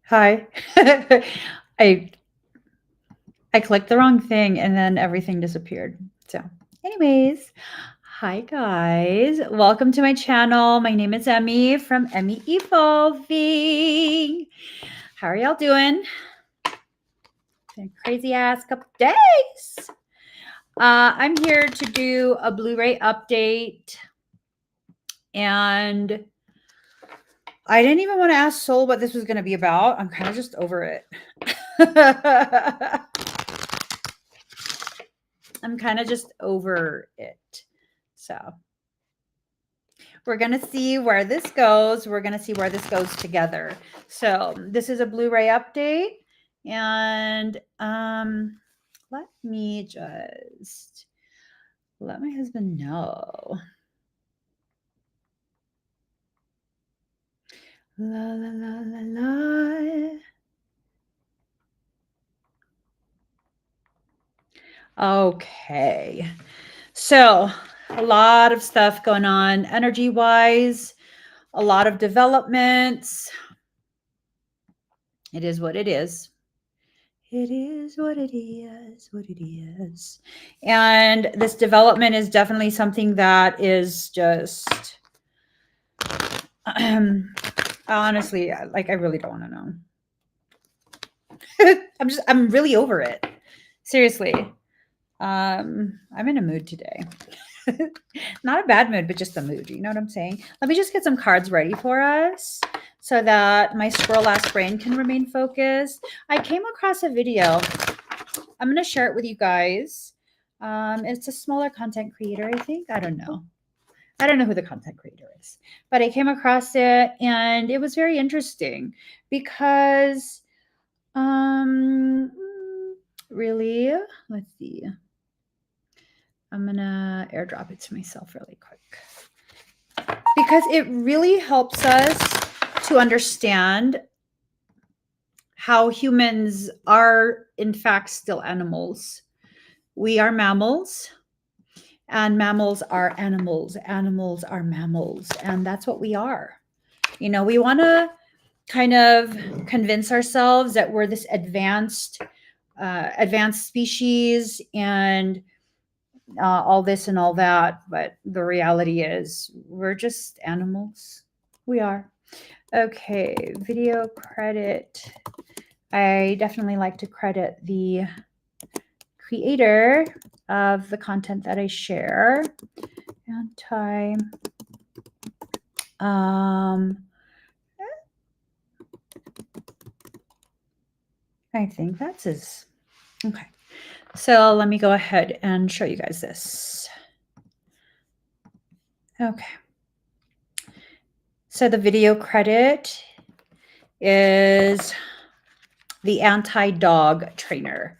Hi. I I clicked the wrong thing and then everything disappeared. So, anyways, hi guys. Welcome to my channel. My name is Emmy from Emmy Evolving. How are y'all doing? Been a crazy ass couple days. I'm here to do a Blu-ray update, and I didn't even want to ask Soul what this was going to be about. I'm kind of just over it. I'm kind of just over it. So we're going to see where this goes. We're going to see where this goes together. So this is a Blu-ray update. And let me just let my husband know. La, la, la, la, la. Okay. So a lot of stuff going on energy-wise, a lot of developments. It is what it is. It is what it is, what it is. And this development is definitely something that is just, honestly, like, I really don't want to know. I'm really over it. Seriously. I'm in a mood today. Not a bad mood, but just a mood. You know what I'm saying? Let me just get some cards ready for us so that my squirrel ass brain can remain focused. I came across a video. I'm going to share it with you guys. It's a smaller content creator, I think. I don't know. I don't know who the content creator is, but I came across it and it was very interesting because, really, let's see. I'm going to airdrop it to myself really quick because it really helps us to understand how humans are, in fact, still animals. We are mammals, and mammals are animals. Animals are mammals, and that's what we are. You know, we want to kind of convince ourselves that we're this advanced species and all this and all that, but the reality is we're just animals. We are. Okay, video credit. I definitely like to credit the creator of the content that I share. Anti. I think that's his. Okay. So let me go ahead and show you guys this. Okay. So the video credit is the anti-dog trainer.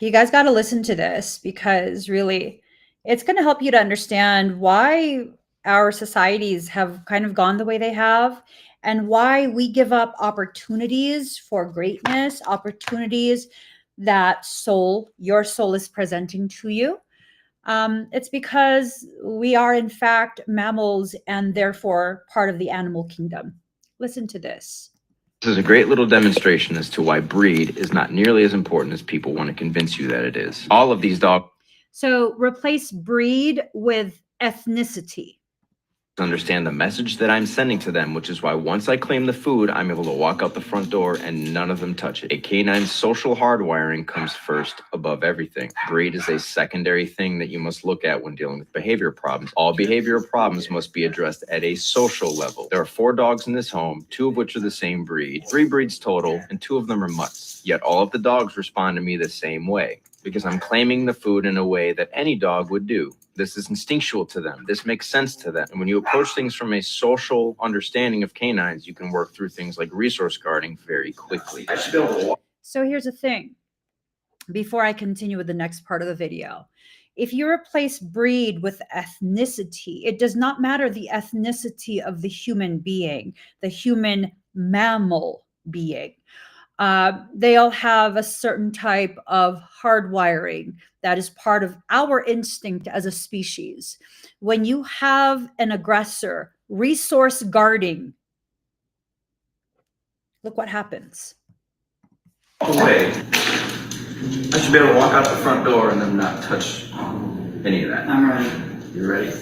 You guys got to listen to this because really it's going to help you to understand why our societies have kind of gone the way they have and why we give up opportunities for greatness, opportunities that your soul is presenting to you. It's because we are, in fact, mammals and therefore part of the animal kingdom. Listen to this. This is a great little demonstration as to why breed is not nearly as important as people want to convince you that it is. All of these dogs. So replace breed with ethnicity. Understand the message that I'm sending to them, which is why once I claim the food, I'm able to walk out the front door and none of them touch it. A canine's social hardwiring comes first above everything. Breed is a secondary thing that you must look at when dealing with behavior problems. All behavioral problems must be addressed at a social level. There are 4 dogs in this home, 2 of which are the same breed, 3 breeds total, and 2 of them are mutts. Yet all of the dogs respond to me the same way, because I'm claiming the food in a way that any dog would do. This is instinctual to them. This makes sense to them. And when you approach things from a social understanding of canines, you can work through things like resource guarding very quickly. So here's the thing. Before I continue with the next part of the video, if you replace breed with ethnicity, it does not matter the ethnicity of the human being, the human mammal being. They all have a certain type of hardwiring that is part of our instinct as a species. When you have an aggressor resource guarding Look what happens. Away. I should be able to walk out the front door and then not touch any of that. I'm ready. You ready?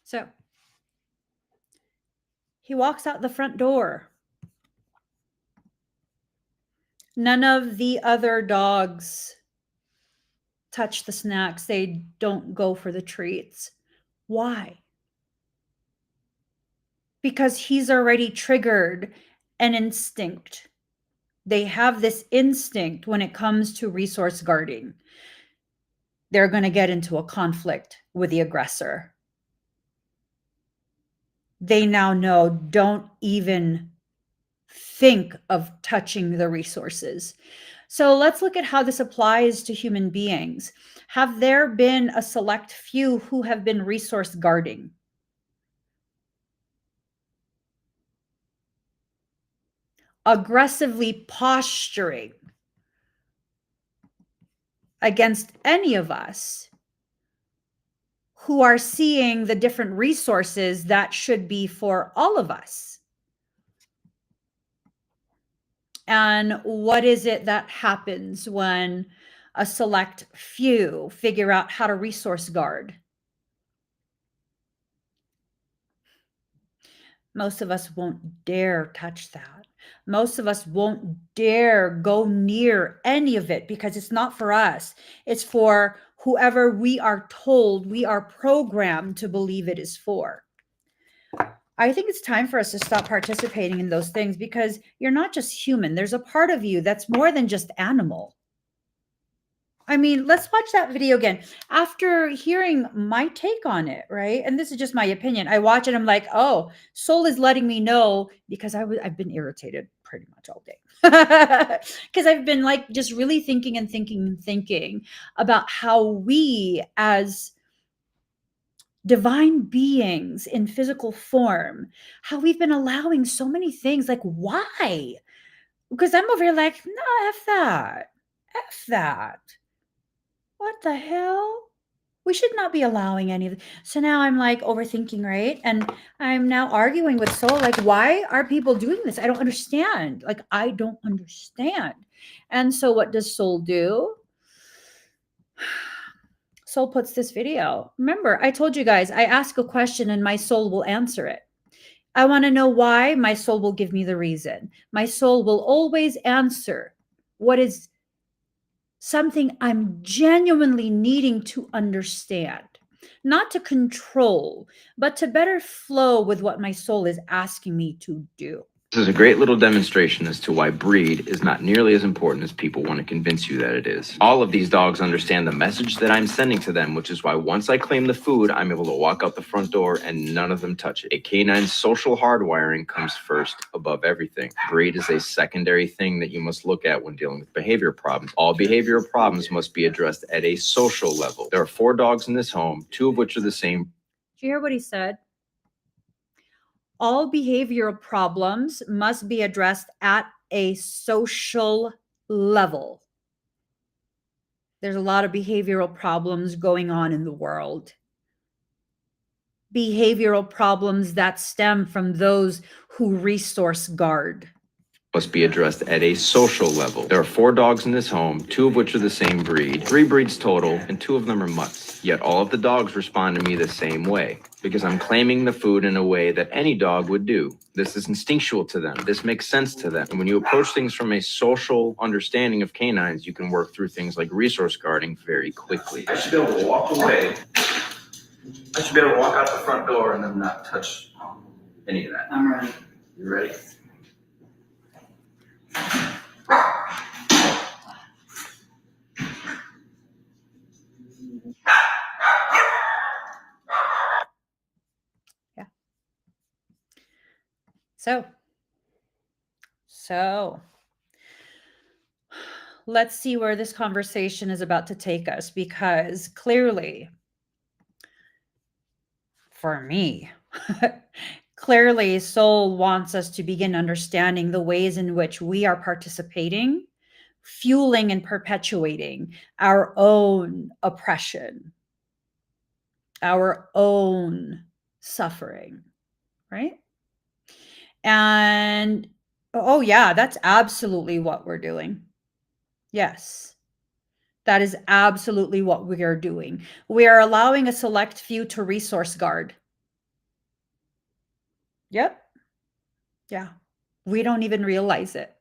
So he walks out the front door. None of the other dogs touch the snacks. They don't go for the treats. Why? Because he's already triggered an instinct. They have this instinct when it comes to resource guarding. They're going to get into a conflict with the aggressor. They now know, don't even think of touching the resources. So let's look at how this applies to human beings. Have there been a select few who have been resource guarding? Aggressively posturing against any of us who are seeing the different resources that should be for all of us. And what is it that happens when a select few figure out how to resource guard? Most of us won't dare touch that. Most of us won't dare go near any of it because it's not for us. It's for whoever we are told, we are programmed to believe it is for. I think it's time for us to stop participating in those things because you're not just human. There's a part of you that's more than just animal. I mean, let's watch that video again. After hearing my take on it, right? And this is just my opinion. I watch it, I'm like, oh, soul is letting me know because I've been irritated pretty much all day. Because I've been like just really thinking about how we as divine beings in physical form, how we've been allowing so many things. Like, why? Because I'm over here like, no, F that. F that. What the hell? We should not be allowing any of it. So now I'm like overthinking, right? And I'm now arguing with soul, like, why are people doing this? I don't understand. Like, I don't understand. And so what does soul do? Soul puts this video. Remember, I told you guys, I ask a question and my soul will answer it. I want to know why. My soul will give me the reason. My soul will always answer what is something I'm genuinely needing to understand, not to control, but to better flow with what my soul is asking me to do. This is a great little demonstration as to why breed is not nearly as important as people want to convince you that it is. All of these dogs understand the message that I'm sending to them, which is why once I claim the food, I'm able to walk out the front door and none of them touch it. A canine's social hardwiring comes first above everything. Breed is a secondary thing that you must look at when dealing with behavior problems. All behavioral problems must be addressed at a social level. There are 4 dogs in this home, 2 of which are the same. Did you hear what he said? All behavioral problems must be addressed at a social level. There's a lot of behavioral problems going on in the world. Behavioral problems that stem from those who resource guard. Must be addressed at a social level. There are 4 dogs in this home, 2 of which are the same breed, 3 breeds total, and 2 of them are mutts. Yet all of the dogs respond to me the same way, because I'm claiming the food in a way that any dog would do. This is instinctual to them. This makes sense to them. And when you approach things from a social understanding of canines, you can work through things like resource guarding very quickly. I should be able to walk away. I should be able to walk out the front door and then not touch any of that. I'm ready. You ready? Yeah. So let's see where this conversation is about to take us, because clearly, for me, clearly soul wants us to begin understanding the ways in which we are participating fueling and perpetuating our own oppression, our own suffering, right? And oh, yeah, that's absolutely what we're doing. Yes, that is absolutely what we are doing. We are allowing a select few to resource guard. Yep. Yeah. We don't even realize it.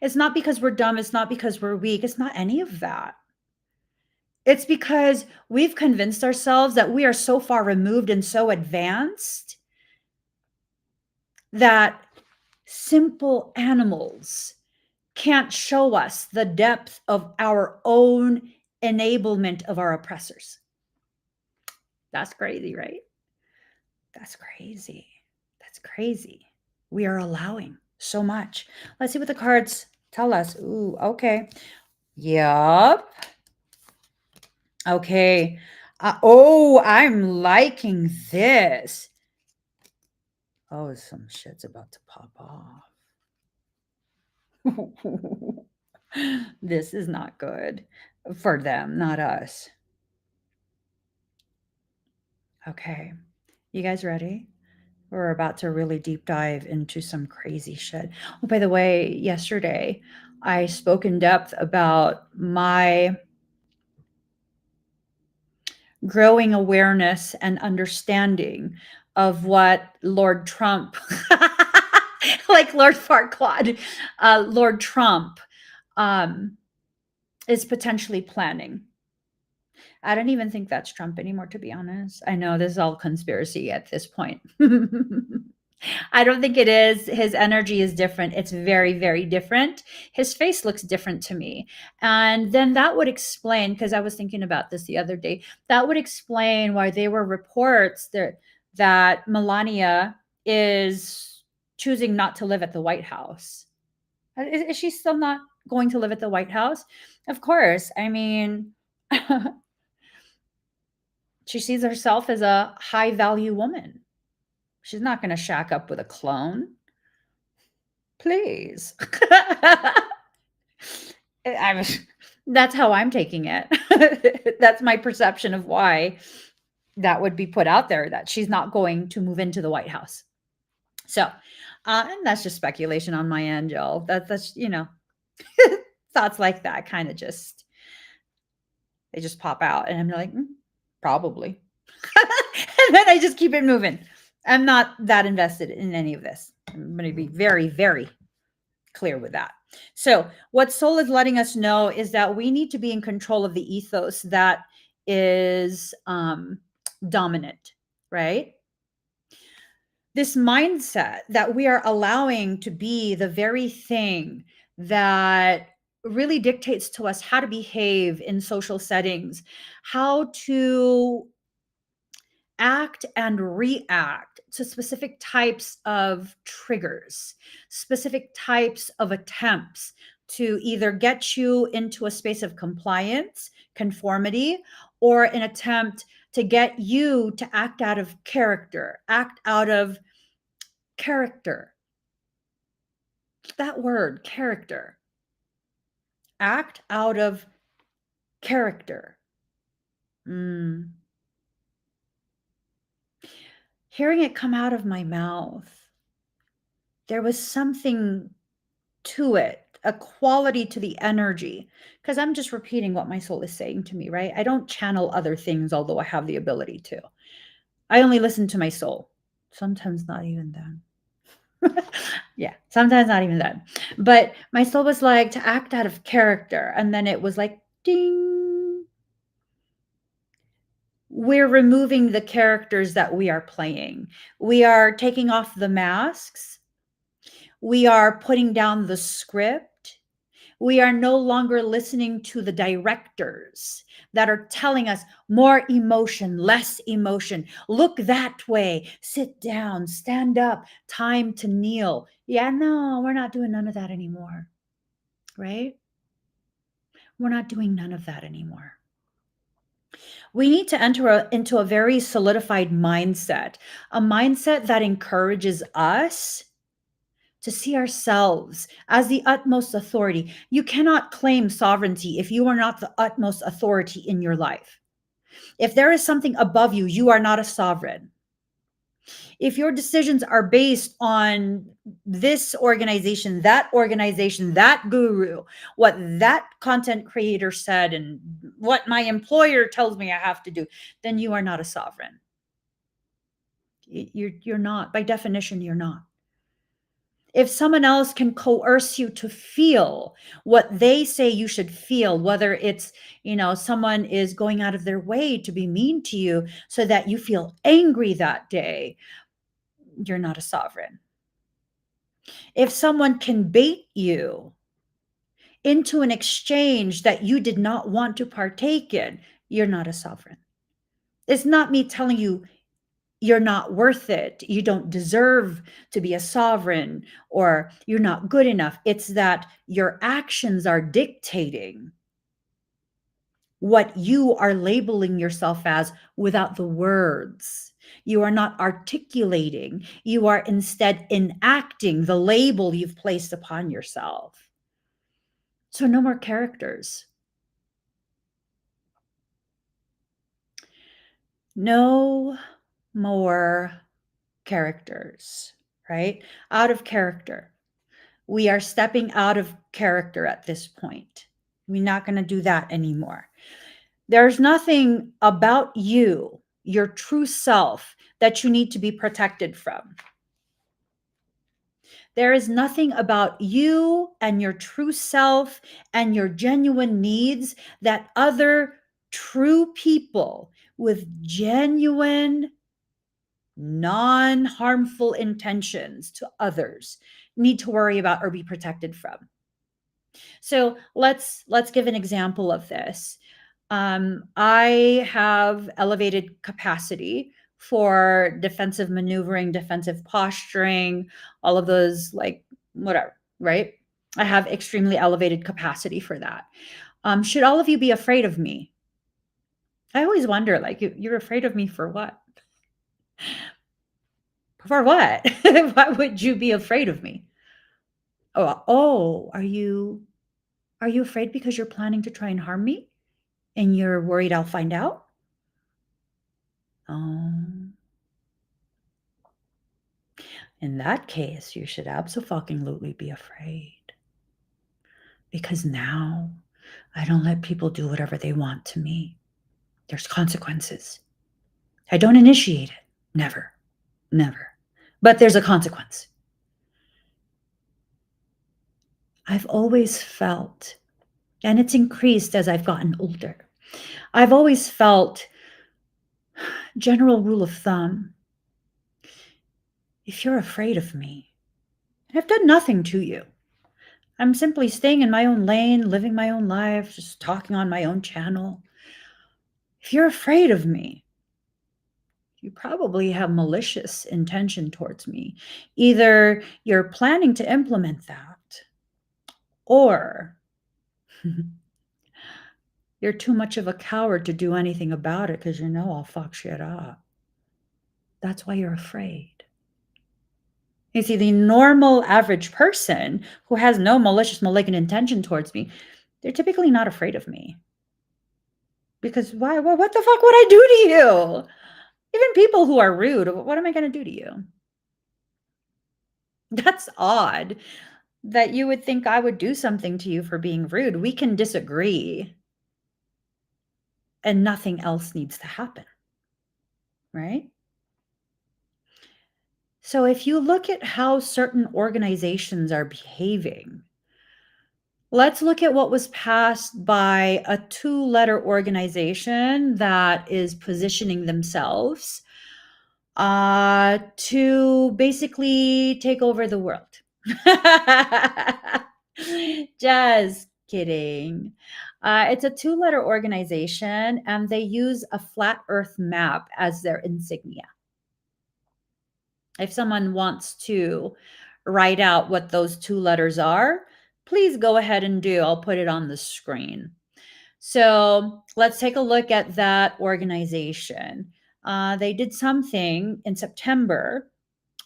It's not because we're dumb. It's not because we're weak. It's not any of that. It's because we've convinced ourselves that we are so far removed and so advanced that simple animals can't show us the depth of our own enablement of our oppressors. That's crazy, right? That's crazy. That's crazy. We are allowing so much. Let's see what the cards tell us. Ooh, okay. Yup. Okay. Oh, I'm liking this. Oh, some shit's about to pop off. This is not good for them, not us. Okay. You guys ready? We're about to really deep dive into some crazy shit. Oh, by the way, yesterday I spoke in depth about my growing awareness and understanding of what Lord Trump, like Lord Farquaad, Lord Trump, is potentially planning. I don't even think that's Trump anymore, to be honest. I know this is all conspiracy at this point. I don't think it is. His energy is different. It's very, very different. His face looks different to me. And then that would explain, because I was thinking about this the other day, that would explain why there were reports that Melania is choosing not to live at the White House. Is she still not going to live at the White House? Of course. I mean, she sees herself as a high value woman. She's not going to shack up with a clone. Please. That's how I'm taking it. That's my perception of why that would be put out there, that she's not going to move into the White House. So, and that's just speculation on my end, y'all. That's, thoughts like that kind of they just pop out. And I'm like, probably. And then I just keep it moving. I'm not that invested in any of this. I'm going to be very, very clear with that. So what soul is letting us know is that we need to be in control of the ethos that is dominant, right? This mindset that we are allowing to be the very thing that really dictates to us how to behave in social settings, how to act and react to specific types of triggers, specific types of attempts to either get you into a space of compliance, conformity, or an attempt to get you to act out of character, That word, character. Act out of character. Hearing it come out of my mouth, there was something to it, a quality to the energy, because I'm just repeating what my soul is saying to me, right? I don't channel other things, although I have the ability to. I only listen to my soul. Sometimes not even then. Yeah, sometimes not even then. But my soul was like, to act out of character. And then it was like, ding. We're removing the characters that we are playing. We are taking off the masks. We are putting down the script. We are no longer listening to the directors that are telling us more emotion, less emotion. Look that way, sit down, stand up, time to kneel. Yeah, no, we're not doing none of that anymore, right? We're not doing none of that anymore. We need to enter into a very solidified mindset, a mindset that encourages us to see ourselves as the utmost authority. You cannot claim sovereignty if you are not the utmost authority in your life. If there is something above you, you are not a sovereign. If your decisions are based on this organization, that guru, what that content creator said, and what my employer tells me I have to do, then you are not a sovereign. You're not. By definition, you're not. If someone else can coerce you to feel what they say you should feel, whether it's, someone is going out of their way to be mean to you so that you feel angry that day, you're not a sovereign. If someone can bait you into an exchange that you did not want to partake in, you're not a sovereign. It's not me telling you you're not worth it, you don't deserve to be a sovereign, or you're not good enough. It's that your actions are dictating what you are labeling yourself as without the words. You are not articulating, you are instead enacting the label you've placed upon yourself. So no more characters. No more characters, right? Out of character. We are stepping out of character at this point. We're not going to do that anymore. There's nothing about you, your true self, that you need to be protected from. There is nothing about you and your true self and your genuine needs that other true people with genuine, non-harmful intentions to others need to worry about or be protected from. So let's give an example of this. I have elevated capacity for defensive maneuvering, defensive posturing, all of those, like, whatever, right? I have extremely elevated capacity for that. Should all of you be afraid of me? I always wonder, like, you're afraid of me for what? For what? Why would you be afraid of me? Oh, are you afraid because you're planning to try and harm me? And you're worried I'll find out? In that case, you should absolutely be afraid. Because now I don't let people do whatever they want to me. There's consequences. I don't initiate it. Never. But there's a consequence. I've always felt, and it's increased as I've gotten older, I've always felt, general rule of thumb, if you're afraid of me, and I've done nothing to you, I'm simply staying in my own lane, living my own life, just talking on my own channel. If you're afraid of me, you probably have malicious intention towards me. Either you're planning to implement that, or you're too much of a coward to do anything about it because I'll fuck shit up. That's why you're afraid. You see, the normal average person who has no malicious, malignant intention towards me, they're typically not afraid of me. Because why? What the fuck would I do to you? Even people who are rude, what am I going to do to you? That's odd that you would think I would do something to you for being rude. We can disagree and nothing else needs to happen, right? So if you look at how certain organizations are behaving, let's look at what was passed by a 2-letter organization that is positioning themselves to basically take over the world. Just kidding. It's a 2-letter organization, and they use a flat earth map as their insignia. If someone wants to write out what those 2 letters are, please go ahead and do. I'll put it on the screen. So let's take a look at that organization. They did something in September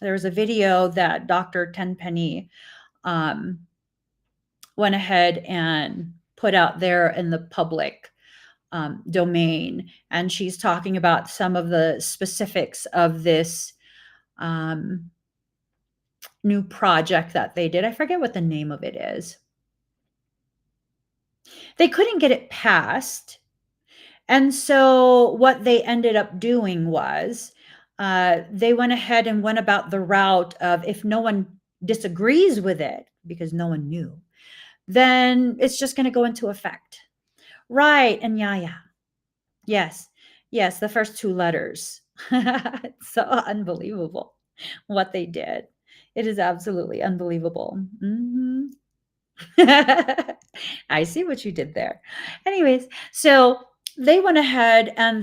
There was a video that Dr. Tenpenny um, went ahead and put out there in the public domain, and she's talking about some of the specifics of this new project that they did. I forget what the name of it is. They couldn't get it passed. And so what they ended up doing was they went ahead and went about the route of, if no one disagrees with it, because no one knew, then it's just going to go into effect. Right. And yeah. Yes. Yes. The first two letters. It's so unbelievable what they did. It is absolutely unbelievable. Mhm. I see what you did there. Anyways, so they went ahead and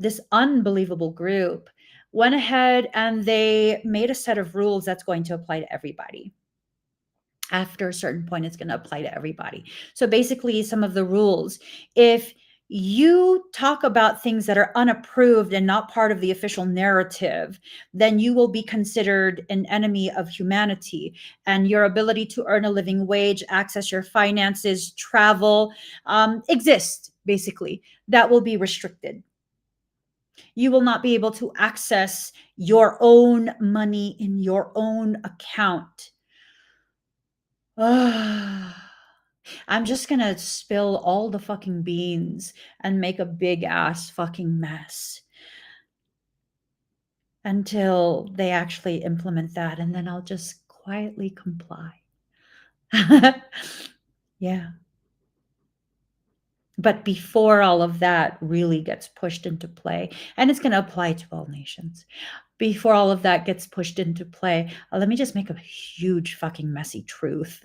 this unbelievable group went ahead and they made a set of rules that's going to apply to everybody. After a certain point, it's going to apply to everybody. So basically, some of the rules, if you talk about things that are unapproved and not part of the official narrative, then you will be considered an enemy of humanity, and your ability to earn a living wage, access your finances, travel, exist, basically. That will be restricted. You will not be able to access your own money in your own account. I'm just gonna spill all the fucking beans and make a big ass fucking mess until they actually implement that, and then I'll just quietly comply. Yeah. But before all of that really gets pushed into play, and it's gonna apply to all nations, before all of that gets pushed into play, let me just make a huge fucking messy truth.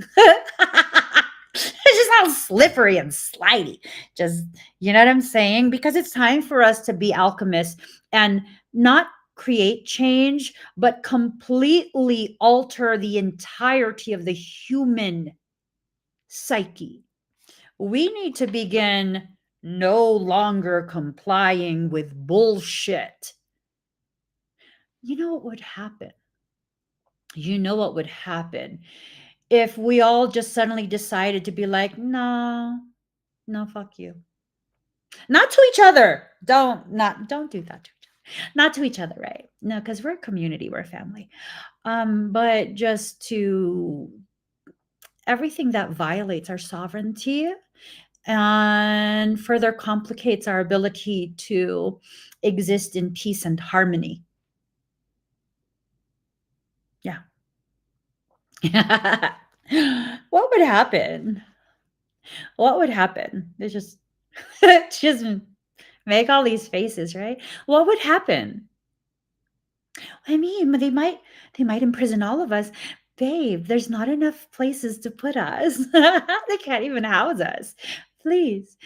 It's just all slippery and slidey. Just, you know what I'm saying? Because it's time for us to be alchemists and not create change, but completely alter the entirety of the human psyche. We need to begin no longer complying with bullshit. You know what would happen? You know what would happen if we all just suddenly decided to be like, no, fuck you. Not to each other. Don't do that to each other. Not to each other, right? No, because we're a community, we're a family. But just to everything that violates our sovereignty and further complicates our ability to exist in peace and harmony. Yeah. What would happen? What would happen? It's just just make all these faces, right? What would happen? I mean, they might imprison all of us. Babe, there's not enough places to put us. They can't even house us. Please.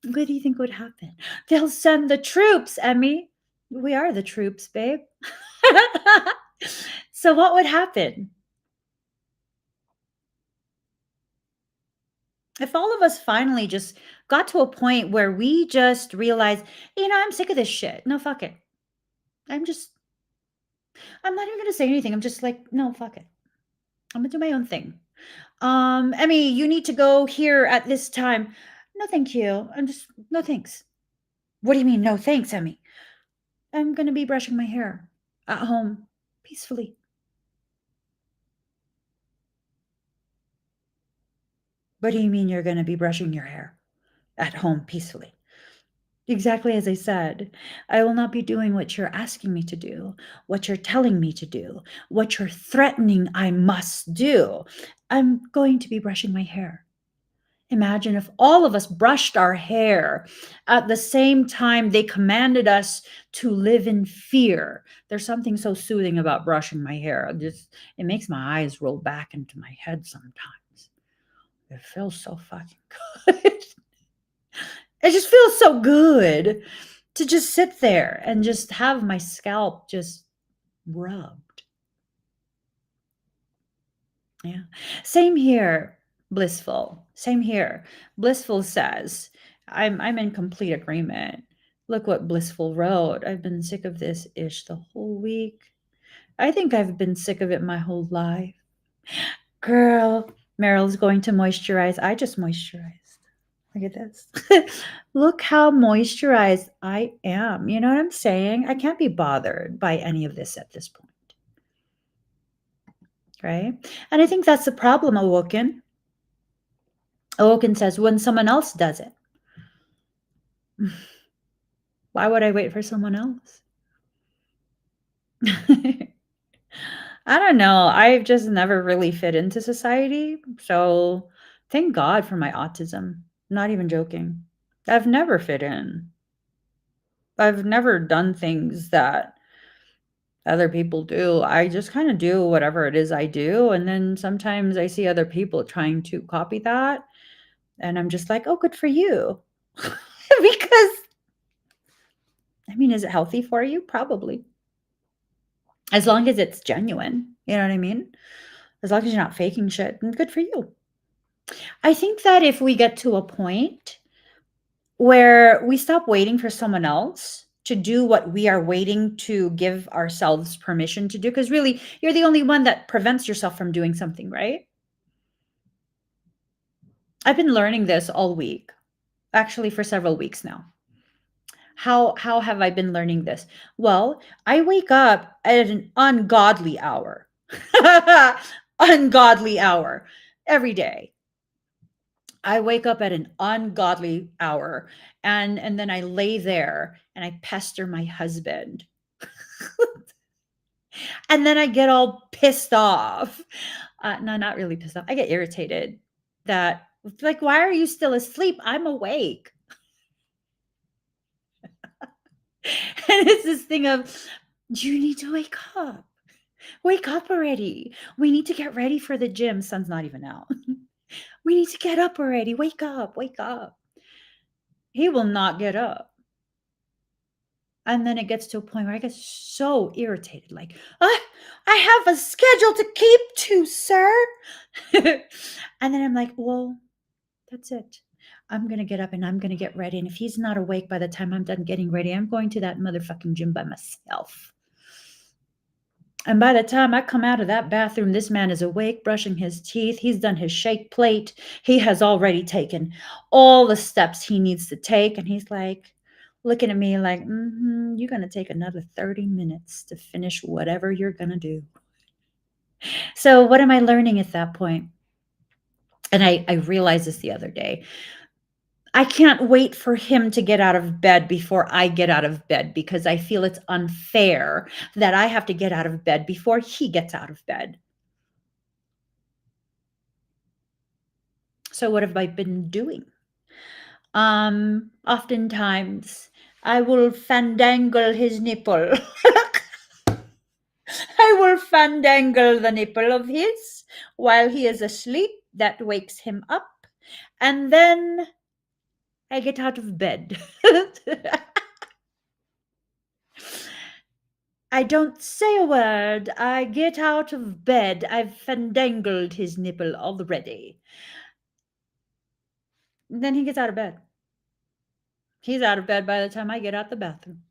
What do you think would happen? They'll send the troops, Emmy. We are the troops, babe. So what would happen? If all of us finally just got to a point where we just realized, I'm sick of this shit. No, fuck it. I'm not even gonna say anything. I'm just like, no, fuck it. I'm gonna do my own thing. Emmy, you need to go here at this time. No, thank you. No thanks. What do you mean, no thanks, Emmy? I'm gonna be brushing my hair at home peacefully. What do you mean you're gonna be brushing your hair at home peacefully? Exactly as I said, I will not be doing what you're asking me to do, what you're telling me to do, what you're threatening I must do. I'm going to be brushing my hair. Imagine if all of us brushed our hair at the same time they commanded us to live in fear. There's something so soothing about brushing my hair. It makes my eyes roll back into my head sometimes. It feels so fucking good. It just feels so good to just sit there and just have my scalp just rubbed. Yeah. Same here, Blissful. Same here. Blissful says, I'm in complete agreement. Look what Blissful wrote. I've been sick of this ish the whole week. I think I've been sick of it my whole life. Girl, Meryl's going to moisturize. I just moisturized. Look at this. Look how moisturized I am. You know what I'm saying? I can't be bothered by any of this at this point. Right? And I think that's the problem, Awoken. Awoken says, when someone else does it, why would I wait for someone else? I don't know. I've just never really fit into society. So thank God for my autism. Not even joking. I've never fit in. I've never done things that other people do. I just kind of do whatever it is I do. And then sometimes I see other people trying to copy that. And I'm just like, oh, good for you. Because, I mean, is it healthy for you? Probably. As long as it's genuine. You know what I mean? As long as you're not faking shit, then good for you. I think that if we get to a point where we stop waiting for someone else to do what we are waiting to give ourselves permission to do, because really, you're the only one that prevents yourself from doing something, right? I've been learning this all week, actually, for several weeks now. How have I been learning this? Well, I wake up at an ungodly hour. Ungodly hour every day. I wake up at an ungodly hour and then I lay there and I pester my husband. And then I get all pissed off. No, not really pissed off. I get irritated that, like, why are you still asleep? I'm awake. And it's this thing of, you need to wake up. Wake up already. We need to get ready for the gym. Sun's not even out. We need to get up already. Wake up. Wake up. He will not get up. And then it gets to a point where I get so irritated, like, I have a schedule to keep to, sir. And then I'm like, well, that's it. I'm going to get up and I'm going to get ready. And if he's not awake by the time I'm done getting ready, I'm going to that motherfucking gym by myself. And by the time I come out of that bathroom, this man is awake, brushing his teeth. He's done his shake plate. He has already taken all the steps he needs to take. And he's like, looking at me like, you're going to take another 30 minutes to finish whatever you're going to do. So what am I learning at that point? And I realized this the other day. I can't wait for him to get out of bed before I get out of bed, because I feel it's unfair that I have to get out of bed before he gets out of bed. So what have I been doing? Oftentimes I will fandangle his nipple. I will fandangle the nipple of his while he is asleep. That wakes him up. And then I get out of bed. I don't say a word. I get out of bed. I've fandangled his nipple already. Then he gets out of bed. He's out of bed by the time I get out the bathroom.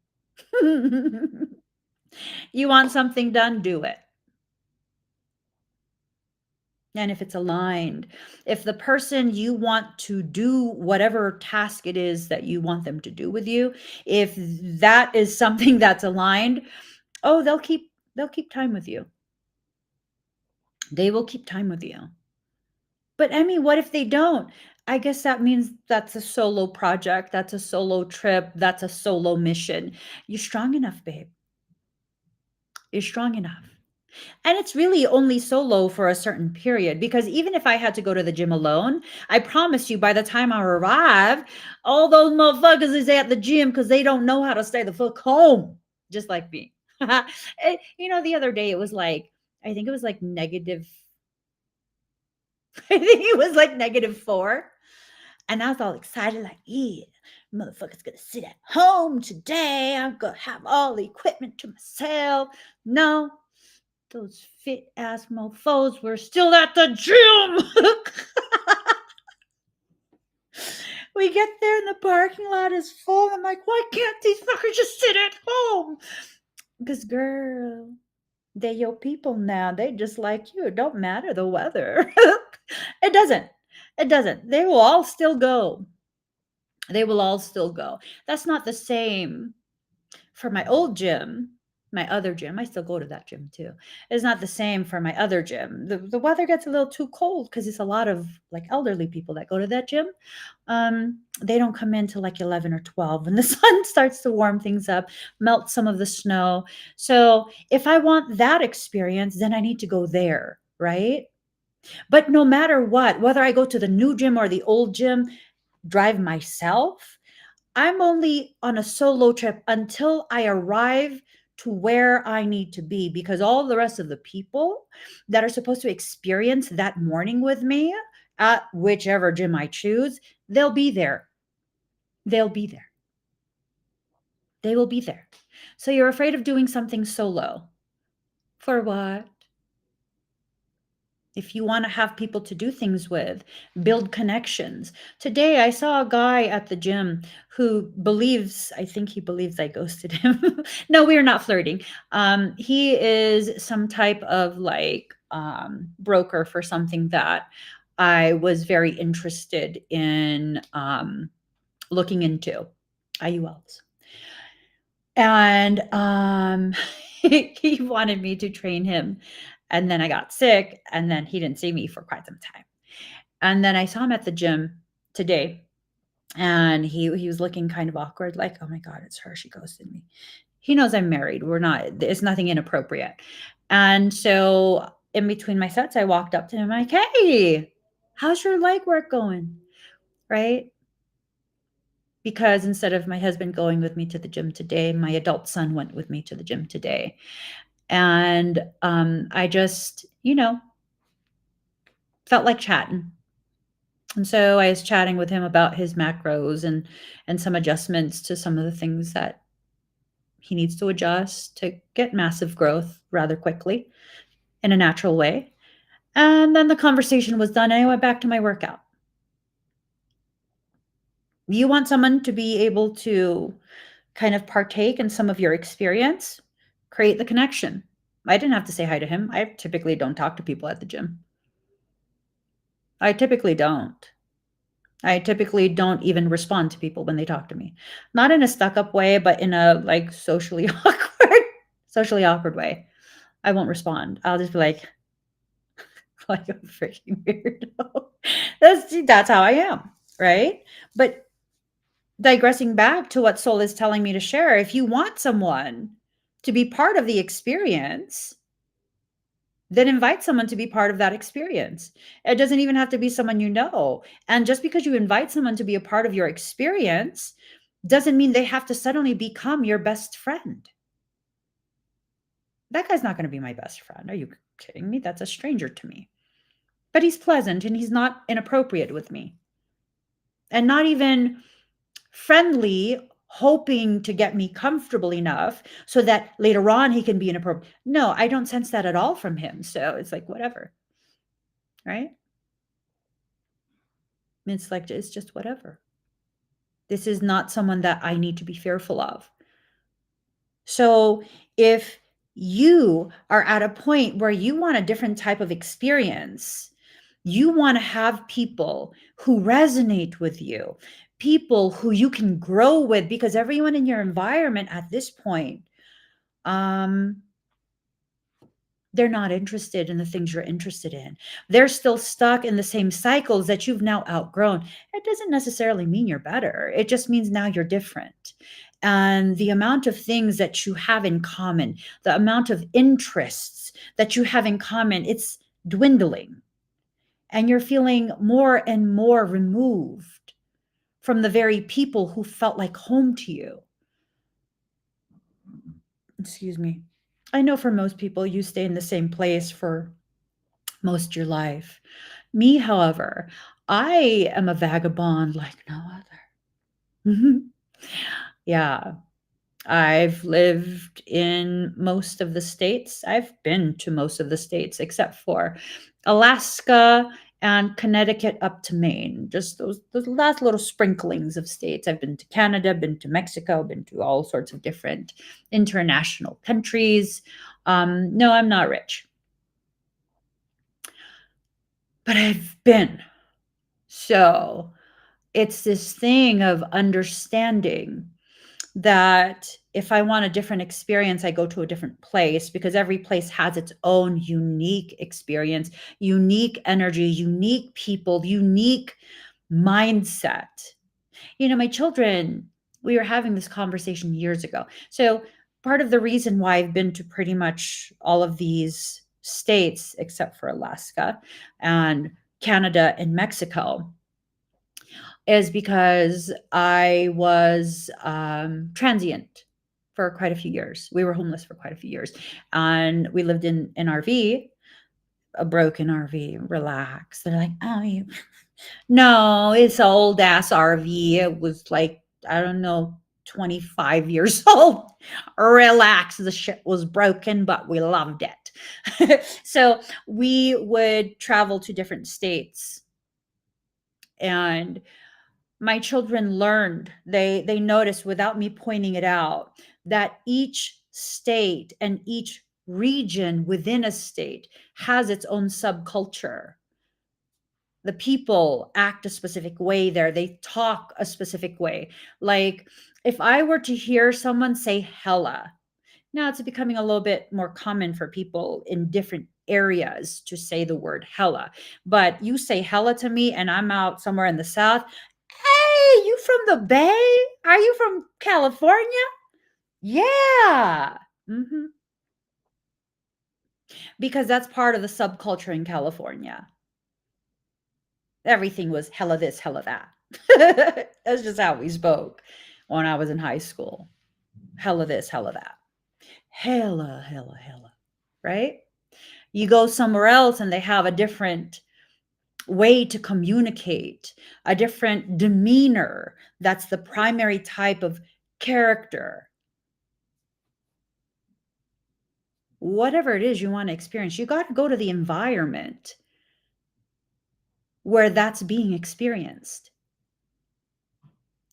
You want something done, do it. And if it's aligned, if the person you want to do whatever task it is that you want them to do with you, if that is something that's aligned, oh, they'll keep time with you. They will keep time with you. But I mean, what if they don't? I guess that means that's a solo project, that's a solo trip, that's a solo mission. You're strong enough, babe. You're strong enough. And it's really only solo for a certain period, because even if I had to go to the gym alone, I promise you by the time I arrive, all those motherfuckers is at the gym because they don't know how to stay the fuck home, just like me. The other day it was like, I think it was like negative. I think it was like -4. And I was all excited, like, yeah, motherfucker's gonna sit at home today. I'm gonna have all the equipment to myself. No, those fit ass mofos were still at the gym. We get there and the parking lot is full. I'm like, why can't these fuckers just sit at home? Because, girl, They're your people now. They just like you. It don't matter the weather. It doesn't. It doesn't. They will all still go. They will all still go. That's not the same for my old gym, my other gym. I still go to that gym too. It's not the same for my other gym. The weather gets a little too cold because it's a lot of like elderly people that go to that gym. They don't come in till like 11 or 12 when the sun starts to warm things up, melt some of the snow. So if I want that experience, then I need to go there, right? But no matter what, whether I go to the new gym or the old gym, drive myself, I'm only on a solo trip until I arrive to where I need to be, because all the rest of the people that are supposed to experience that morning with me at whichever gym I choose, they'll be there. They'll be there. They will be there. So you're afraid of doing something solo. For what? If you want to have people to do things with, build connections. Today, I saw a guy at the gym who believes, I think he believes I ghosted him. No, we are not flirting. He is some type of like broker for something that I was very interested in looking into, IULs. And he wanted me to train him. And then I got sick, and then he didn't see me for quite some time. And then I saw him at the gym today, and he was looking kind of awkward, like, oh my God, it's her. She ghosted me. He knows I'm married. We're not, it's nothing inappropriate. And so in between my sets, I walked up to him like, hey, how's your leg work going? Right? Because instead of my husband going with me to the gym today, my adult son went with me to the gym today. And I just, felt like chatting. And so I was chatting with him about his macros and some adjustments to some of the things that he needs to adjust to get massive growth rather quickly in a natural way. And then the conversation was done and I went back to my workout. You want someone to be able to kind of partake in some of your experience, create the connection. I didn't have to say hi to him. I typically don't talk to people at the gym. I typically don't. I typically don't even respond to people when they talk to me. Not in a stuck-up way, but in a like socially awkward way. I won't respond. I'll just be like a freaking weirdo. That's how I am, right? But digressing back to what Soul is telling me to share, if you want someone to be part of the experience, then invite someone to be part of that experience. It doesn't even have to be someone you know. And just because you invite someone to be a part of your experience doesn't mean they have to suddenly become your best friend. That guy's not going to be my best friend. Are you kidding me? That's a stranger to me. But he's pleasant and he's not inappropriate with me. And not even friendly, hoping to get me comfortable enough so that later on he can be inappropriate. No, I don't sense that at all from him. So it's like, whatever. Right? It's like, it's just whatever. This is not someone that I need to be fearful of. So if you are at a point where you want a different type of experience, you want to have people who resonate with you, people who you can grow with, because everyone in your environment at this point, they're not interested in the things you're interested in. They're still stuck in the same cycles that you've now outgrown. It doesn't necessarily mean you're better. It just means now you're different. And the amount of things that you have in common, the amount of interests that you have in common, it's dwindling. And you're feeling more and more removed from the very people who felt like home to you. Excuse me. I know for most people, you stay in the same place for most of your life. Me, however, I am a vagabond like no other. Yeah, I've lived in most of the states. I've been to most of the states except for Alaska and Connecticut up to Maine, just those last little sprinklings of states. I've been to Canada, been to Mexico, been to all sorts of different international countries. No, I'm not rich, but I've been. So it's this thing of understanding that if I want a different experience, I go to a different place, because every place has its own unique experience, unique energy, unique people, unique mindset. My children, we were having this conversation years ago. So part of the reason why I've been to pretty much all of these states, except for Alaska and Canada and Mexico, is because I was transient for quite a few years. We were homeless for quite a few years, and we lived in an RV, a broken RV. Relax. They're like, oh, you. No, it's an old ass RV. It was like, I don't know, 25 years old. Relax. The shit was broken, but we loved it. So we would travel to different states, and my children learned, they noticed without me pointing it out, that each state and each region within a state has its own subculture. The people act a specific way there, they talk a specific way. Like, if I were to hear someone say hella, now it's becoming a little bit more common for people in different areas to say the word hella. But you say hella to me and I'm out somewhere in the South. Hey, you from the Bay? Are you from California? Yeah. hmm Because that's part of the subculture in California. Everything was hella this, hella that. That's just how we spoke when I was in high school. Hella this, hella that. Hella, hella, hella. Right? You go somewhere else and they have a different way to communicate, a different demeanor. That's the primary type of character. Whatever it is you want to experience, you got to go to the environment where that's being experienced.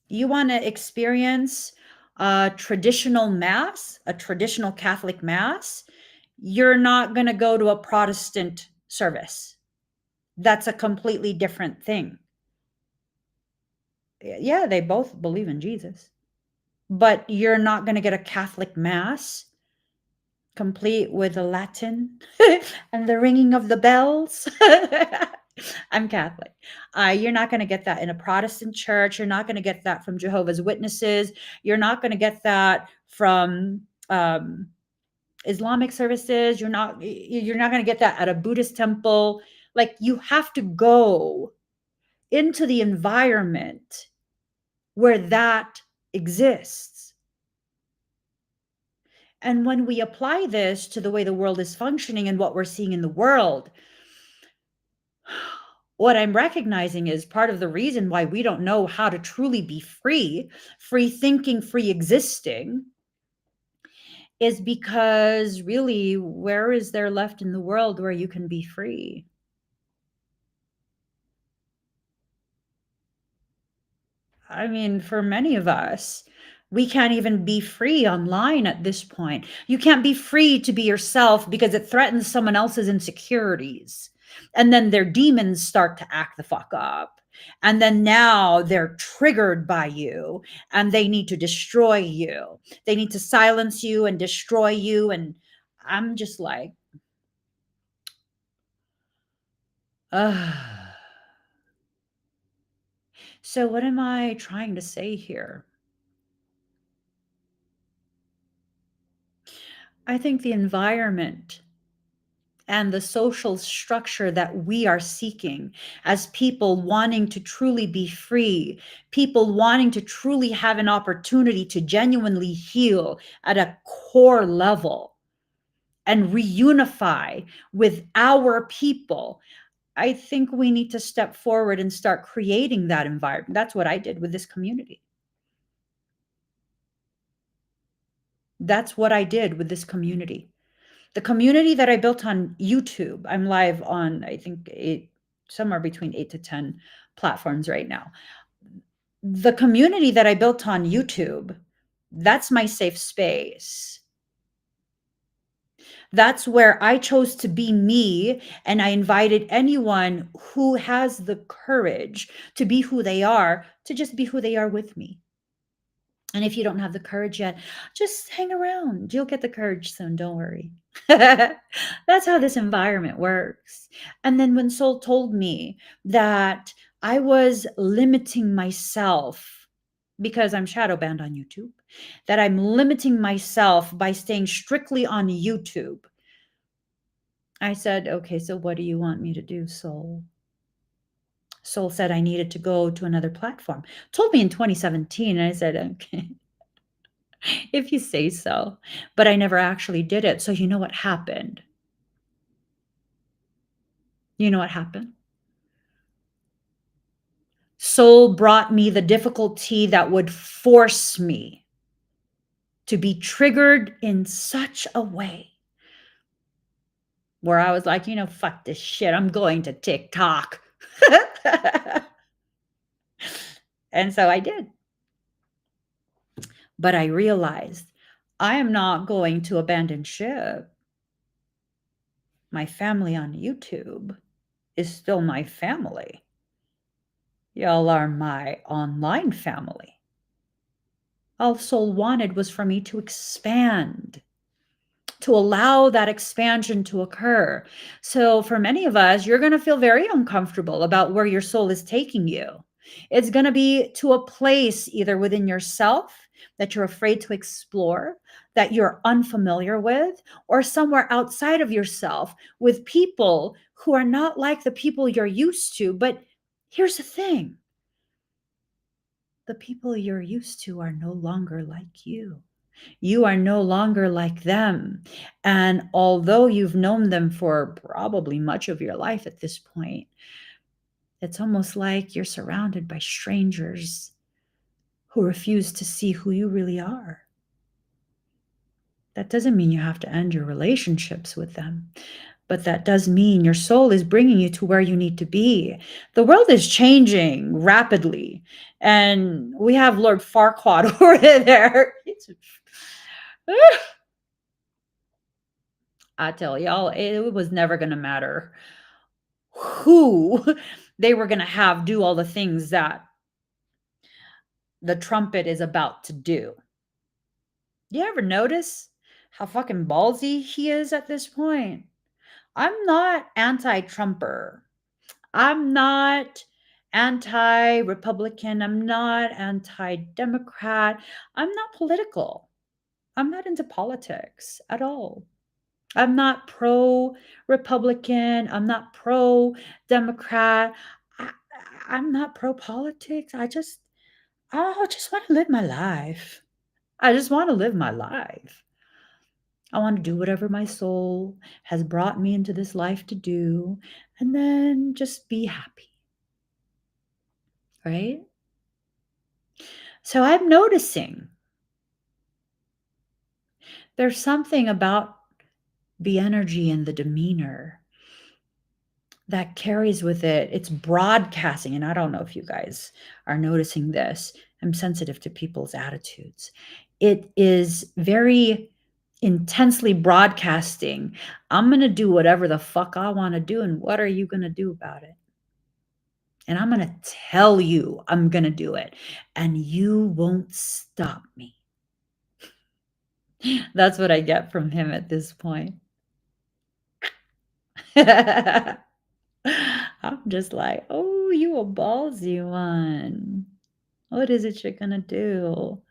You want to experience a traditional mass, a traditional Catholic mass, you're not going to go to a Protestant service. That's a completely different thing. Yeah, they both believe in Jesus, but you're not going to get a Catholic mass complete with the Latin and the ringing of the bells. I'm Catholic. You're not going to get that in a Protestant church. You're not going to get that from Jehovah's Witnesses. You're not going to get that from Islamic services. You're not going to get that at a Buddhist temple. Like, you have to go into the environment where that exists. And when we apply this to the way the world is functioning and what we're seeing in the world, what I'm recognizing is part of the reason why we don't know how to truly be free, free thinking, free existing, is because really, where is there left in the world where you can be free? I mean, for many of us, we can't even be free online at this point. You can't be free to be yourself because it threatens someone else's insecurities. And then their demons start to act the fuck up. And then now they're triggered by you and they need to destroy you. They need to silence you and destroy you. And I'm just like, ugh. So, what am I trying to say here? I think the environment and the social structure that we are seeking as people wanting to truly be free, people wanting to truly have an opportunity to genuinely heal at a core level and reunify with our people. I think we need to step forward and start creating that environment. That's what I did with this community. That's what I did with this community. The community that I built on YouTube, I'm live on, I think, somewhere between 8 to 10 platforms right now. The community that I built on YouTube, that's my safe space. That's where I chose to be me, and I invited anyone who has the courage to be who they are to just be who they are with me. And if you don't have the courage yet, just hang around. You'll get the courage soon. Don't worry. That's how this environment works. And then when Soul told me that I was limiting myself because I'm shadow banned on YouTube, that I'm limiting myself by staying strictly on YouTube, I said, okay, so what do you want me to do, Soul? Soul said I needed to go to another platform. Told me in 2017, and I said, okay. If you say so. But I never actually did it. So you know what happened? You know what happened? Soul brought me the difficulty that would force me to be triggered in such a way where I was like, fuck this shit. I'm going to TikTok. And so I did. But I realized I am not going to abandon ship. My family on YouTube is still my family. Y'all are my online family. All Soul wanted was for me to expand, to allow that expansion to occur. So for many of us, you're going to feel very uncomfortable about where your soul is taking you. It's going to be to a place either within yourself that you're afraid to explore, that you're unfamiliar with, or somewhere outside of yourself with people who are not like the people you're used to. But here's the thing. The people you're used to are no longer like you. You are no longer like them. And although you've known them for probably much of your life at this point, it's almost like you're surrounded by strangers who refuse to see who you really are. That doesn't mean you have to end your relationships with them. But that does mean your soul is bringing you to where you need to be. The world is changing rapidly. And we have Lord Farquaad over there. I tell y'all, it was never going to matter who they were going to have do all the things that the trumpet is about to do. You ever notice how fucking ballsy he is at this point? I'm not anti-Trumper. I'm not anti-Republican. I'm not anti-Democrat. I'm not political. I'm not into politics at all. I'm not pro-Republican. I'm not pro-Democrat. I, I'm not pro-politics. I just want to live my life. I just want to live my life. I want to do whatever my soul has brought me into this life to do, and then just be happy. Right? So I'm noticing there's something about the energy and the demeanor that carries with it. It's broadcasting. And I don't know if you guys are noticing this. I'm sensitive to people's attitudes. It is very intensely broadcasting. I'm going to do whatever the fuck I want to do. And what are you going to do about it? And I'm going to tell you I'm going to do it. And you won't stop me. That's what I get from him at this point. I'm just like, oh, you a ballsy one. What is it you're going to do?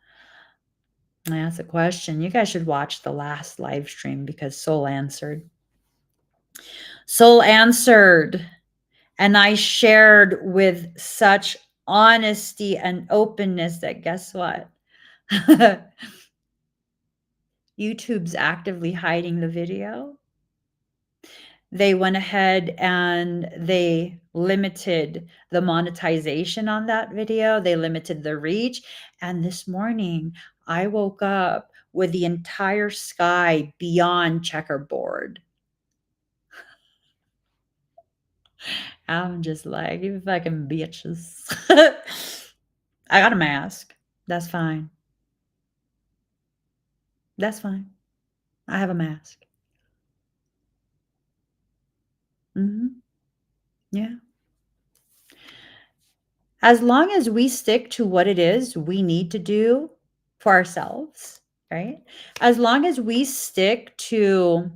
I asked a question. You guys should watch the last live stream because Soul answered. Soul answered. And I shared with such honesty and openness that guess what? YouTube's actively hiding the video. They went ahead and they limited the monetization on that video. They limited the reach. And this morning, I woke up with the entire sky beyond checkerboard. I'm just like, you fucking bitches. I got a mask. That's fine. That's fine. I have a mask. Yeah. As long as we stick to what it is we need to do for ourselves, right? As long as we stick to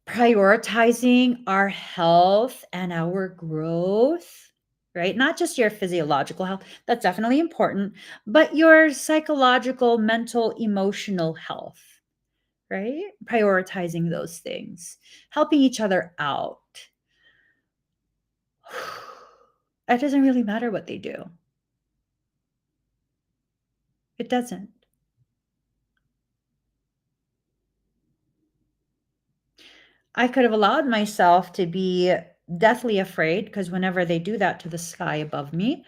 prioritizing our health and our growth, right? Not just your physiological health, that's definitely important, but your psychological, mental, emotional health, right? Prioritizing those things, helping each other out. It doesn't really matter what they do. It doesn't. I could have allowed myself to be deathly afraid because whenever they do that to the sky above me,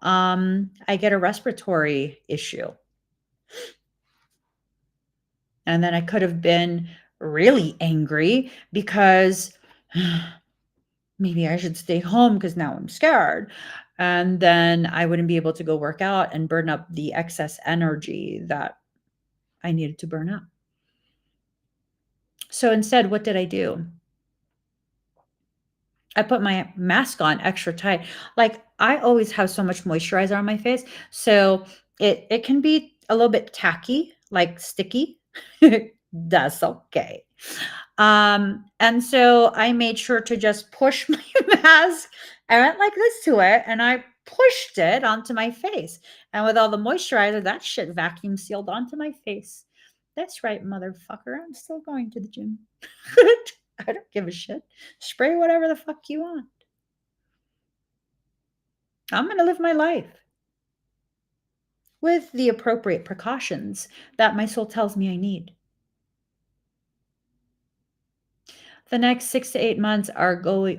I get a respiratory issue. And then I could have been really angry because maybe I should stay home because now I'm scared. And then I wouldn't be able to go work out and burn up the excess energy that I needed to burn up. So instead, what did I do? I put my mask on extra tight. Like, I always have so much moisturizer on my face, so it can be a little bit tacky, like sticky. That's okay. And so I made sure to just push my mask. I went like this to it and I pushed it onto my face. And with all the moisturizer, that shit vacuum sealed onto my face. That's right, motherfucker. I'm still going to the gym. I don't give a shit. Spray whatever the fuck you want. I'm going to live my life with the appropriate precautions that my soul tells me I need. The next 6 to 8 months are going,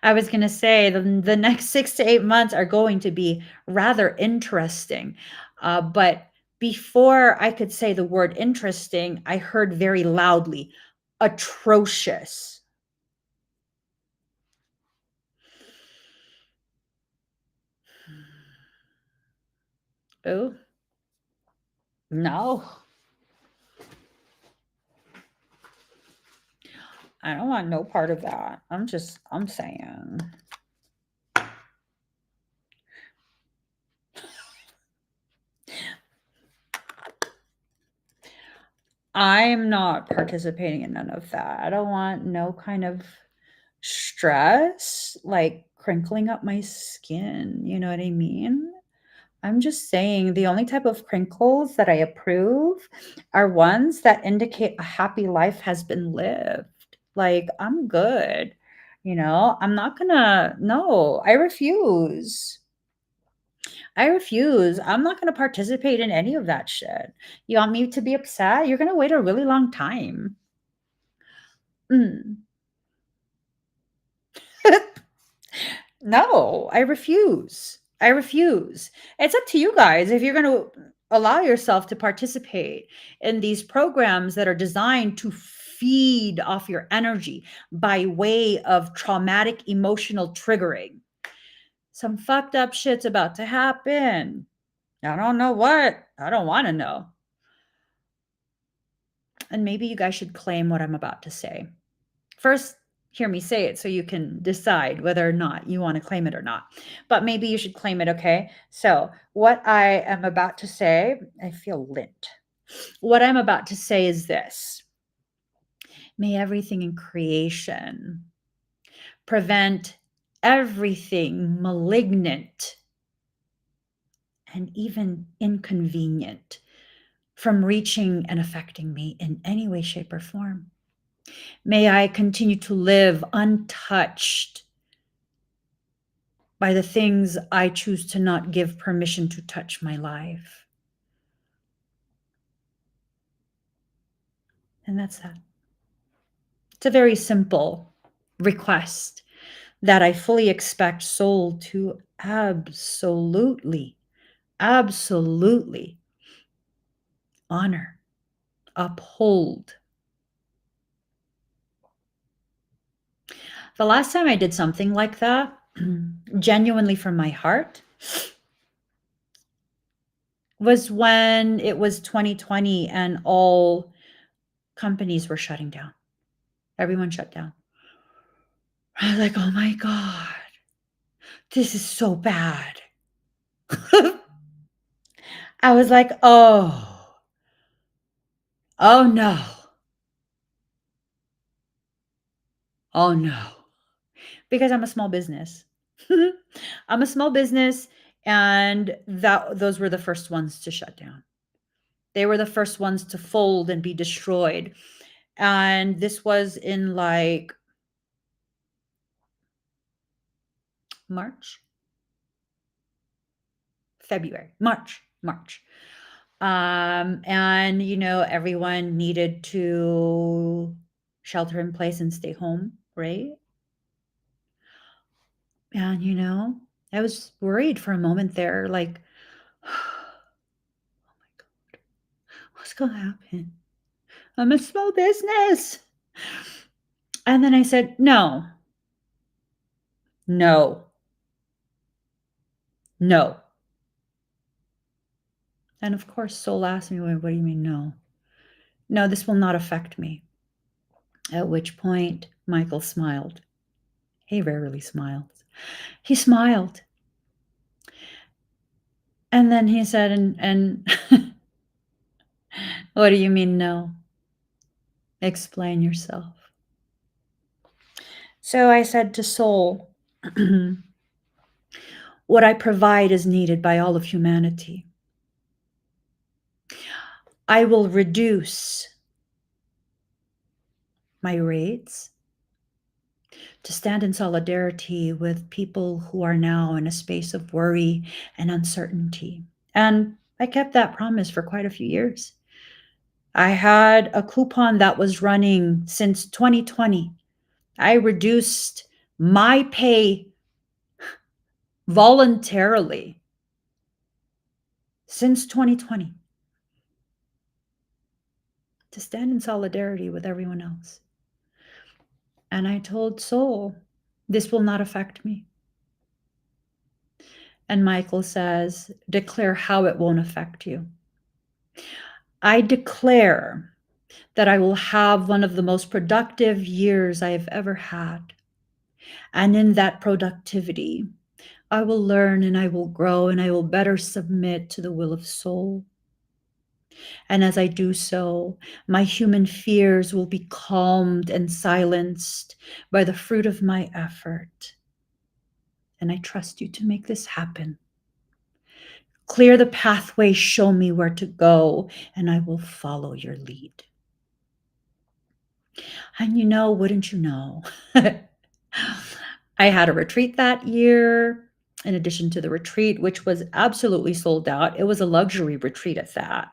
I was going to say the next 6 to 8 months are going to be rather interesting. But before I could say the word interesting, I heard very loudly, atrocious. Oh, no. I don't want no part of that. I'm saying. I'm not participating in none of that. I don't want no kind of stress, like crinkling up my skin. You know what I mean? I'm just saying the only type of crinkles that I approve are ones that indicate a happy life has been lived. Like, I'm good. I'm not gonna, no, I refuse. I refuse. I'm not gonna participate in any of that shit. You want me to be upset? You're gonna wait a really long time. Mm. No, I refuse. I refuse. It's up to you guys if you're going to allow yourself to participate in these programs that are designed to feed off your energy by way of traumatic emotional triggering. Some fucked up shit's about to happen. I don't know what. I don't want to know. And maybe you guys should claim what I'm about to say. First, hear me say it so you can decide whether or not you want to claim it or not. But maybe you should claim it, okay? So, what I am about to say, I feel lint. What I'm about to say is this: may everything in creation prevent everything malignant and even inconvenient from reaching and affecting me in any way, shape, or form. May I continue to live untouched by the things I choose to not give permission to touch my life. And that's that. It's a very simple request that I fully expect soul to absolutely, absolutely honor, uphold. The last time I did something like that, genuinely from my heart, was when it was 2020 and all companies were shutting down. Everyone shut down. I was like, oh my God, this is so bad. I was like, oh no. Oh no. Because I'm a small business. I'm a small business, and those were the first ones to shut down. They were the first ones to fold and be destroyed. And this was in like March, February, March. And everyone needed to shelter in place and stay home, right? And I was worried for a moment there, like, oh my God, what's gonna happen? I'm a small business. And then I said, no, no, no. And of course, Soul asked me, what do you mean, no? No, this will not affect me. At which point, Michael smiled. He rarely smiles. He smiled. And then he said, and what do you mean, no? Explain yourself. So I said to Soul, what I provide is needed by all of humanity. I will reduce my rates to stand in solidarity with people who are now in a space of worry and uncertainty. And I kept that promise for quite a few years. I had a coupon that was running since 2020. I reduced my pay voluntarily since 2020 to stand in solidarity with everyone else. And I told Soul, this will not affect me. And Michael says, declare how it won't affect you. I declare that I will have one of the most productive years I have ever had. And in that productivity, I will learn and I will grow and I will better submit to the will of Soul. And as I do so, my human fears will be calmed and silenced by the fruit of my effort. And I trust you to make this happen. Clear the pathway, show me where to go, and I will follow your lead. And wouldn't you know, I had a retreat that year. In addition to the retreat, which was absolutely sold out, it was a luxury retreat at that.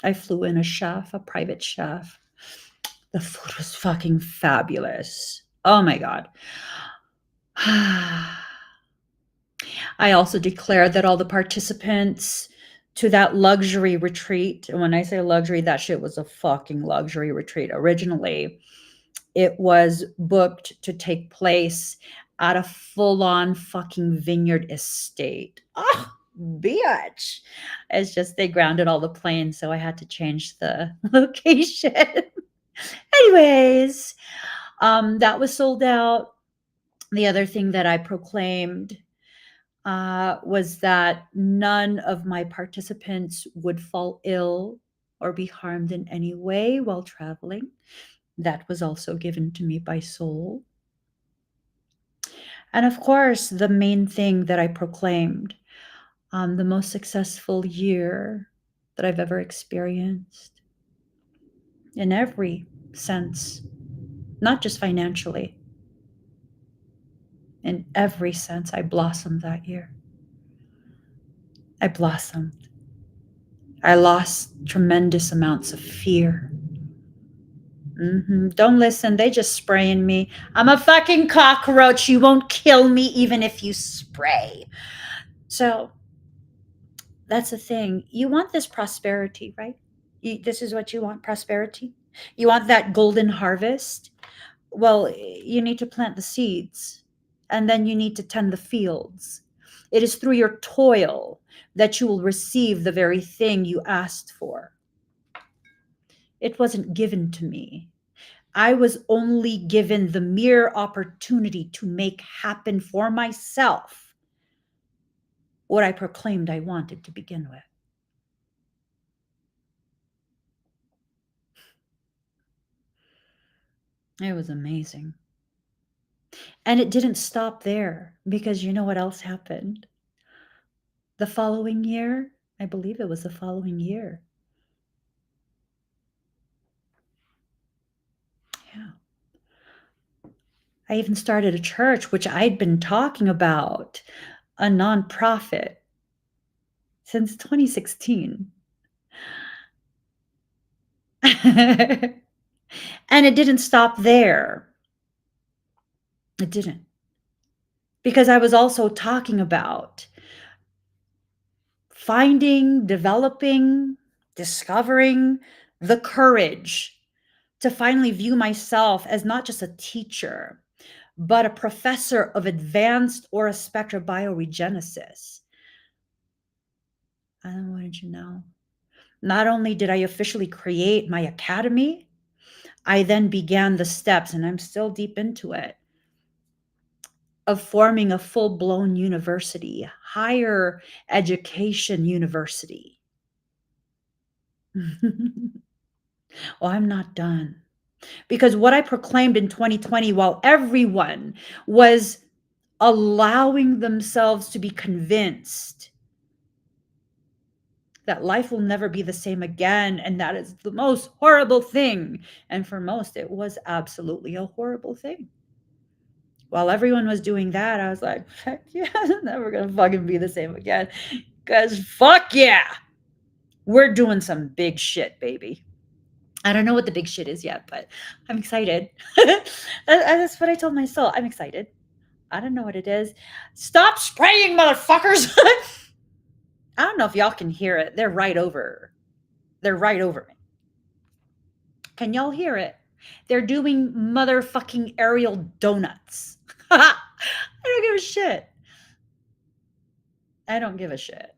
I flew in a private chef. The food was fucking fabulous. Oh my God. I also declared that all the participants to that luxury retreat, and when I say luxury, that shit was a fucking luxury retreat. Originally, it was booked to take place at a full-on fucking vineyard estate. Oh, bitch. It's just they grounded all the planes, so I had to change the location. Anyways, that was sold out. The other thing that I proclaimed was that none of my participants would fall ill or be harmed in any way while traveling. That was also given to me by Soul. And of course, the main thing that I proclaimed, the most successful year that I've ever experienced in every sense, not just financially. In every sense, I blossomed that year. I blossomed. I lost tremendous amounts of fear. Don't listen. They just spraying me. I'm a fucking cockroach. You won't kill me even if you spray. So that's the thing. You want this prosperity, right? This is what you want, prosperity. You want that golden harvest. Well, you need to plant the seeds, and then you need to tend the fields. It is through your toil that you will receive the very thing you asked for. It wasn't given to me. I was only given the mere opportunity to make happen for myself what I proclaimed I wanted to begin with. It was amazing. And it didn't stop there, because you know what else happened? The following year, I believe it was the following year. Yeah. I even started a church, which I'd been talking about, a nonprofit, since 2016. And it didn't stop there. It didn't. Because I was also talking about finding, developing, discovering the courage to finally view myself as not just a teacher, but a professor of advanced aura spectra bioregenesis. I wanted you to know. Not only did I officially create my academy, I then began the steps, and I'm still deep into it, of forming a full-blown university, higher education university. Well, I'm not done. Because what I proclaimed in 2020, while everyone was allowing themselves to be convinced that life will never be the same again, and that is the most horrible thing. And for most, it was absolutely a horrible thing. While everyone was doing that, I was like, heck yeah, it's never gonna fucking be the same again. Because fuck yeah, we're doing some big shit, baby. I don't know what the big shit is yet, but I'm excited. That's what I told my soul. I'm excited. I don't know what it is. Stop spraying, motherfuckers. I don't know if y'all can hear it. They're right over. They're right over me. Can y'all hear it? They're doing motherfucking aerial donuts. I don't give a shit. I don't give a shit.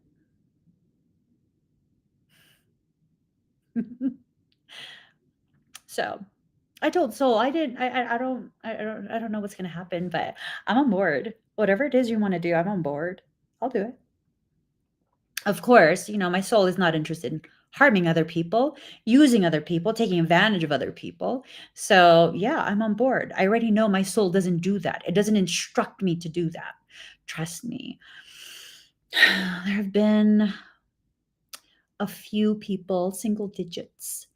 So I told Soul I didn't I don't know what's gonna happen, but I'm on board. Whatever it is you want to do, I'm on board. I'll do it. Of course, you know, my soul is not interested in harming other people, using other people, taking advantage of other people. So, yeah, I'm on board. I already know my soul doesn't do that. It doesn't instruct me to do that. Trust me. There have been a few people, single digits,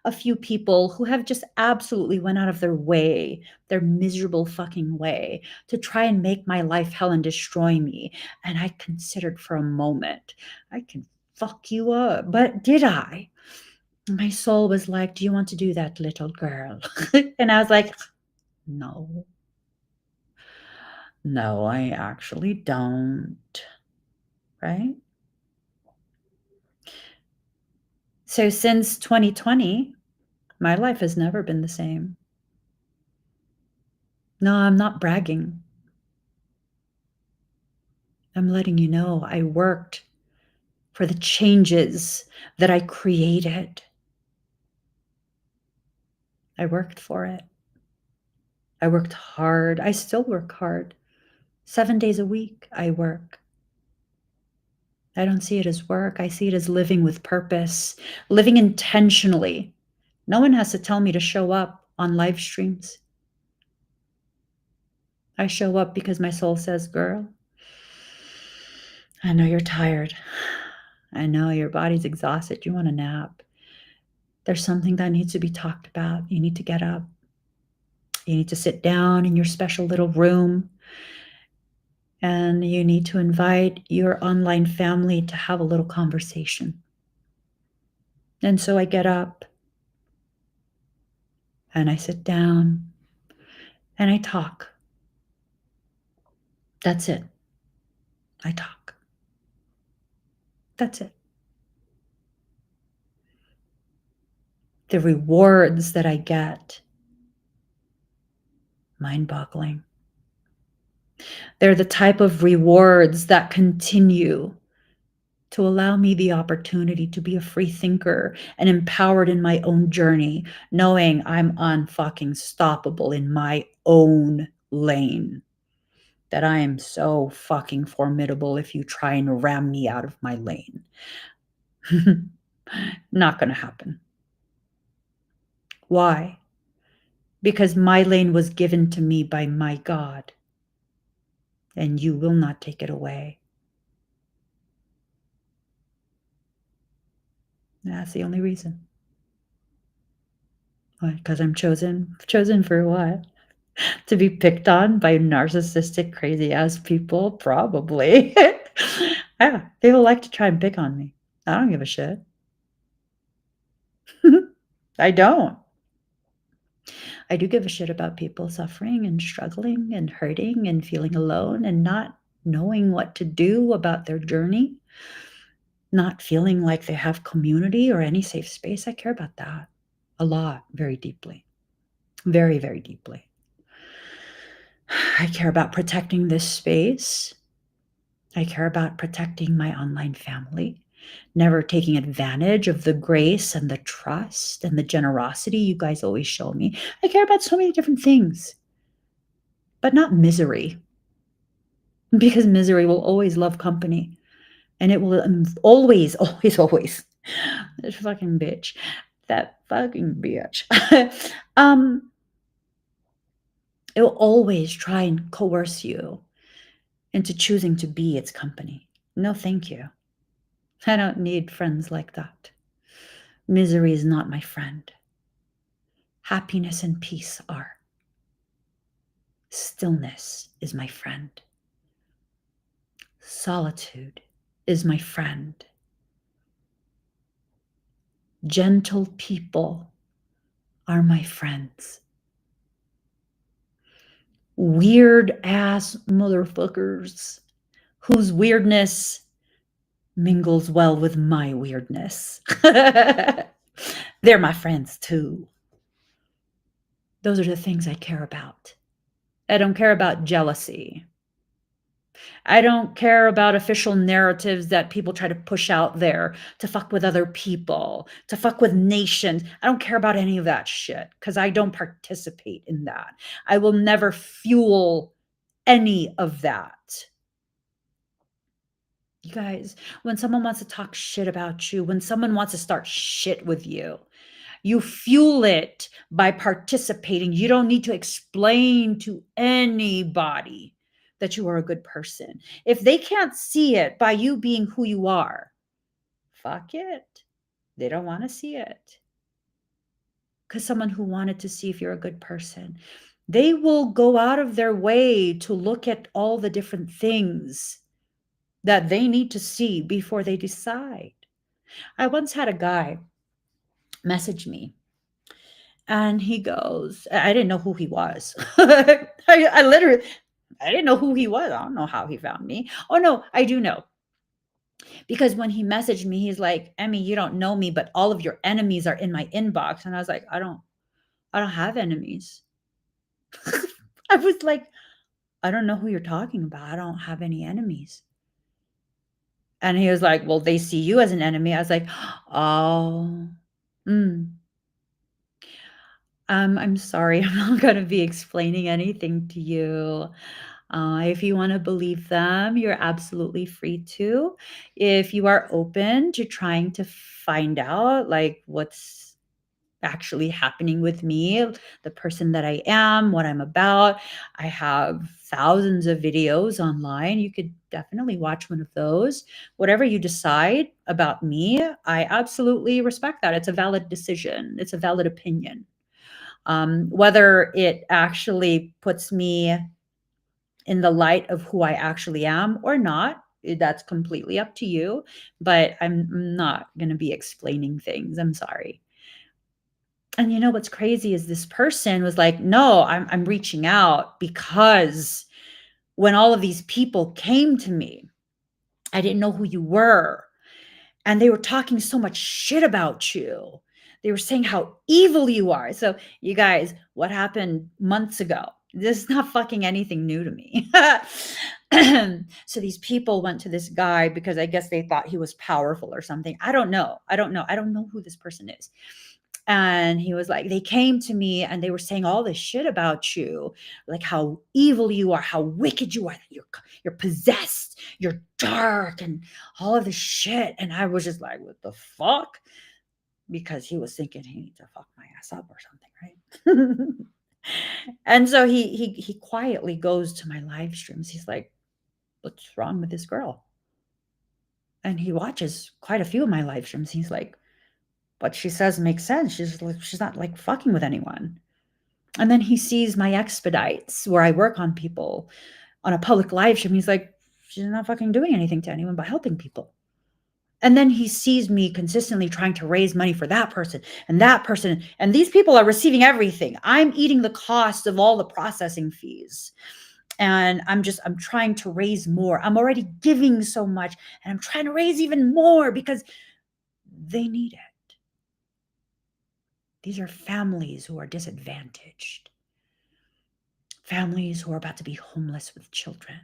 a few people who have just absolutely went out of their way, their miserable fucking way, to try and make my life hell and destroy me. And I considered for a moment, I can fuck you up. But did I? My soul was like, do you want to do that, little girl? And I was like, no. No, I actually don't. Right? So since 2020, my life has never been the same. No, I'm not bragging. I'm letting you know I worked for the changes that I created. I worked for it. I worked hard. I still work hard. 7 days a week, I work. I don't see it as work. I see it as living with purpose, living intentionally. No one has to tell me to show up on live streams. I show up because my soul says, girl, I know you're tired. I know your body's exhausted. You want a nap. There's something that needs to be talked about. You need to get up. You need to sit down in your special little room, and you need to invite your online family to have a little conversation. And so I get up and I sit down and I talk. That's it. I talk. That's it. The rewards that I get mind-boggling. They're the type of rewards that continue to allow me the opportunity to be a free thinker and empowered in my own journey, knowing I'm unfucking stoppable in my own lane. That I am so fucking formidable if you try and ram me out of my lane. Not gonna happen. Why? Because my lane was given to me by my God, and you will not take it away. That's the only reason. Why? Because I'm chosen. Chosen for what? To be picked on by narcissistic, crazy ass people? Probably. Yeah, people like to try and pick on me. I don't give a shit. I don't. I do give a shit about people suffering and struggling and hurting and feeling alone and not knowing what to do about their journey, not feeling like they have community or any safe space. I care about that a lot, very deeply, very, very deeply. I care about protecting this space. I care about protecting my online family, never taking advantage of the grace and the trust and the generosity you guys always show me. I care about so many different things, but not misery, because misery will always love company, and it will always, always, always. This fucking bitch, that fucking bitch. It will always try and coerce you into choosing to be its company. No, thank you. I don't need friends like that. Misery is not my friend. Happiness and peace are. Stillness is my friend. Solitude is my friend. Gentle people are my friends. Weird ass motherfuckers whose weirdness mingles well with my weirdness. They're my friends too. Those are the things I care about. I don't care about jealousy. I don't care about official narratives that people try to push out there to fuck with other people, to fuck with nations. I don't care about any of that shit because I don't participate in that. I will never fuel any of that. You guys, when someone wants to talk shit about you, when someone wants to start shit with you, you fuel it by participating. You don't need to explain to anybody that you are a good person. If they can't see it by you being who you are, fuck it. They don't want to see it. Because someone who wanted to see if you're a good person, they will go out of their way to look at all the different things that they need to see before they decide. I once had a guy message me. And he goes, I didn't know who he was. I literally, I didn't know who he was. I don't know how he found me. Oh no, I do know. Because when he messaged me, he's like, Emmy, you don't know me, but all of your enemies are in my inbox. And I was like, I don't have enemies. I was like, I don't know who you're talking about. I don't have any enemies. And he was like, well, they see you as an enemy. I was like, oh, I'm sorry. I'm not going to be explaining anything to you. If you want to believe them, you're absolutely free to. If you are open to trying to find out like what's actually happening with me, the person that I am, what I'm about, I have thousands of videos online. You could definitely watch one of those. Whatever you decide about me, I absolutely respect that. It's a valid decision. It's a valid opinion. Whether it actually puts me in the light of who I actually am or not, that's completely up to you. But I'm not going to be explaining things. I'm sorry. And you know what's crazy is this person was like, no, I'm reaching out because when all of these people came to me, I didn't know who you were. And they were talking so much shit about you. They were saying how evil you are. So, you guys, what happened months ago? This is not fucking anything new to me. So these people went to this guy because I guess they thought he was powerful or something. I don't know. I don't know who this person is. And he was like, they came to me and they were saying all this shit about you, like how evil you are, how wicked you are, that you're possessed, you're dark, and all of this shit. And I was just like, what the fuck? Because he was thinking he needs to fuck my ass up or something, right? And so he quietly goes to my live streams. He's like, what's wrong with this girl? And he watches quite a few of my live streams. He's like, what she says makes sense. She's not like fucking with anyone. And then he sees my expedites where I work on people on a public live stream. He's like, she's not fucking doing anything to anyone but helping people. And then he sees me consistently trying to raise money for that person and that person. And these people are receiving everything. I'm eating the cost of all the processing fees. And I'm trying to raise more. I'm already giving so much and I'm trying to raise even more because they need it. These are families who are disadvantaged. Families who are about to be homeless with children.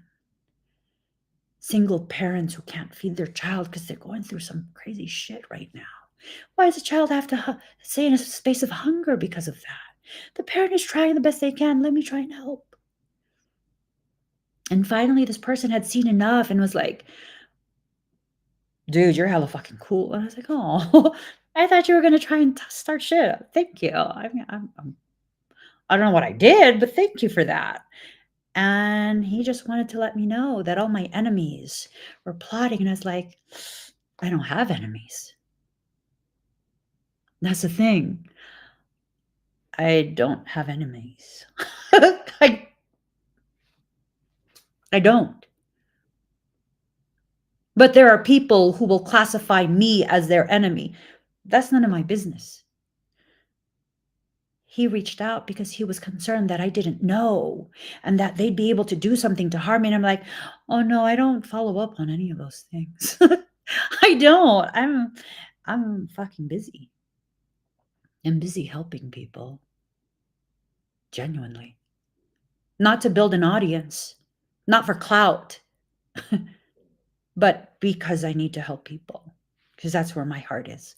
Single parents who can't feed their child because they're going through some crazy shit right now. Why does a child have to stay in a space of hunger because of that? The parent is trying the best they can. Let me try and help. And finally, this person had seen enough and was like, dude, you're hella fucking cool. And I was like, oh, I thought you were going to try and start shit. Thank you. I mean, I don't know what I did, but thank you for that. And he just wanted to let me know that all my enemies were plotting. And I was like, I don't have enemies. That's the thing. I don't have enemies. I don't. But there are people who will classify me as their enemy. That's none of my business. He reached out because he was concerned that I didn't know and that they'd be able to do something to harm me. And I'm like, oh no, I don't follow up on any of those things. I don't. I'm fucking busy. I'm busy helping people. Genuinely. Not to build an audience, not for clout, but because I need to help people. Because that's where my heart is.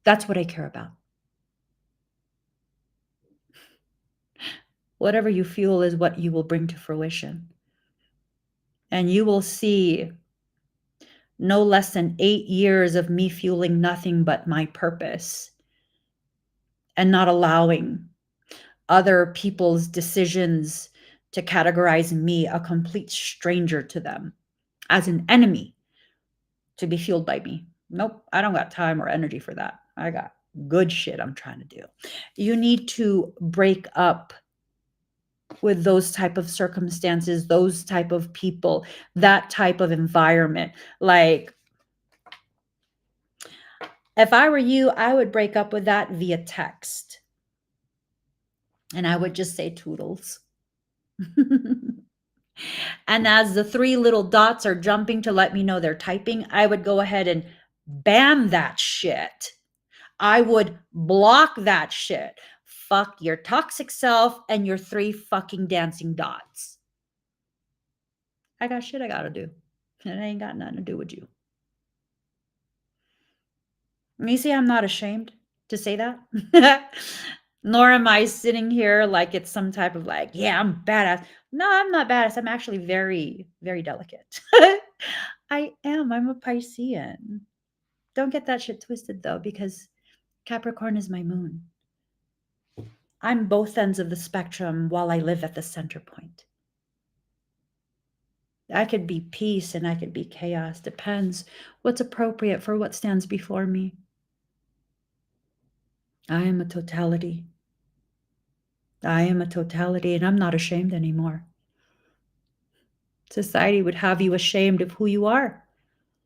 That's what I care about. Whatever you fuel is what you will bring to fruition. And you will see no less than 8 years of me fueling nothing but my purpose and not allowing other people's decisions to categorize me, a complete stranger to them, as an enemy to be fueled by me. Nope, I don't got time or energy for that. I got good shit I'm trying to do. You need to break up with those type of circumstances, those type of people, that type of environment. Like, if I were you, I would break up with that via text. And I would just say toodles. And as the 3 little dots are jumping to let me know they're typing, I would go ahead and ban that shit. I would block that shit. Fuck your toxic self and your 3 fucking dancing dots. I got shit I gotta do. And it ain't got nothing to do with you. And you see, I'm not ashamed to say that. Nor am I sitting here like it's some type of like, yeah, I'm badass. No, I'm not badass. I'm actually very, very delicate. I am. I'm a Piscean. Don't get that shit twisted though, because Capricorn is my moon. I'm both ends of the spectrum while I live at the center point. I could be peace and I could be chaos. Depends what's appropriate for what stands before me. I am a totality. I am a totality, and I'm not ashamed anymore. Society would have you ashamed of who you are,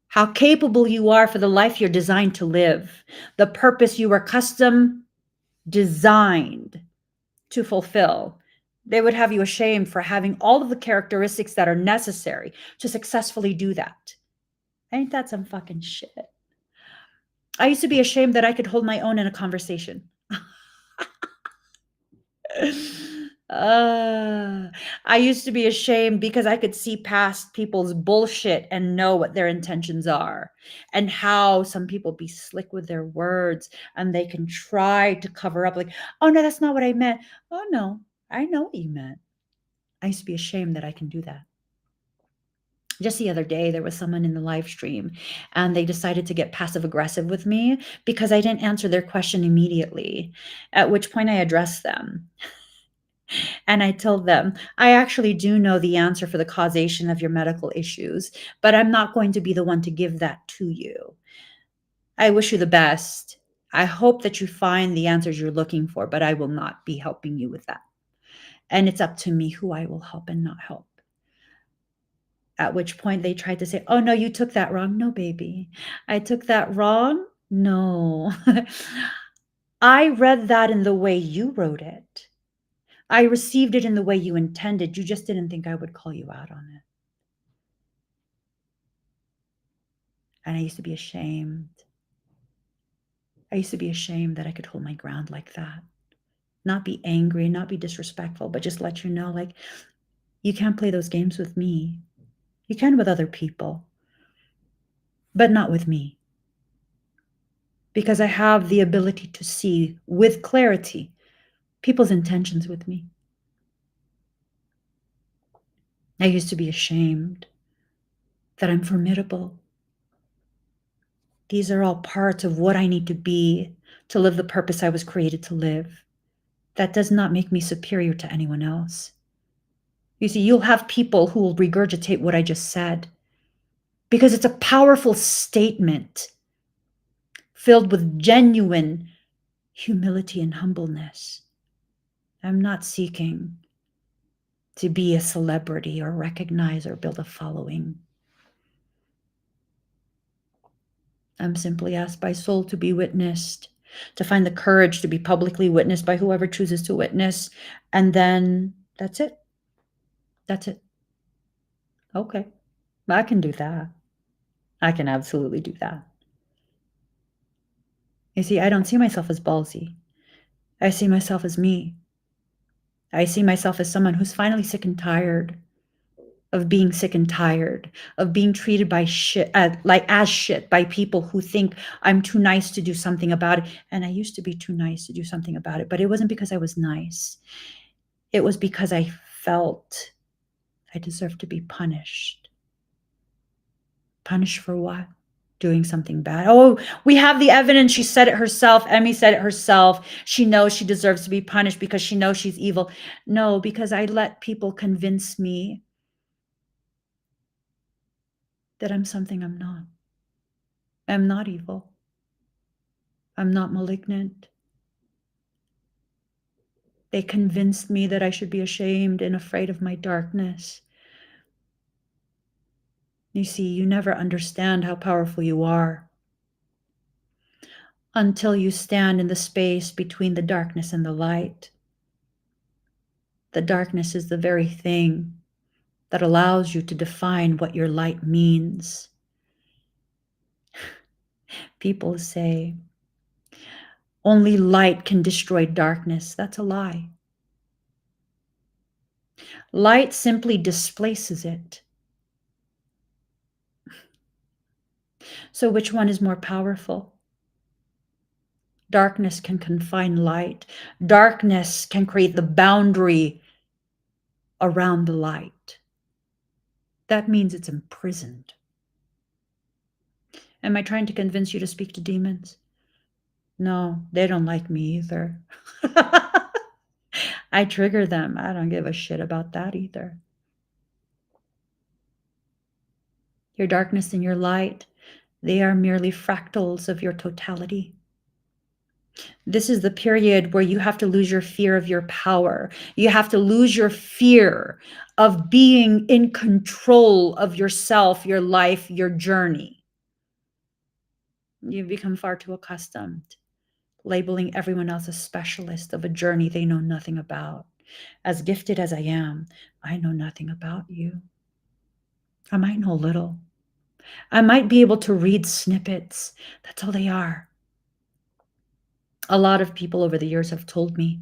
how capable you are for the life you're designed to live, the purpose you were custom designed to fulfill. They would have you ashamed for having all of the characteristics that are necessary to successfully do that. Ain't that some fucking shit? I used to be ashamed that I could hold my own in a conversation. I used to be ashamed because I could see past people's bullshit and know what their intentions are and how some people be slick with their words and they can try to cover up like, oh no, that's not what I meant. Oh no, I know what you meant. I used to be ashamed that I can do that. Just the other day, there was someone in the live stream and they decided to get passive aggressive with me because I didn't answer their question immediately, at which point I addressed them. And I told them, I actually do know the answer for the causation of your medical issues, but I'm not going to be the one to give that to you. I wish you the best. I hope that you find the answers you're looking for, but I will not be helping you with that. And it's up to me who I will help and not help. At which point they tried to say, oh, no, you took that wrong. No, baby, I took that wrong. No, I read that in the way you wrote it. I received it in the way you intended. You just didn't think I would call you out on it. And I used to be ashamed. I used to be ashamed that I could hold my ground like that. Not be angry, not be disrespectful, but just let you know, like, you can't play those games with me. You can with other people, but not with me. Because I have the ability to see with clarity people's intentions with me. I used to be ashamed that I'm formidable. These are all parts of what I need to be to live the purpose I was created to live. That does not make me superior to anyone else. You see, you'll have people who will regurgitate what I just said because it's a powerful statement filled with genuine humility and humbleness. I'm not seeking to be a celebrity or recognize or build a following. I'm simply asked by soul to be witnessed, to find the courage to be publicly witnessed by whoever chooses to witness. And then that's it. That's it. Okay, I can do that. I can absolutely do that. You see, I don't see myself as ballsy. I see myself as me. I see myself as someone who's finally sick and tired of being sick and tired of being treated by shit, like as shit by people who think I'm too nice to do something about it. And I used to be too nice to do something about it, but it wasn't because I was nice. It was because I felt I deserved to be punished. Punished for what? Doing something bad. Oh, we have the evidence. She said it herself. Emmy said it herself. She knows she deserves to be punished because she knows she's evil. No, because I let people convince me that I'm something I'm not. I'm not evil. I'm not malignant. They convinced me that I should be ashamed and afraid of my darkness. You see, you never understand how powerful you are until you stand in the space between the darkness and the light. The darkness is the very thing that allows you to define what your light means. People say, only light can destroy darkness. That's a lie. Light simply displaces it. So which one is more powerful? Darkness can confine light. Darkness can create the boundary around the light. That means it's imprisoned. Am I trying to convince you to speak to demons? No, they don't like me either. I trigger them. I don't give a shit about that either. Your darkness and your light, they are merely fractals of your totality. This is the period where you have to lose your fear of your power. You have to lose your fear of being in control of yourself, your life, your journey. You've become far too accustomed labeling everyone else a specialist of a journey they know nothing about. As gifted as I am, I know nothing about you. I might know little. I might be able to read snippets. That's all they are. A lot of people over the years have told me,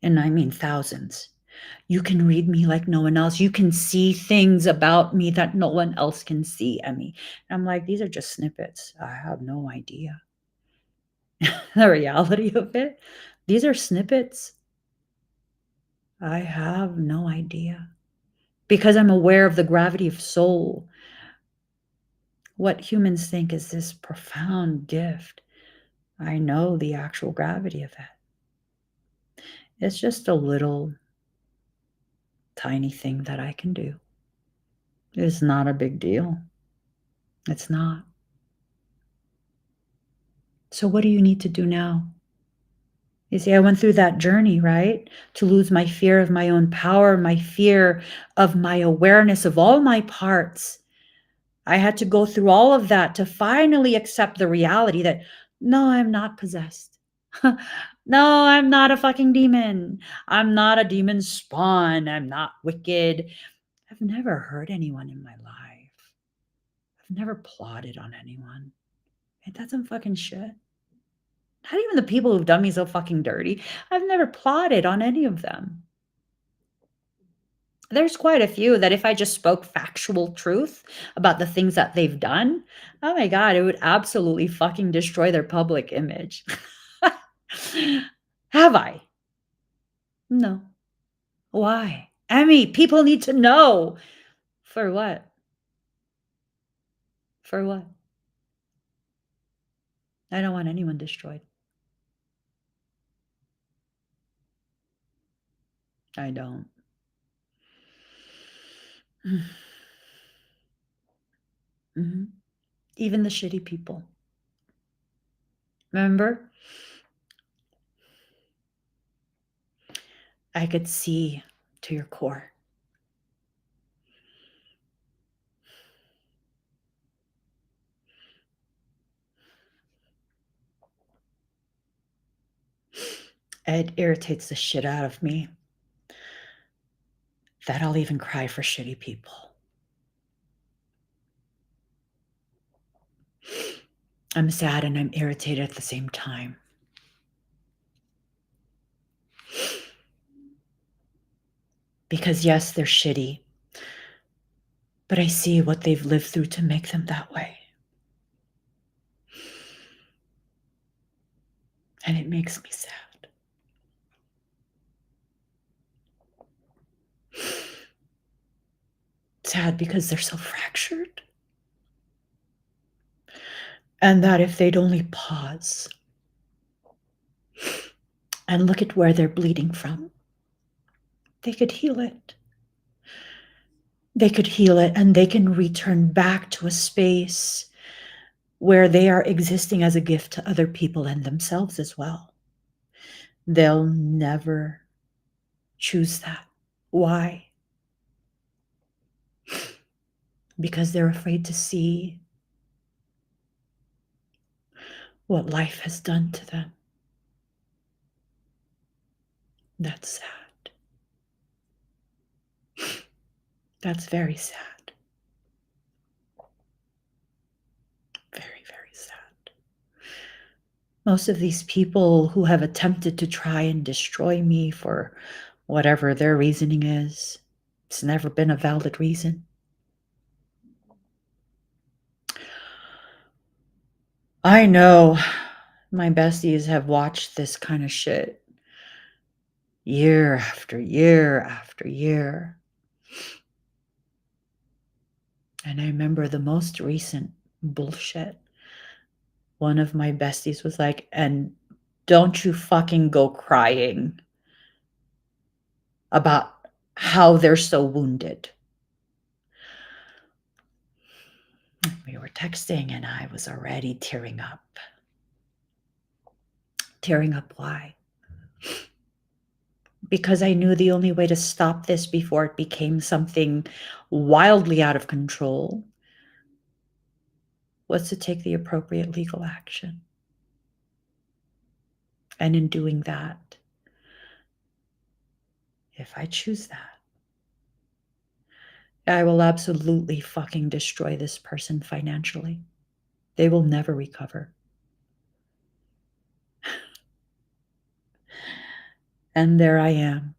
and I mean thousands, You can read me like no one else. You can see things about me that no one else can see, Emmy. And I'm like, these are just snippets. I have no idea. The reality of it, these are snippets. I have no idea. Because I'm aware of the gravity of soul. What humans think is this profound gift. I know the actual gravity of it. It's just a little tiny thing that I can do. It's not a big deal. It's not. So, what do you need to do now? You see, I went through that journey, right? To lose my fear of my own power, my fear of my awareness of all my parts. I had to go through all of that to finally accept the reality that no, I'm not possessed. No, I'm not a fucking demon. I'm not a demon spawn. I'm not wicked. I've never hurt anyone in my life. I've never plotted on anyone. Ain't that some fucking shit? Not even the people who've done me so fucking dirty. I've never plotted on any of them. There's quite a few that if I just spoke factual truth about the things that they've done, oh my God, it would absolutely fucking destroy their public image. Have I? No. Why? Emmy, people need to know. For what? For what? I don't want anyone destroyed. I don't. Mhm. Even the shitty people. Remember? I could see to your core. It irritates the shit out of me that I'll even cry for shitty people. I'm sad and I'm irritated at the same time. Because yes, they're shitty, but I see what they've lived through to make them that way. And it makes me sad. Sad because they're so fractured. And that if they'd only pause and look at where they're bleeding from, they could heal it. They could heal it and they can return back to a space where they are existing as a gift to other people and themselves as well. They'll never choose that. Why? Because they're afraid to see what life has done to them. That's sad. That's very sad. Very, very sad. Most of these people who have attempted to try and destroy me for whatever their reasoning is, it's never been a valid reason. I know my besties have watched this kind of shit year after year after year. And I remember the most recent bullshit. One of my besties was like, and don't you fucking go crying about how they're so wounded. We were texting and I was already tearing up. Tearing up, why? Because I knew the only way to stop this before it became something wildly out of control was to take the appropriate legal action. And in doing that, if I choose that, I will absolutely fucking destroy this person financially. They will never recover. And there I am,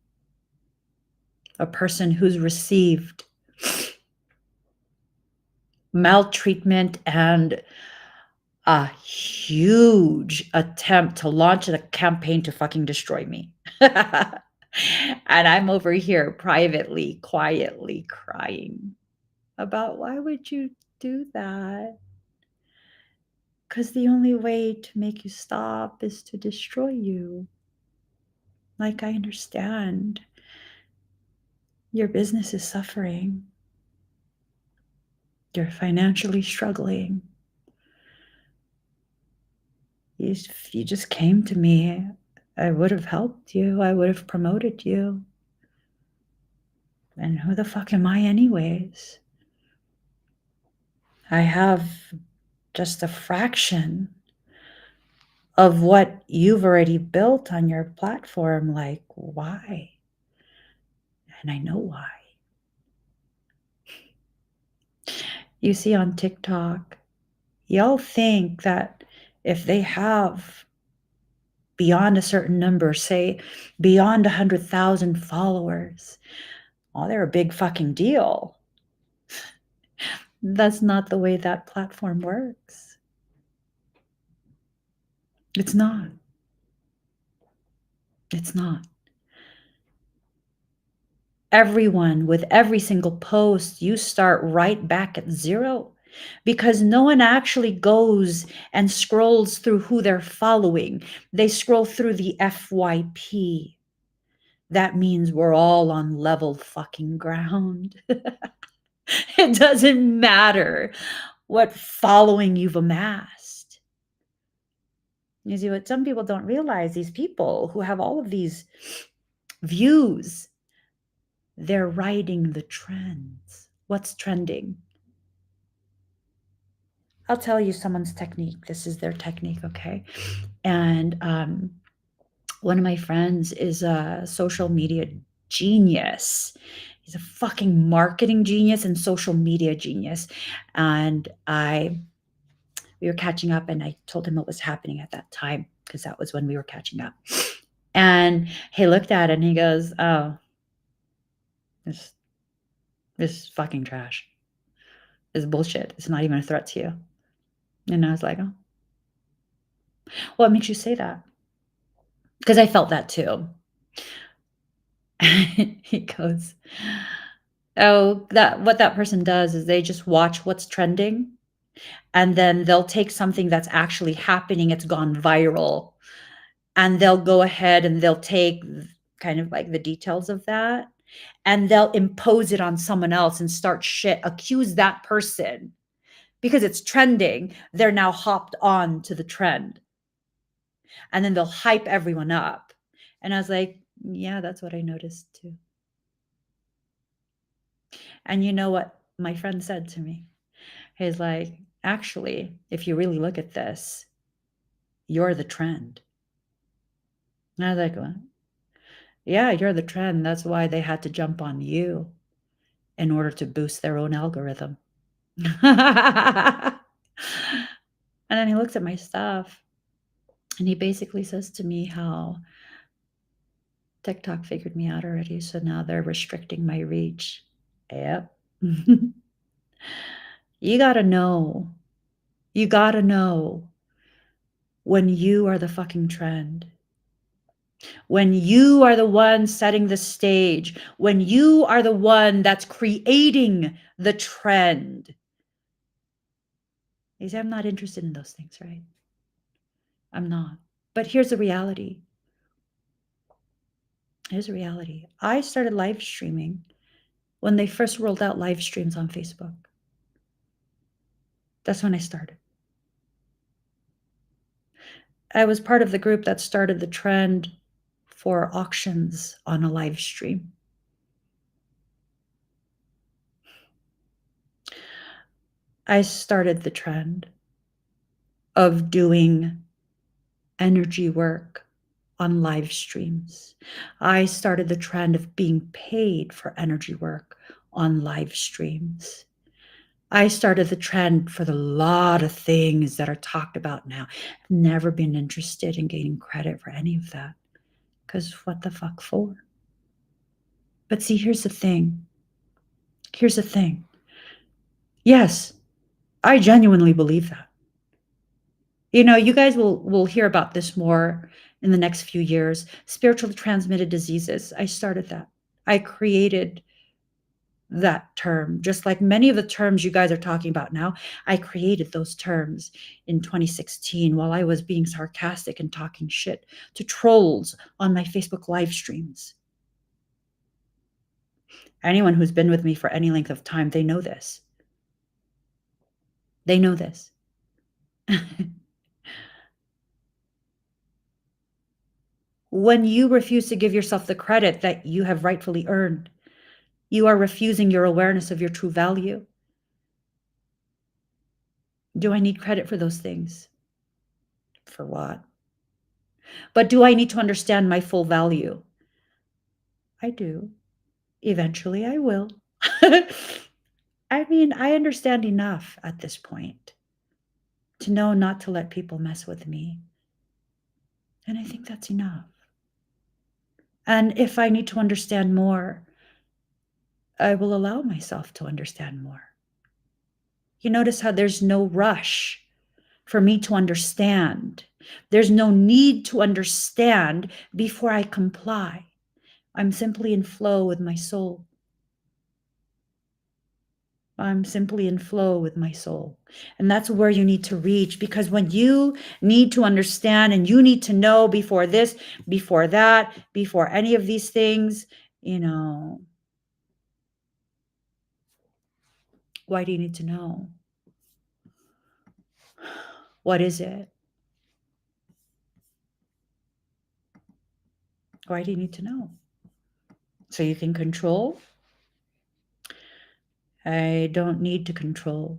a person who's received maltreatment and a huge attempt to launch a campaign to fucking destroy me. And I'm over here privately, quietly crying about why would you do that? Because the only way to make you stop is to destroy you. Like, I understand your business is suffering, you're financially struggling. If you just came to me, I would have helped you, I would have promoted you. And who the fuck am I, anyways? I have just a fraction of what you've already built on your platform. Like, why? And I know why. You see on TikTok, y'all think that if they have beyond a certain number, say beyond 100,000 followers, oh, they're a big fucking deal. That's not the way that platform works. It's not. It's not. Everyone, with every single post, you start right back at zero, because no one actually goes and scrolls through who they're following. They scroll through the FYP. That means we're all on level fucking ground. It doesn't matter what following you've amassed. You see, what some people don't realize, these people who have all of these views, they're riding the trends. What's trending? I'll tell you someone's technique. This is their technique, okay? And one of my friends is a social media genius. He's a fucking marketing genius and social media genius. And we were catching up, and I told him what was happening at that time, because that was when we were catching up. And he looked at it and he goes, "Oh, this is fucking trash. This is bullshit. It's not even a threat to you." And I was like, "Oh, what makes you say that?" Because I felt that too. He goes, "Oh, what that person does is they just watch what's trending, and then they'll take something that's actually happening, it's gone viral, and they'll go ahead and they'll take kind of like the details of that, and they'll impose it on someone else and start shit, accuse that person because it's trending. They're now hopped on to the trend, and then they'll hype everyone up." And I was like, yeah, that's what I noticed too. And you know what my friend said to me? He's like, "Actually, if you really look at this, you're the trend." And I was like, "What?" "Yeah, you're the trend. That's why they had to jump on you in order to boost their own algorithm." And then he looks at my stuff and he basically says to me how TikTok figured me out already. So now they're restricting my reach. Yep. You got to know. You got to know when you are the fucking trend. When you are the one setting the stage, when you are the one that's creating the trend. You say, I'm not interested in those things, right? I'm not. But here's the reality. Here's the reality. I started live streaming when they first rolled out live streams on Facebook. That's when I started. I was part of the group that started the trend for auctions on a live stream. I started the trend of doing energy work on live streams. I started the trend of being paid for energy work on live streams. I started the trend for the lot of things that are talked about now. I've never been interested in gaining credit for any of that, because what the fuck for? But see, here's the thing. Here's the thing. Yes, I genuinely believe that. You guys will hear about this more in the next few years. Spiritually transmitted diseases. I started that. I created that term, just like many of the terms you guys are talking about now. I created those terms in 2016 while I was being sarcastic and talking shit to trolls on my Facebook live streams. Anyone who's been with me for any length of time, they know this. They know this. When you refuse to give yourself the credit that you have rightfully earned, you are refusing your awareness of your true value. Do I need credit for those things? For what? But do I need to understand my full value? I do. Eventually I will. I mean, I understand enough at this point to know not to let people mess with me. And I think that's enough. And if I need to understand more, I will allow myself to understand more. You notice how there's no rush for me to understand. There's no need to understand before I comply. I'm simply in flow with my soul. I'm simply in flow with my soul. And that's where you need to reach, because when you need to understand and you need to know before this, before that, before any of these things, why do you need to know? What is it? Why do you need to know? So you can control? I don't need to control.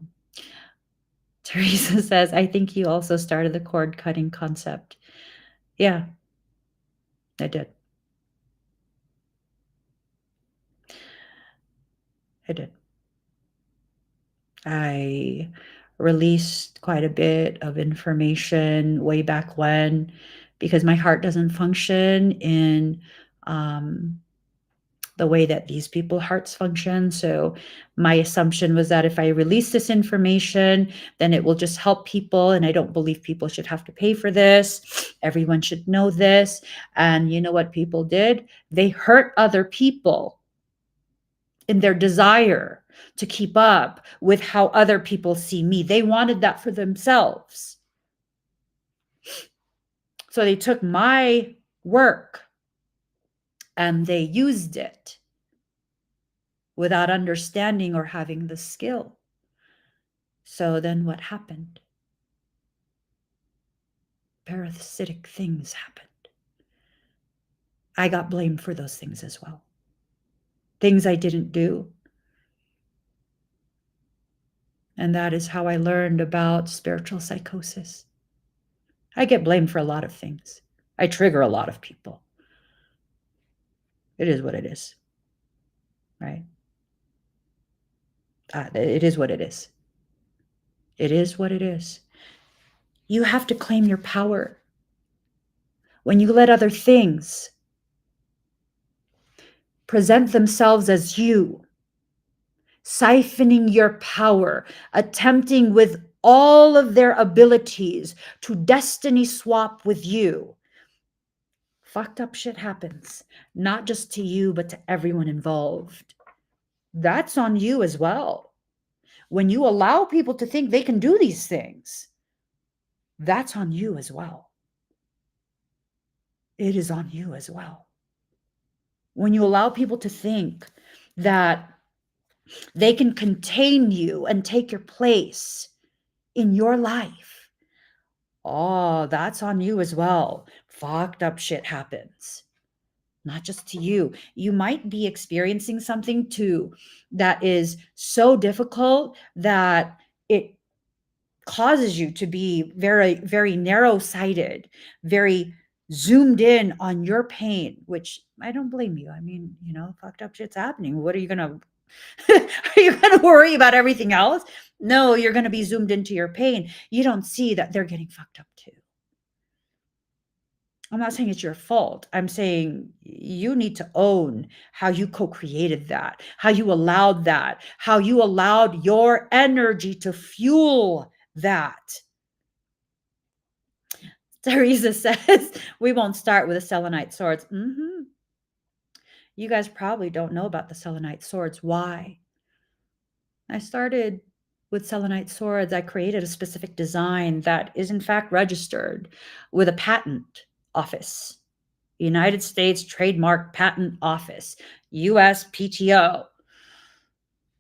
Teresa says, I think you also started the cord cutting concept. Yeah, I did. I did. I released quite a bit of information way back when, because my heart doesn't function in the way that these people's hearts function. So my assumption was that if I release this information, then it will just help people. And I don't believe people should have to pay for this. Everyone should know this. And you know what people did? They hurt other people in their desire to keep up with how other people see me. They wanted that for themselves. So they took my work and they used it without understanding or having the skill. So then what happened? Parasitic things happened. I got blamed for those things as well. Things I didn't do. And that is how I learned about spiritual psychosis. I get blamed for a lot of things. I trigger a lot of people. It is what it is, right? It is what it is. It is what it is. You have to claim your power. When you let other things present themselves as you, siphoning your power, attempting with all of their abilities to destiny swap with you, fucked up shit happens, not just to you, but to everyone involved. That's on you as well. When you allow people to think they can do these things, that's on you as well. It is on you as well. When you allow people to think that they can contain you and take your place in your life, oh, that's on you as well. Fucked up shit happens. Not just to you. You might be experiencing something too that is so difficult that it causes you to be very, very narrow-sighted, very zoomed in on your pain, which I don't blame you. I mean, fucked up shit's happening. What are you gonna are you gonna worry about everything else? No, you're gonna be zoomed into your pain. You don't see that they're getting fucked up too. I'm not saying it's your fault. I'm saying you need to own how you co-created that, how you allowed that, how you allowed your energy to fuel that. Teresa says, we won't start with the selenite swords. You guys probably don't know about the selenite swords. Why? I started with selenite swords. I created a specific design that is in fact registered with a patent office. United States Trademark Patent Office, USPTO.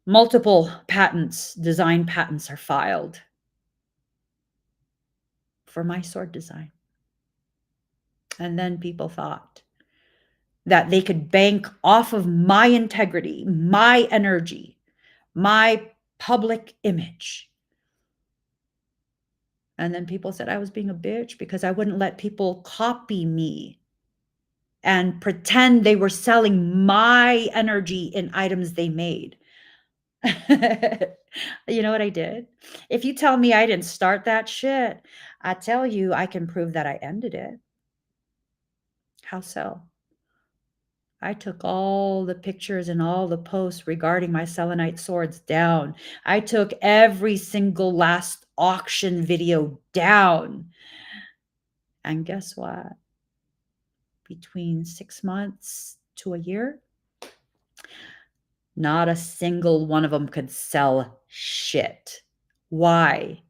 Multiple patents, design patents are filed for my sword design. And then people thought that they could bank off of my integrity, my energy, my public image. And then people said I was being a bitch because I wouldn't let people copy me and pretend they were selling my energy in items they made. You know what I did? If you tell me I didn't start that shit, I tell you I can prove that I ended it. How so? I took all the pictures and all the posts regarding my selenite swords down. I took every single last auction video down. And guess what? Between 6 months to a year, not a single one of them could sell shit. Why?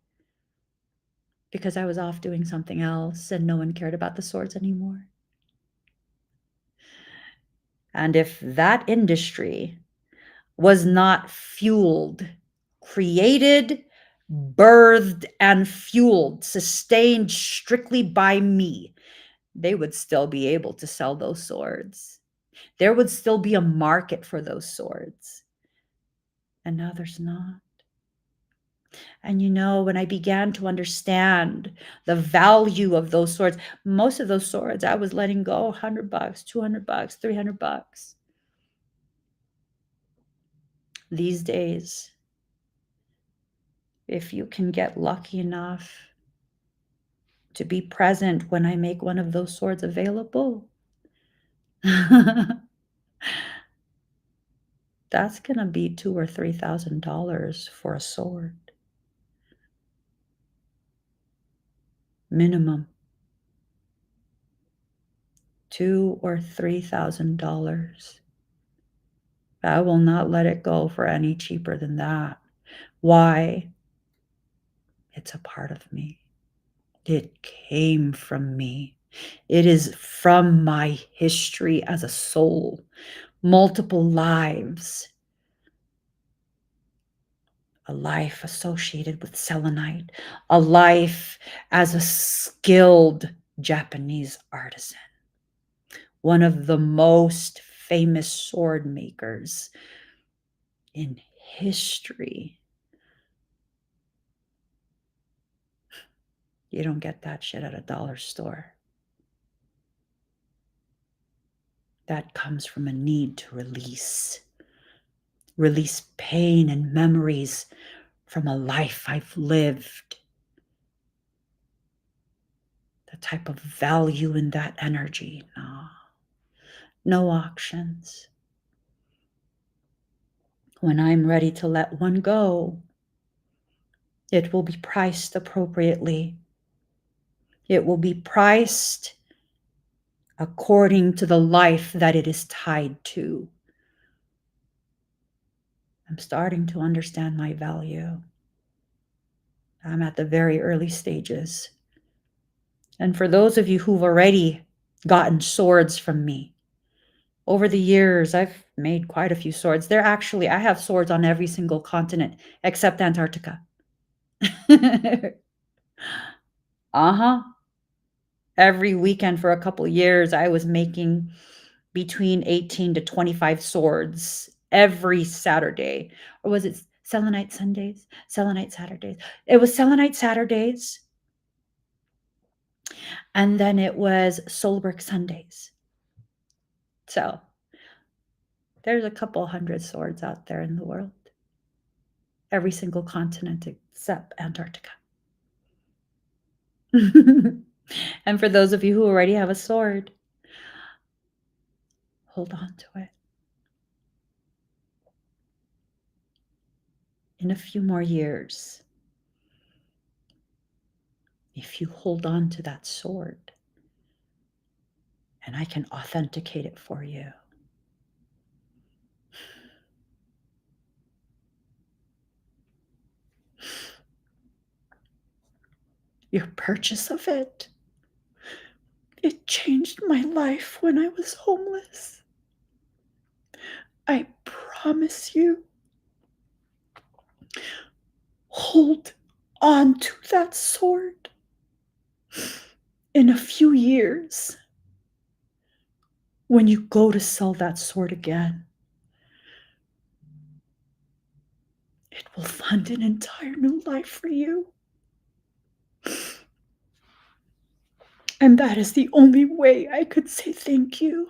Because I was off doing something else and no one cared about the swords anymore. And if that industry was not fueled, created, birthed, and fueled, sustained strictly by me, they would still be able to sell those swords. There would still be a market for those swords. And now there's not. And you know, when I began to understand the value of those swords, most of those swords I was letting go $100, $200, $300. These days, if you can get lucky enough to be present when I make one of those swords available, that's going to be $2,000 or $3,000 for a sword. Minimum. $2,000 or $3,000. I will not let it go for any cheaper than that. Why? It's a part of me. It came from me. It is from my history as a soul, multiple lives. A life associated with selenite, a life as a skilled Japanese artisan, one of the most famous sword makers in history. You don't get that shit at a dollar store. That comes from a need to release pain and memories from a life I've lived. The type of value in that energy, no auctions. When I'm ready to let one go, it will be priced appropriately. It will be priced according to the life that it is tied to. I'm starting to understand my value. I'm at the very early stages. And for those of you who've already gotten swords from me, over the years, I've made quite a few swords. I have swords on every single continent except Antarctica. Every weekend for a couple of years, I was making between 18 to 25 swords every Saturday. Or was it Selenite Sundays? Selenite Saturdays. It was Selenite Saturdays. And then it was Soulwork Sundays. So there's a couple hundred swords out there in the world. Every single continent except Antarctica. And for those of you who already have a sword, hold on to it. In a few more years, if you hold on to that sword, and I can authenticate it for you, your purchase of it, it changed my life when I was homeless. I promise you, hold on to that sword. In a few years, when you go to sell that sword again, it will fund an entire new life for you. And that is the only way I could say thank you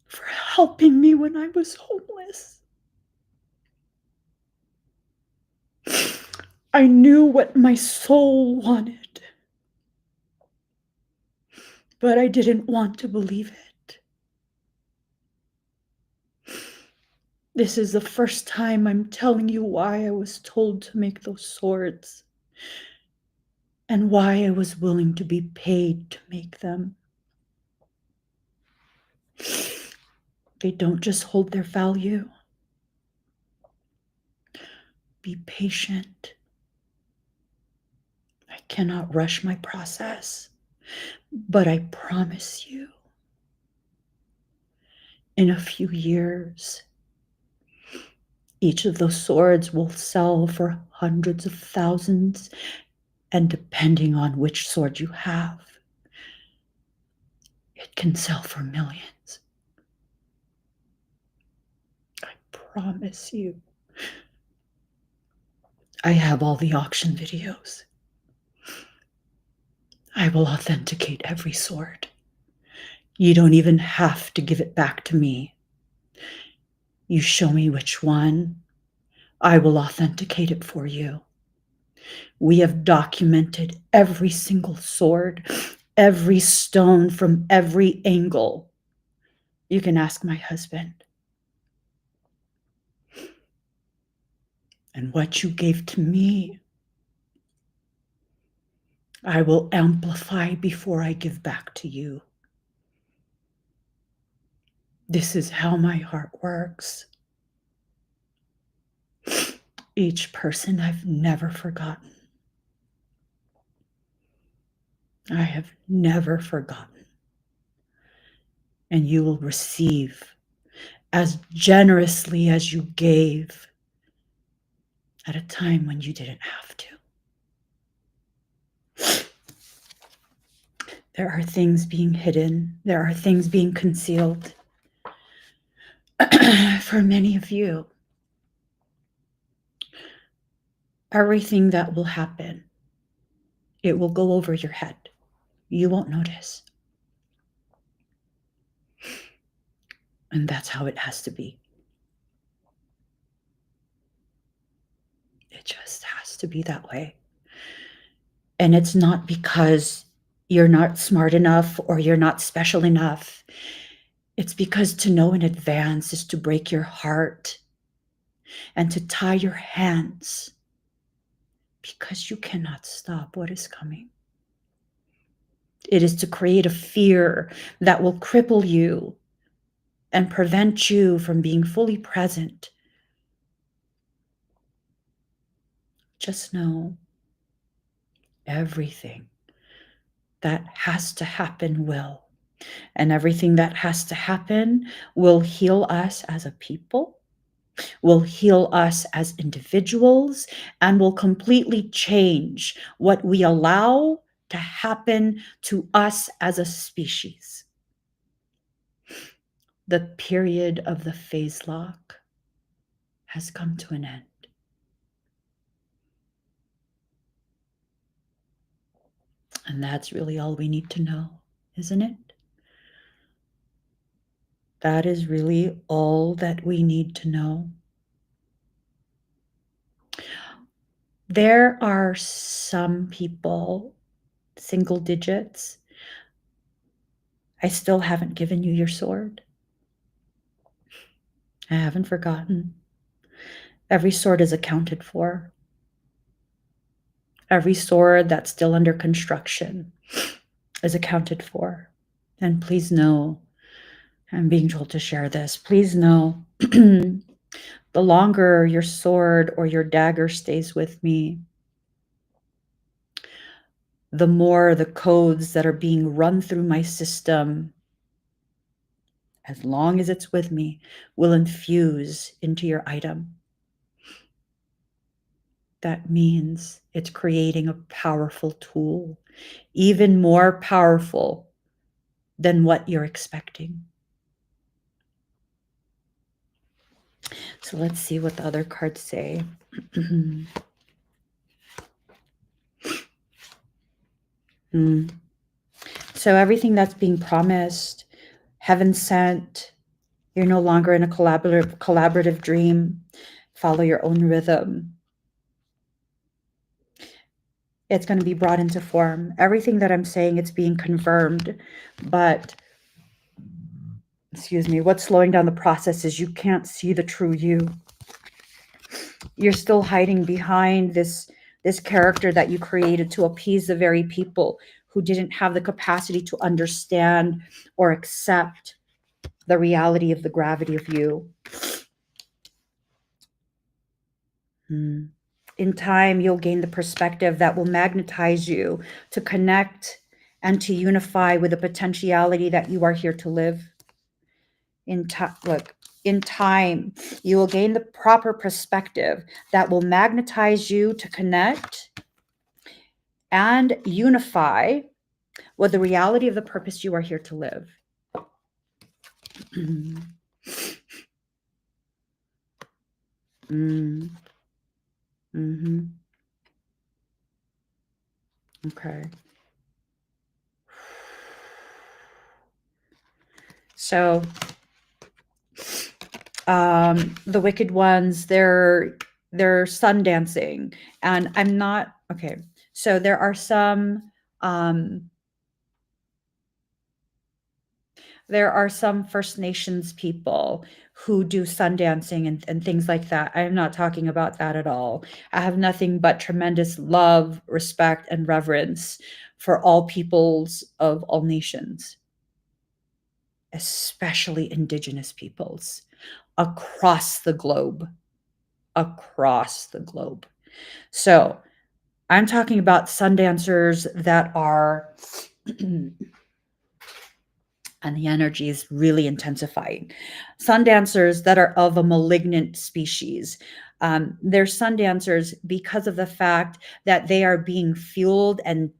for helping me when I was homeless. I knew what my soul wanted, but I didn't want to believe it. This is the first time I'm telling you why I was told to make those swords and why I was willing to be paid to make them. They don't just hold their value. Be patient. I cannot rush my process, but I promise you, in a few years, each of those swords will sell for hundreds of thousands, and depending on which sword you have, it can sell for millions. I promise you. I have all the auction videos. I will authenticate every sword. You don't even have to give it back to me. You show me which one, I will authenticate it for you. We have documented every single sword, every stone from every angle. You can ask my husband. And what you gave to me, I will amplify before I give back to you. This is how my heart works. Each person I've never forgotten. I have never forgotten. And you will receive as generously as you gave at a time when you didn't have to. There are things being hidden. There are things being concealed. For many of you, everything that will happen, it will go over your head. You won't notice. And that's how it has to be. It just has to be that way. And it's not because you're not smart enough or you're not special enough. It's because to know in advance is to break your heart and to tie your hands, because you cannot stop what is coming. It is to create a fear that will cripple you and prevent you from being fully present. Just know everything that has to happen will. And everything that has to happen will heal us as a people, will heal us as individuals, and will completely change what we allow to happen to us as a species. The period of the phase lock has come to an end. And that's really all we need to know, isn't it? That is really all that we need to know. There are some people single digits. I still haven't given you your sword. I haven't forgotten. Every sword is accounted for. Every sword that's still under construction is accounted for. And please know, I'm being told to share this, please know, the longer your sword or your dagger stays with me, the more the codes that are being run through my system, as long as it's with me, will infuse into your item. That means it's creating a powerful tool, even more powerful than what you're expecting. So let's see what the other cards say. So everything that's being promised, heaven sent, you're no longer in a collaborative dream. Follow your own rhythm. It's going to be brought into form. Everything that I'm saying, it's being confirmed. But, excuse me, what's slowing down the process is you can't see the true you. You're still hiding behind this character that you created to appease the very people who didn't have the capacity to understand or accept the reality of the gravity of you. In time, you'll gain the perspective that will magnetize you to connect and to unify with the potentiality that you are here to live. In time, you will gain the proper perspective that will magnetize you to connect and unify with the reality of the purpose you are here to live. Okay. So, the wicked ones, they're sun dancing, and I'm not okay. So there are some First Nations people who do sun dancing and things like that. I'm not talking about that at all. I have nothing but tremendous love, respect, and reverence for all peoples of all nations, especially Indigenous peoples across the globe. So I'm talking about sun dancers that are and the energy is really intensifying. Sun dancers that are of a malignant species. They're sun dancers because of the fact that they are being fueled and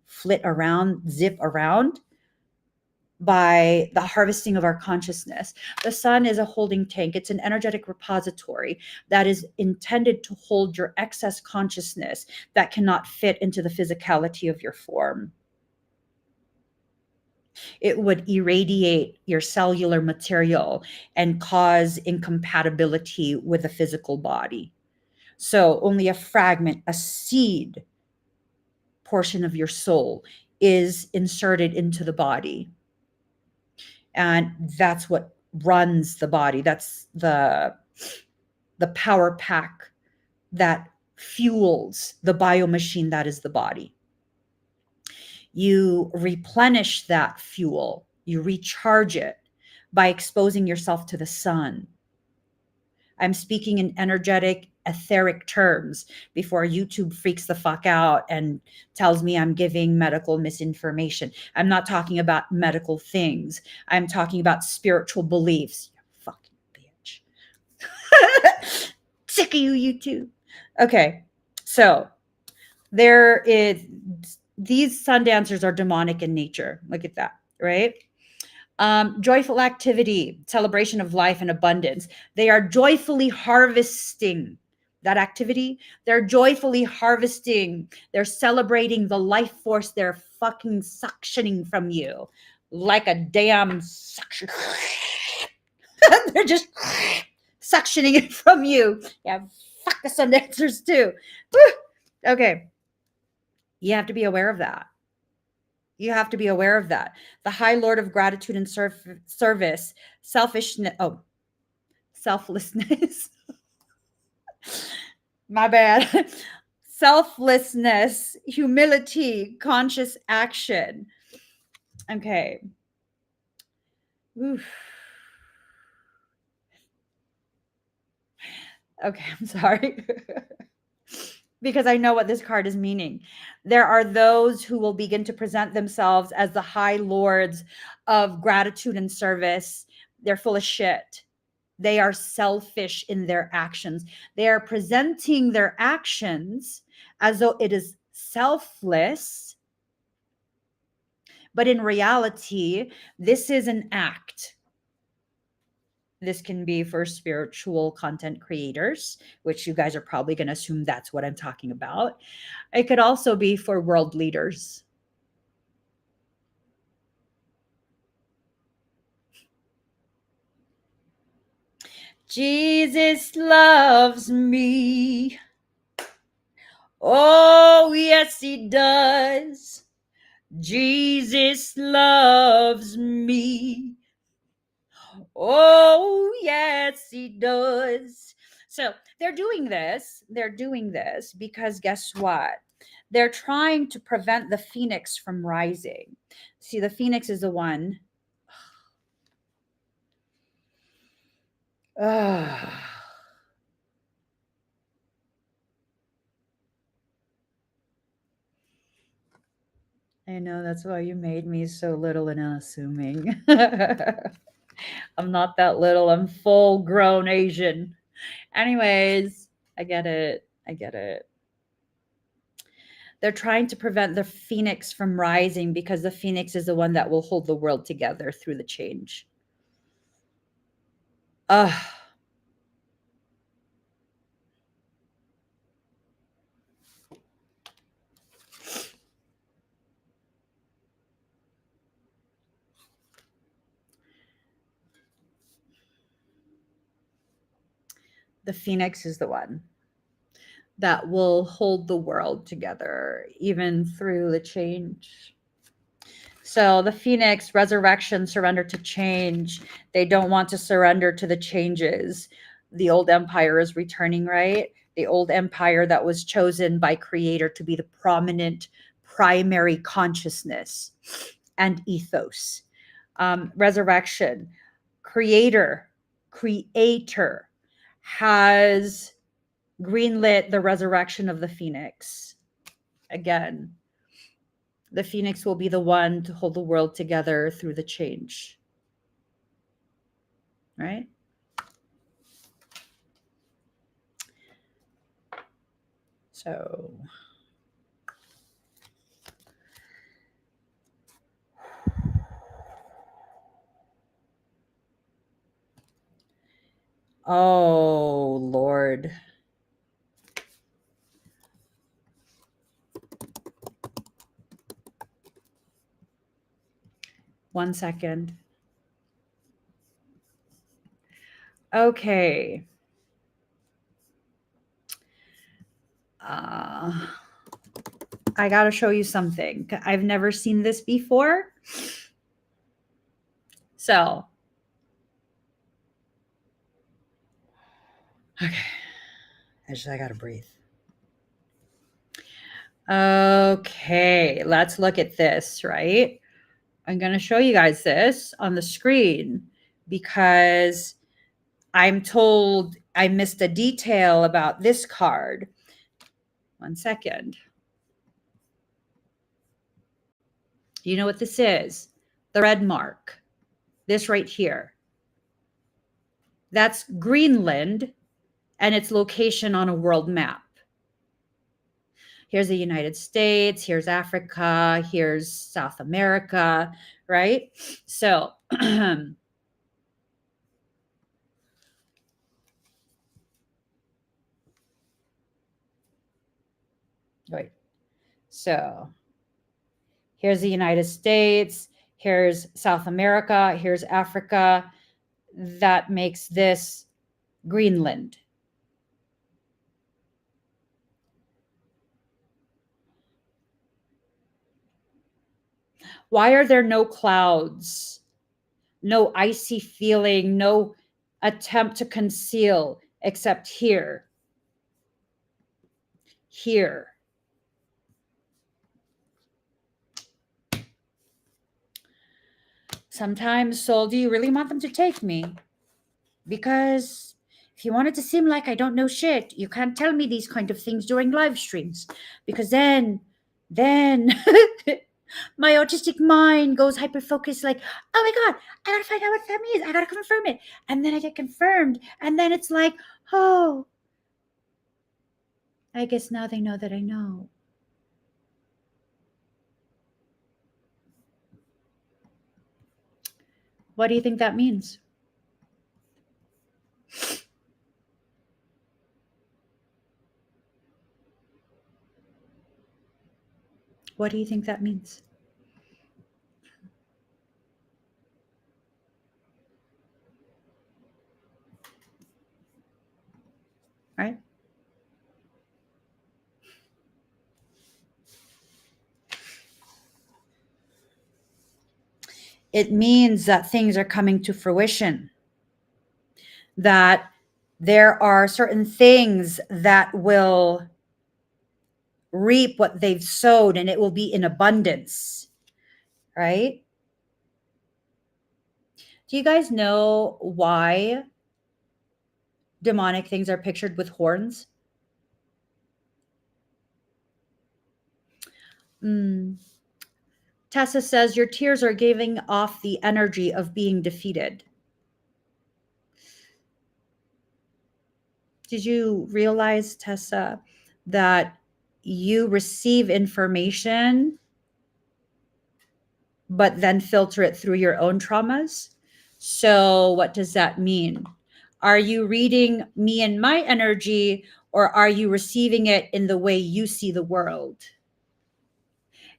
zip around by the harvesting of our consciousness. The sun is a holding tank. It's an energetic repository that is intended to hold your excess consciousness that cannot fit into the physicality of your form. It would irradiate your cellular material and cause incompatibility with the physical body. So only a fragment, a seed portion of your soul is inserted into the body. And that's what runs the body. That's the power pack that fuels the biomachine that is the body. You replenish that fuel, you recharge it by exposing yourself to the sun. I'm speaking in energetic, etheric terms before YouTube freaks the fuck out and tells me I'm giving medical misinformation. I'm not talking about medical things. I'm talking about spiritual beliefs. You fucking bitch. Sick of you, YouTube. Okay, so these sun dancers are demonic in nature. Look at that, right? Joyful activity, celebration of life and abundance. They are joyfully harvesting that activity. They're joyfully harvesting. They're celebrating the life force they're fucking suctioning from you like a damn suction. They're just suctioning it from you. Yeah, fuck the sun dancers too. Woo. Okay. You have to be aware of that. You have to be aware of that. The High Lord of Gratitude and Service, selfishness, selflessness. My bad. Selflessness, humility, conscious action. Okay. Oof. Okay, I'm sorry. Because I know what this card is meaning. There are those who will begin to present themselves as the high lords of gratitude and service. They're full of shit. They are selfish in their actions. They are presenting their actions as though it is selfless, but in reality, this is an act. This can be for spiritual content creators, which you guys are probably going to assume that's what I'm talking about. It could also be for world leaders. Jesus loves me. Oh, yes, he does. Jesus loves me. Oh, yes, he does. So they're doing this. They're doing this because guess what? They're trying to prevent the phoenix from rising. See, the phoenix is the one. I know that's why you made me so little and unassuming. I'm not that little. I'm full grown Asian. Anyways, I get it. I get it. They're trying to prevent the phoenix from rising because the phoenix is the one that will hold the world together through the change. Ugh. The phoenix is the one that will hold the world together, even through the change. So the phoenix, resurrection, surrender to change. They don't want to surrender to the changes. The old empire is returning, right? The old empire that was chosen by Creator to be the prominent primary consciousness and ethos. Resurrection, Creator has greenlit the resurrection of the phoenix. Again, the phoenix will be the one to hold the world together through the change. Right? So oh Lord. One second. Okay. I got to show you something. I've never seen this before. So, okay. I got to breathe. Okay, let's look at this, right? I'm going to show you guys this on the screen because I'm told I missed a detail about this card. One second. You know what this is? The red mark. This right here. That's Greenland and its location on a world map. Here's the United States, here's Africa, here's South America, right? So, wait. So, here's the United States, here's South America, here's Africa. That makes this Greenland. Why are there no clouds? No icy feeling, no attempt to conceal, except here. Here. Sometimes, soul, do you really want them to take me? Because if you want it to seem like I don't know shit, you can't tell me these kind of things during live streams. Because then my autistic mind goes hyper focused, like, oh my God, I gotta find out what that means. I gotta confirm it. And then I get confirmed. And then it's like, oh, I guess now they know that I know. What do you think that means? What do you think that means? Right? It means that things are coming to fruition, that there are certain things that will reap what they've sowed and it will be in abundance, right? Do you guys know why demonic things are pictured with horns? Tessa says your tears are giving off the energy of being defeated. Did you realize, Tessa, that you receive information but then filter it through your own traumas? So what does that mean? Are you reading me and my energy, or are you receiving it in the way you see the world?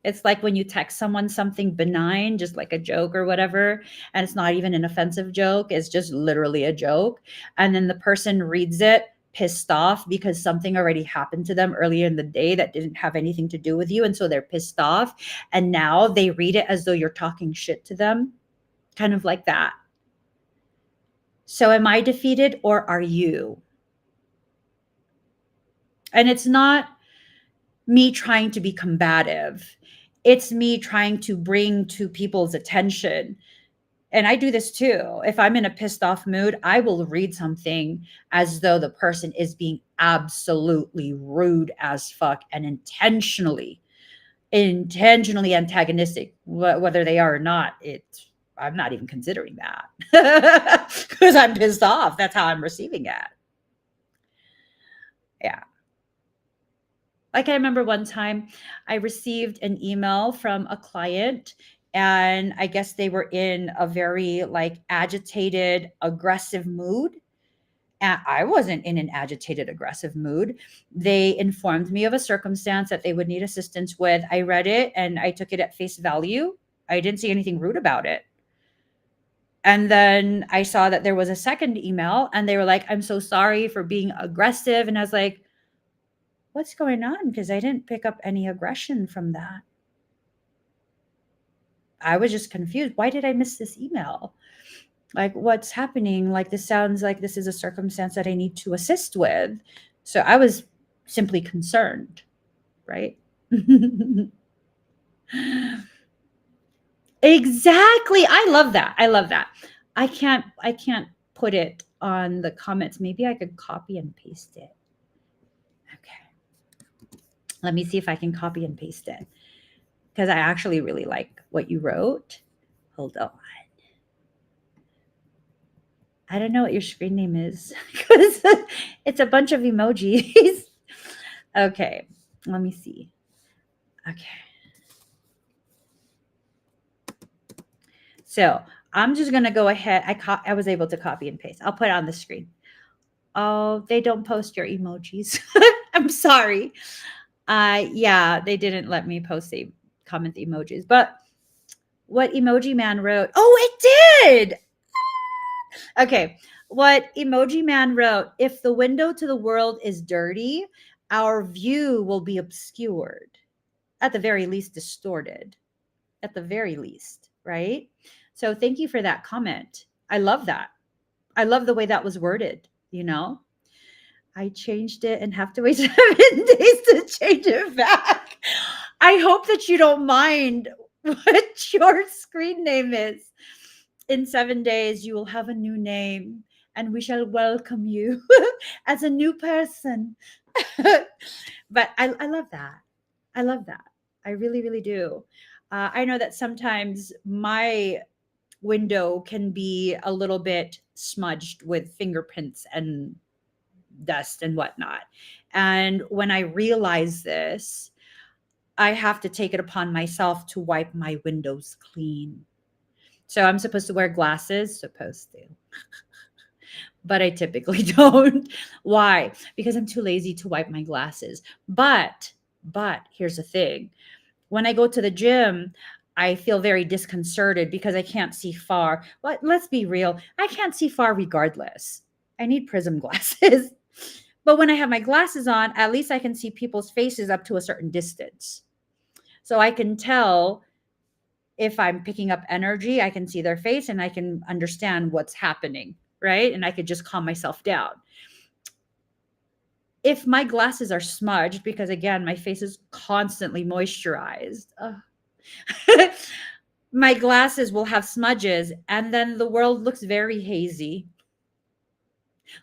It's like when you text someone something benign, just like a joke or whatever, and it's not even an offensive joke, it's just literally a joke. And then the person reads it pissed off because something already happened to them earlier in the day that didn't have anything to do with you. And so they're pissed off. And now they read it as though you're talking shit to them, kind of like that. So am I defeated or are you? And it's not me trying to be combative. It's me trying to bring to people's attention. And I do this too. If I'm in a pissed off mood, I will read something as though the person is being absolutely rude as fuck and intentionally antagonistic, whether they are or not. I'm not even considering that because I'm pissed off. That's how I'm receiving it. Yeah. Like I remember one time I received an email from a client, and I guess they were in a very like agitated, aggressive mood. And I wasn't in an agitated, aggressive mood. They informed me of a circumstance that they would need assistance with. I read it and I took it at face value. I didn't see anything rude about it. And then I saw that there was a second email and they were like, I'm so sorry for being aggressive. And I was like, what's going on? Because I didn't pick up any aggression from that. I was just confused. Why did I miss this email? Like, what's happening? Like, this sounds like this is a circumstance that I need to assist with. So I was simply concerned, right? Exactly. I love that. I love that. I can't put it on the comments. Maybe I could copy and paste it. Okay. Let me see if I can copy and paste it, because I actually really like what you wrote. Hold on. I don't know what your screen name is because it's a bunch of emojis. Okay, let me see. Okay. So I'm just going to go ahead. I was able to copy and paste. I'll put it on the screen. Oh, they don't post your emojis. I'm sorry. Yeah, they didn't let me post comment the emojis. But what Emoji Man wrote, oh, it did. Okay. What Emoji Man wrote, if the window to the world is dirty, our view will be obscured, at the very least distorted. at the very least, right? So thank you for that comment. I love that. I love the way that was worded, you know? I changed it and have to wait 7 days to change it back. I hope that you don't mind what your screen name is. In 7 days, you will have a new name and we shall welcome you as a new person. But I love that. I love that. I really, really do. I know that sometimes my window can be a little bit smudged with fingerprints and dust and whatnot. And when I realize this, I have to take it upon myself to wipe my windows clean. So I'm supposed to wear glasses, supposed to, but I typically don't. Why? Because I'm too lazy to wipe my glasses. But here's the thing. When I go to the gym, I feel very disconcerted because I can't see far. But let's be real, I can't see far regardless. I need prism glasses. But when I have my glasses on, at least I can see people's faces up to a certain distance. So I can tell if I'm picking up energy, I can see their face and I can understand what's happening, right? And I could just calm myself down. If my glasses are smudged, because again, my face is constantly moisturized, my glasses will have smudges and then the world looks very hazy.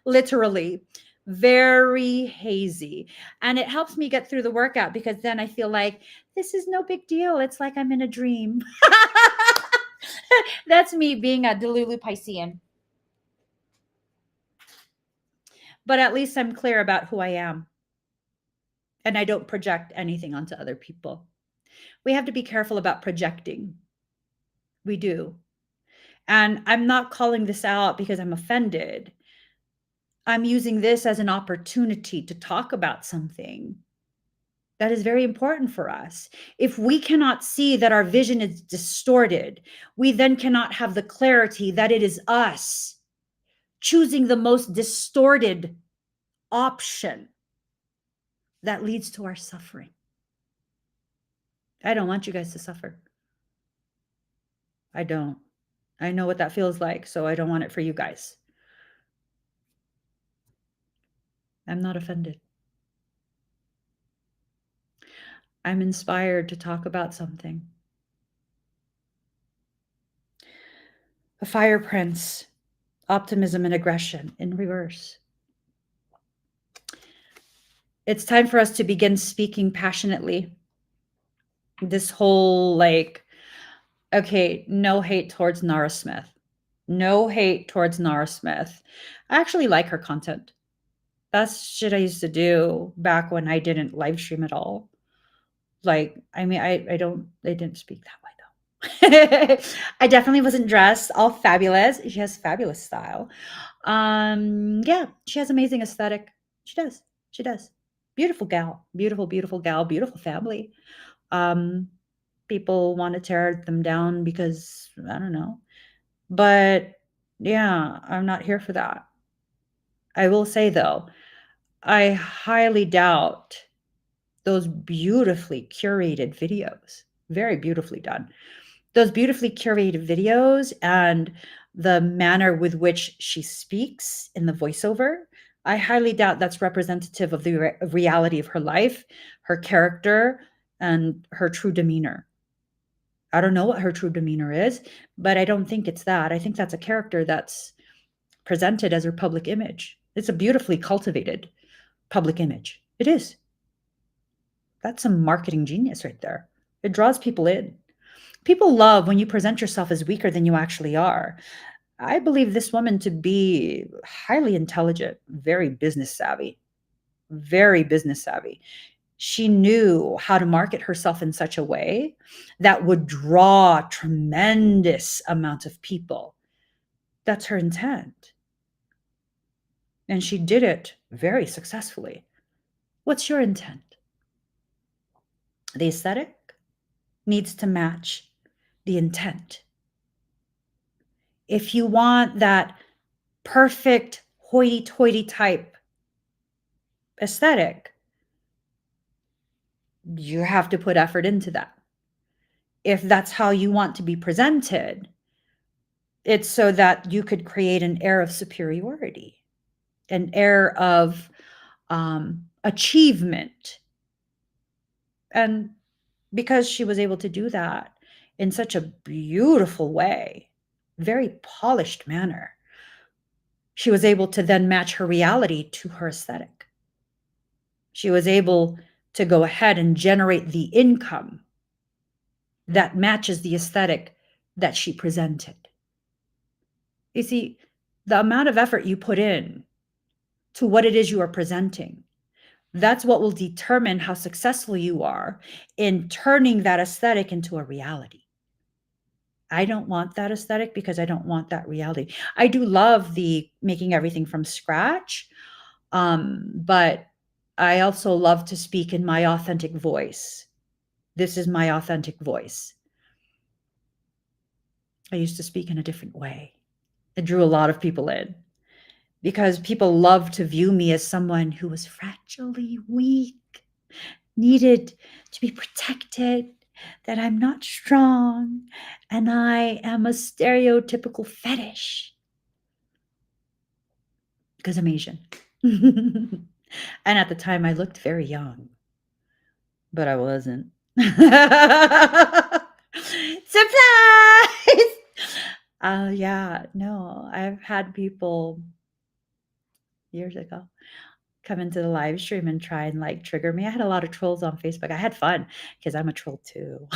Literally, very hazy. And it helps me get through the workout because then I feel like this is no big deal. It's like I'm in a dream. That's me being a Delulu Piscean. But at least I'm clear about who I am. And I don't project anything onto other people. We have to be careful about projecting. We do. And I'm not calling this out because I'm offended. I'm using this as an opportunity to talk about something that is very important for us. If we cannot see that our vision is distorted, we then cannot have the clarity that it is us choosing the most distorted option that leads to our suffering. I don't want you guys to suffer. I don't. I know what that feels like, so I don't want it for you guys. I'm not offended. I'm inspired to talk about something. A fire prince, optimism and aggression in reverse. It's time for us to begin speaking passionately. This whole okay, no hate towards Nara Smith. No hate towards Nara Smith. I actually like her content. That's shit I used to do back when I didn't live stream at all. I didn't speak that way though. I definitely wasn't dressed all fabulous. She has fabulous style. Yeah, she has amazing aesthetic. She does. She does. Beautiful gal. Beautiful, beautiful gal. Beautiful family. People want to tear them down because I don't know. But yeah, I'm not here for that. I will say though, I highly doubt those beautifully curated videos, very beautifully done. Those beautifully curated videos and the manner with which she speaks in the voiceover, I highly doubt that's representative of the reality of her life, her character, and her true demeanor. I don't know what her true demeanor is, but I don't think it's that. I think that's a character that's presented as her public image. It's a beautifully cultivated public image. It is. That's some marketing genius right there. It draws people in. People love when you present yourself as weaker than you actually are. I believe this woman to be highly intelligent, very business savvy, very business savvy. She knew how to market herself in such a way that would draw tremendous amounts of people. That's her intent. And she did it very successfully. What's your intent? The aesthetic needs to match the intent. If you want that perfect hoity-toity type aesthetic, you have to put effort into that. if that's how you want to be presented, it's so that you could create an air of superiority, an air of achievement. And because she was able to do that in such a beautiful way, very polished manner, she was able to then match her reality to her aesthetic. She was able to go ahead and generate the income that matches the aesthetic that she presented. You see, the amount of effort you put in to what it is you are presenting, that's what will determine how successful you are in turning that aesthetic into a reality. I don't want that aesthetic because I don't want that reality. I do love the making everything from scratch, but I also love to speak in my authentic voice. This is my authentic voice. I used to speak in a different way. It drew a lot of people in because people love to view me as someone who was fragilely weak, needed to be protected, that I'm not strong, and I am a stereotypical fetish because I'm Asian. And at the time, I looked very young, but I wasn't. Surprise! Yeah, no, I've had people years ago come into the live stream and try and like trigger me. I had a lot of trolls on Facebook. I had fun because I'm a troll too.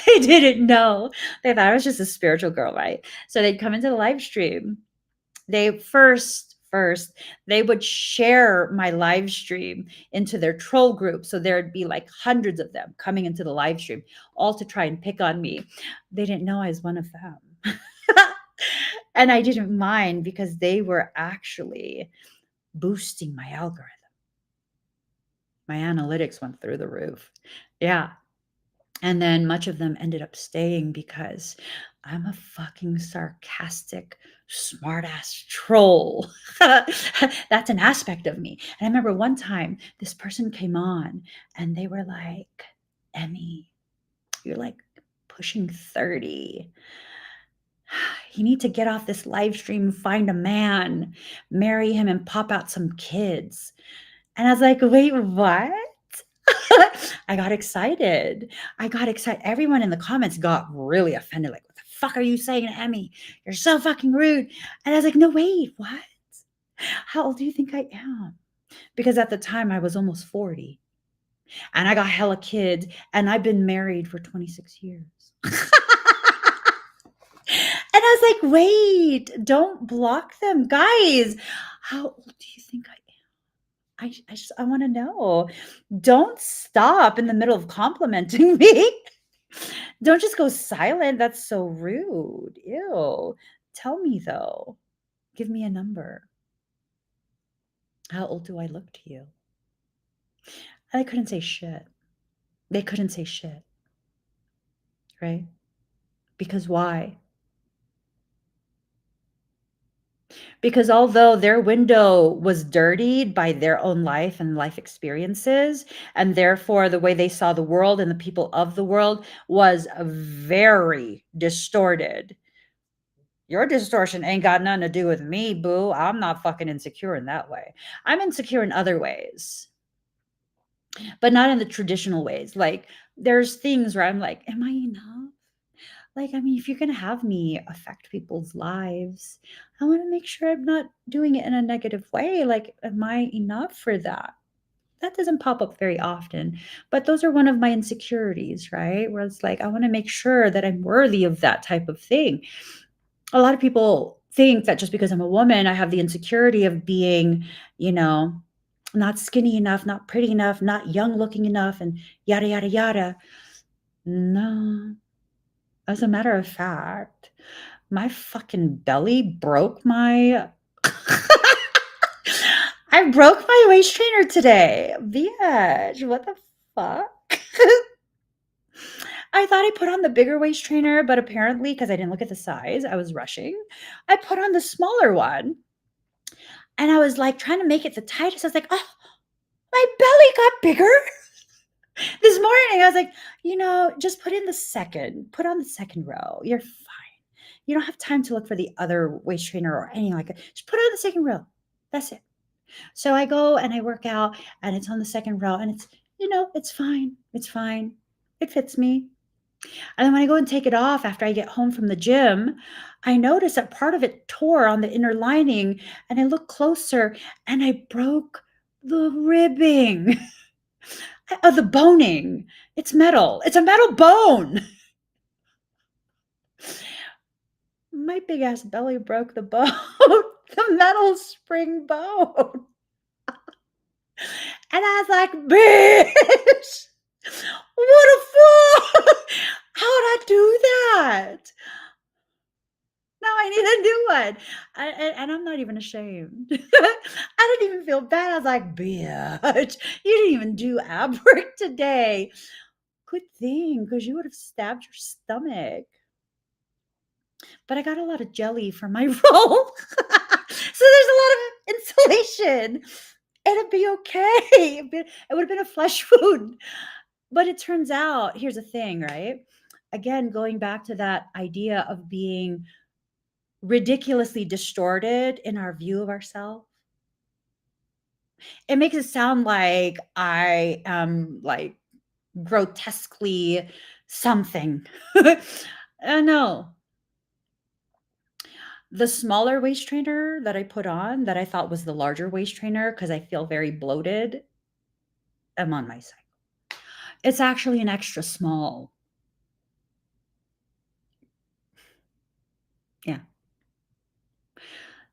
They didn't know. They thought I was just a spiritual girl, right? So they'd come into the live stream. They first they would share my live stream into their troll group. So there'd be like hundreds of them coming into the live stream, all to try and pick on me. They didn't know I was one of them. And I didn't mind because they were actually boosting my algorithm. My analytics went through the roof. Yeah. And then much of them ended up staying because I'm a fucking sarcastic, smartass troll. That's an aspect of me. And I remember one time this person came on and they were like, Emmy, you're like pushing 30. You need to get off this live stream, find a man, marry him, and pop out some kids. And I was like, wait, what? I got excited. Everyone in the comments got really offended. Like, what the fuck are you saying to Emmy? You're so fucking rude. And I was like, no, wait, what? How old do you think I am? Because at the time I was almost 40 and I got hella kids and I've been married for 26 years. And I was like, wait, don't block them. Guys, how old do you think I am? I want to know. Don't stop in the middle of complimenting me. Don't just go silent. That's so rude. Ew. Tell me though. Give me a number. How old do I look to you? And I couldn't say shit. They couldn't say shit. Right? Because why? Because although their window was dirtied by their own life and life experiences, and therefore the way they saw the world and the people of the world was very distorted. Your distortion ain't got nothing to do with me, boo. I'm not fucking insecure in that way. I'm insecure in other ways, but not in the traditional ways. Like there's things where I'm like, am I enough? Like, I mean, if you're going to have me affect people's lives, I want to make sure I'm not doing it in a negative way. Like, am I enough for that? That doesn't pop up very often, but those are one of my insecurities, right? Where it's like, I want to make sure that I'm worthy of that type of thing. A lot of people think that just because I'm a woman, I have the insecurity of being, not skinny enough, not pretty enough, not young looking enough, and yada, yada, yada. No. As a matter of fact, my fucking belly broke my I broke my waist trainer today. Bitch, what the fuck? I thought I put on the bigger waist trainer, but apparently, because I didn't look at the size, I was rushing. I put on the smaller one. And I was like trying to make it the tightest. I was like, oh, my belly got bigger. This morning I was like, just put on the second row. You're fine. You don't have time to look for the other waist trainer or anything like that. Just put it on the second row. That's it. So I go and I work out and it's on the second row and it's fine. It's fine. It fits me. And then when I go and take it off after I get home from the gym, I notice that part of it tore on the inner lining and I look closer and I broke the ribbing of the boning. It's metal. It's a metal bone. My big ass belly broke the bone, the metal spring bone. And I was like, bitch, what a fool. How'd I do that? Now I need a new one. And I'm not even ashamed. I didn't even feel bad. I was like, bitch, you didn't even do ab work today. Good thing, because you would have stabbed your stomach. But I got a lot of jelly for my roll. So there's a lot of insulation. It'd be okay. It would have been a flesh wound. But it turns out, here's the thing, right? Again, going back to that idea of being ridiculously distorted in our view of ourselves, it makes it sound like I am like grotesquely something. No. The smaller waist trainer that I put on that I thought was the larger waist trainer because I feel very bloated, I'm on my cycle. It's actually an extra small. Yeah.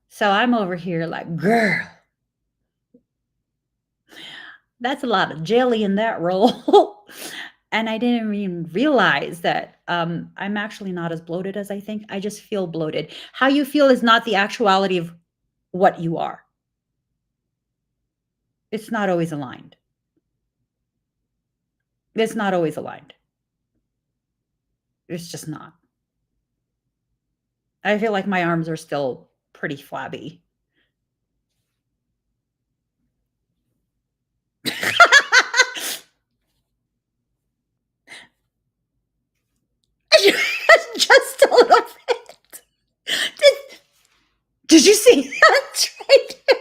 So I'm over here like, girl, that's a lot of jelly in that roll. And I didn't even realize that I'm actually not as bloated as I think. I just feel bloated. How you feel is not the actuality of what you are. It's not always aligned. It's not always aligned. It's just not. I feel like my arms are still pretty flabby. Just a little bit. Did you see that right there?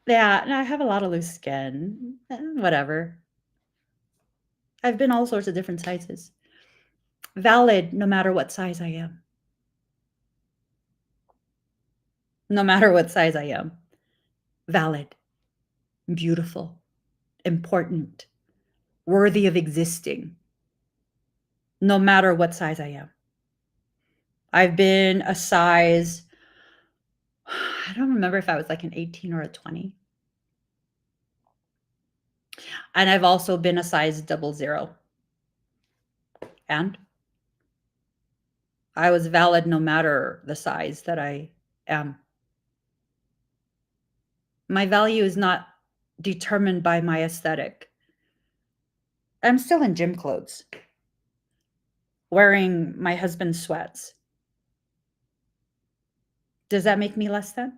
Yeah, no, I have a lot of loose skin. Whatever. I've been all sorts of different sizes. Valid no matter what size I am. No matter what size I am. Valid, beautiful, important, worthy of existing. No matter what size I am. I've been a size, I don't remember if I was like an 18 or a 20. And I've also been a size 00. And I was valid no matter the size that I am. My value is not determined by my aesthetic. I'm still in gym clothes, wearing my husband's sweats. Does that make me less than?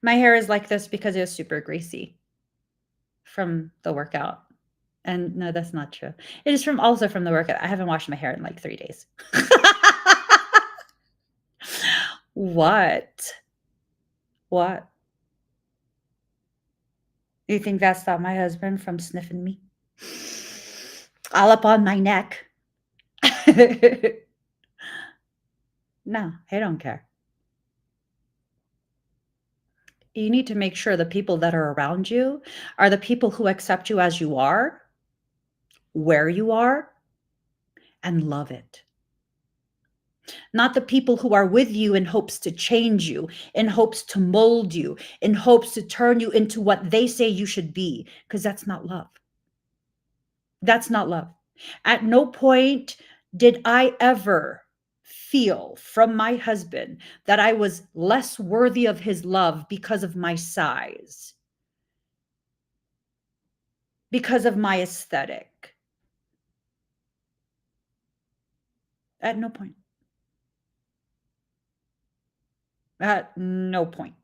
My hair is like this because it was super greasy from the workout. And no, that's not true. It is also from the workout. I haven't washed my hair in like 3 days. What? What? You think that stopped my husband from sniffing me? All up on my neck. No, I don't care. You need to make sure the people that are around you are the people who accept you as you are, where you are, and love it. Not the people who are with you in hopes to change you, in hopes to mold you, in hopes to turn you into what they say you should be, because that's not love. That's not love. At no point did I ever feel from my husband that I was less worthy of his love because of my size, because of my aesthetic. At no point. At no point.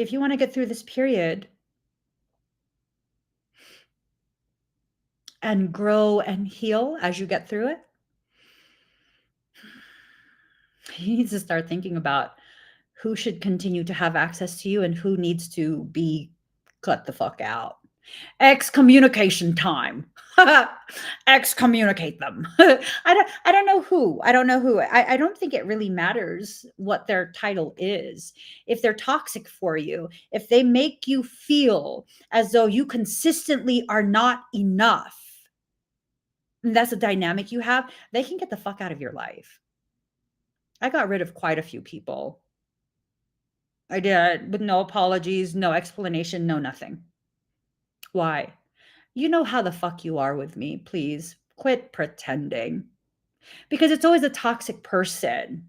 if you want to get through this period and grow and heal as you get through it, you need to start thinking about who should continue to have access to you and who needs to be cut the fuck out. Excommunication time. Excommunicate them. I don't know who. I don't know who. I don't think it really matters what their title is. If they're toxic for you, if they make you feel as though you consistently are not enough, and that's a dynamic you have, they can get the fuck out of your life. I got rid of quite a few people. I did, with no apologies, no explanation, no nothing. Why? You know how the fuck you are with me. Please quit pretending. Because it's always a toxic person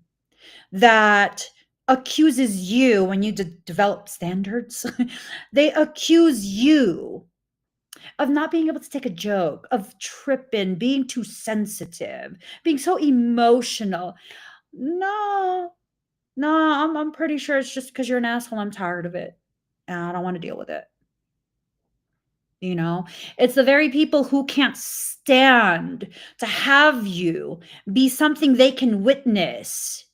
that accuses you when you develop standards. They accuse you of not being able to take a joke, of tripping, being too sensitive, being so emotional. No, I'm pretty sure it's just because you're an asshole. I'm tired of it. And I don't want to deal with it. You know, it's the very people who can't stand to have you be something they can witness,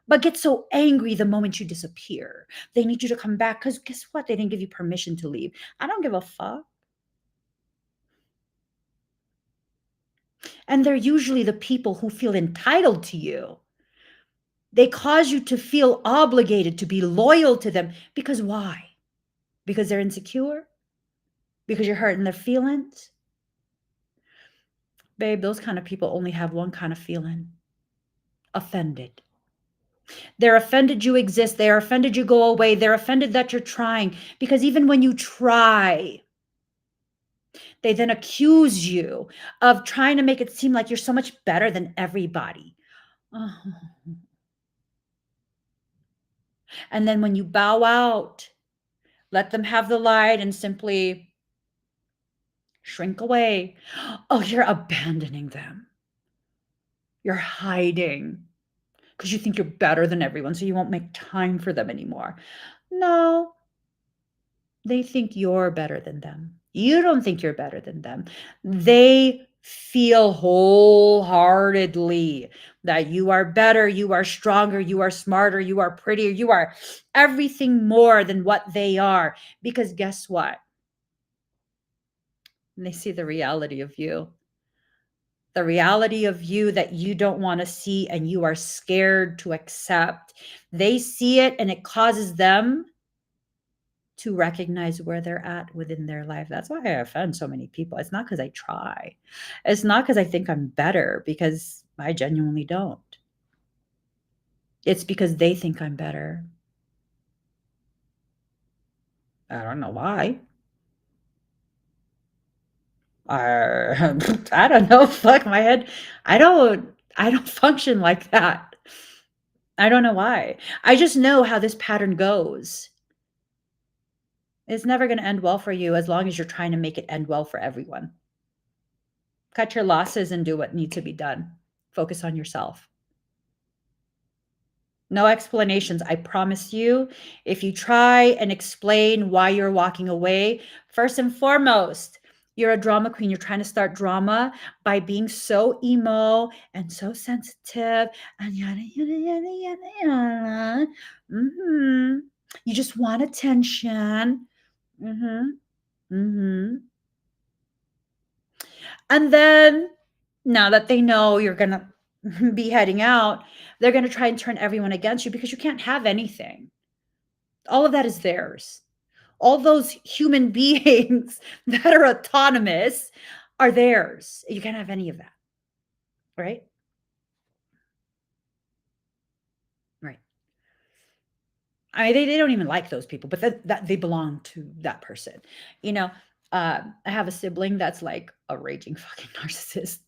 but get so angry the moment you disappear. They need you to come back because guess what? They didn't give you permission to leave. I don't give a fuck. And they're usually the people who feel entitled to you. They cause you to feel obligated to be loyal to them because why? Because they're insecure? Because you're hurting their feelings? Babe, those kind of people only have one kind of feeling: offended. They're offended you exist. They're offended you go away. They're offended that you're trying. Because even when you try, they then accuse you of trying to make it seem like you're so much better than everybody. Oh. And then when you bow out, let them have the light and simply shrink away. Oh, you're abandoning them. You're hiding because you think you're better than everyone, so you won't make time for them anymore. No, they think you're better than them. You don't think you're better than them. They feel wholeheartedly that you are better, you are stronger, you are smarter, you are prettier, you are everything more than what they are. Because guess what? They see the reality of you. The reality of you that you don't want to see and you are scared to accept. They see it and it causes them to recognize where they're at within their life. That's why I offend so many people. It's not because I try. It's not because I think I'm better, because I genuinely don't. It's because they think I'm better. I don't know why. I don't know. Fuck my head. I don't function like that. I don't know why. I just know how this pattern goes. It's never going to end well for you as long as you're trying to make it end well for everyone. Cut your losses and do what needs to be done. Focus on yourself. No explanations. I promise you, if you try and explain why you're walking away, first and foremost, you're a drama queen. You're trying to start drama by being so emo and so sensitive and yada, yada, yada, yada, yada. Mm-hmm. You just want attention. Mm-hmm. Mm-hmm. And then now that they know you're going to be heading out, they're going to try and turn everyone against you because you can't have anything. All of that is theirs. All those human beings that are autonomous are theirs. You can't have any of that. Right? Right. I mean, they don't even like those people, but that they belong to that person. You know, I have a sibling that's like a raging fucking narcissist.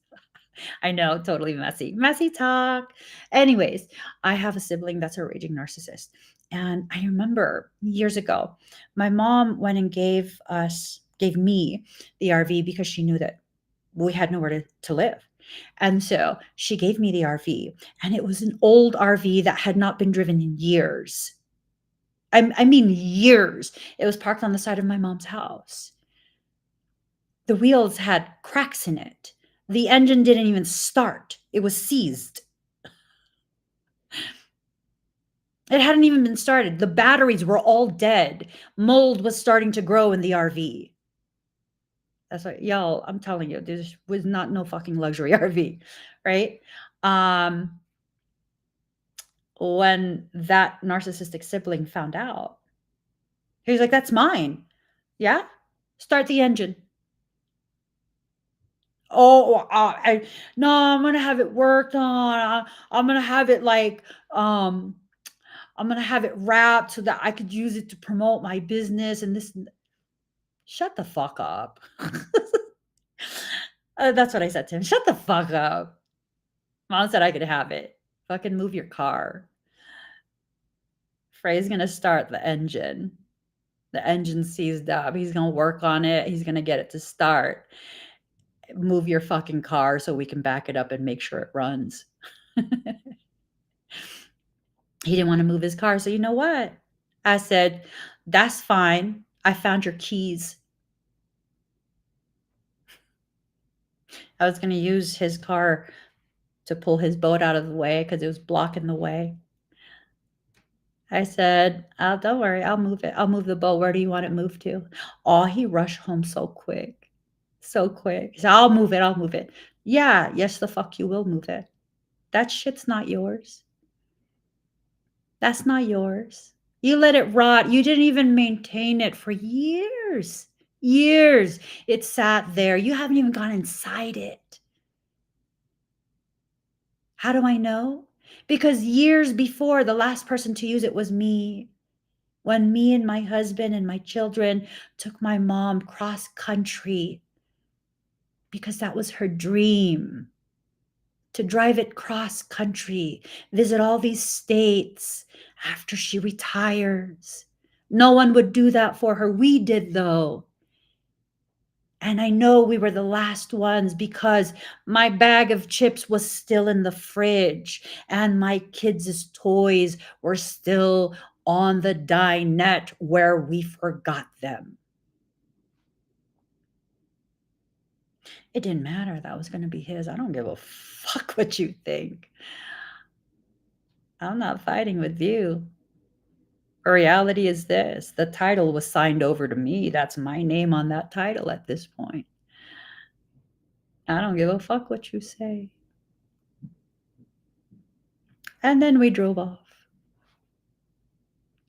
I know, totally messy talk. Anyways, I have a sibling that's a raging narcissist. And I remember years ago, my mom went and gave me the RV because she knew that we had nowhere to live. And so she gave me the RV, and it was an old RV that had not been driven in years. I mean years. It was parked on the side of my mom's house. The wheels had cracks in it. The engine didn't even start. It was seized. It hadn't even been started. The batteries were all dead. Mold was starting to grow in the RV. That's like, y'all, I'm telling you, this was not no fucking luxury RV, right? When that narcissistic sibling found out, he was like, that's mine. Yeah? Start the engine. Oh, no, I'm gonna have it worked on. I'm gonna have it like, I'm gonna have it wrapped so that I could use it to promote my business and this. Shut the fuck up. That's what I said to him. Shut the fuck up. Mom said I could have it. Fucking move your car. Frey's gonna start the engine. The engine's seized up. He's gonna work on it. He's gonna get it to start. Move your fucking car so we can back it up and make sure it runs. He didn't want to move his car. So you know what? I said, that's fine. I found your keys. I was going to use his car to pull his boat out of the way because it was blocking the way. I said, oh, don't worry. I'll move it. I'll move the boat. Where do you want it moved to? Oh, he rushed home so quick. So quick. He said, I'll move it. I'll move it. Yeah. Yes, the fuck you will move it. That shit's not yours. That's not yours. You let it rot. You didn't even maintain it for years. Years. It sat there. You haven't even gone inside it. How do I know? Because years before, the last person to use it was me. When me and my husband and my children took my mom cross country because that was her dream. To drive it cross country, visit all these states after she retires. No one would do that for her. We did, though. And I know we were the last ones because my bag of chips was still in the fridge and my kids' toys were still on the dinette where we forgot them. It didn't matter. That was going to be his. I don't give a fuck what you think. I'm not fighting with you. Reality is this: the title was signed over to me. That's my name on that title at this point. I don't give a fuck what you say. And then we drove off.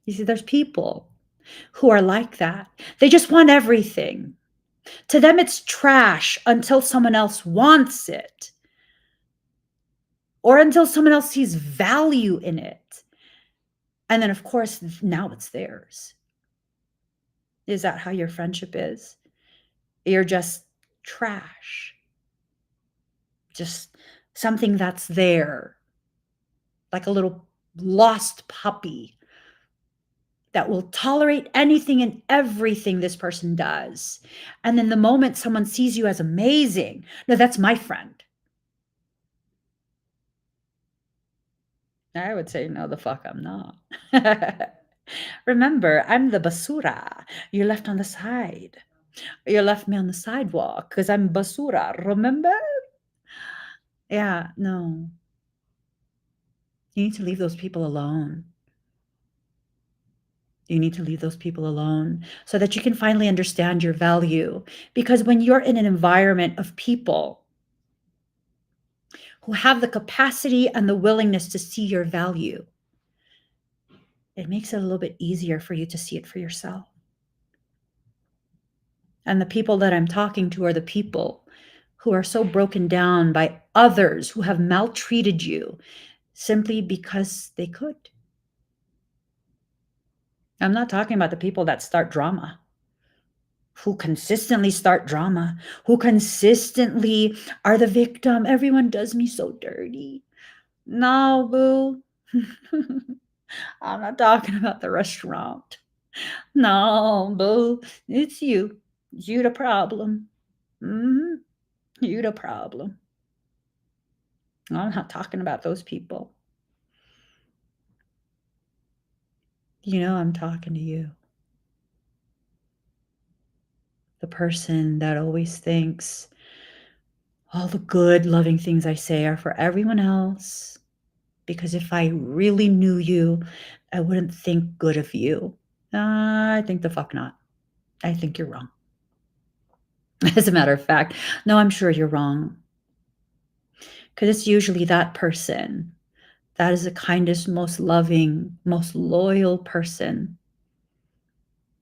You see, there's people who are like that. They just want everything. To them, it's trash until someone else wants it or until someone else sees value in it. And then, of course, now it's theirs. Is that how your friendship is? You're just trash. Just something that's there, like a little lost puppy that will tolerate anything and everything this person does. And then the moment someone sees you as amazing, no, that's my friend. I would say, no, the fuck, I'm not. Remember, I'm the basura you left on the side. You left me on the sidewalk because I'm basura, remember? Yeah, no. You need to leave those people alone. You need to leave those people alone so that you can finally understand your value. Because when you're in an environment of people who have the capacity and the willingness to see your value, it makes it a little bit easier for you to see it for yourself. And the people that I'm talking to are the people who are so broken down by others who have maltreated you simply because they could. I'm not talking about the people that start drama, who consistently start drama, who consistently are the victim. Everyone does me so dirty. No, boo. I'm not talking about the restaurant. No, boo. It's you. You the problem. Mm-hmm. You the problem. I'm not talking about those people. You know, I'm talking to you. The person that always thinks all the good, loving things I say are for everyone else. Because if I really knew you, I wouldn't think good of you. I think the fuck not. I think you're wrong. As a matter of fact, no, I'm sure you're wrong. Because it's usually that person that is the kindest, most loving, most loyal person.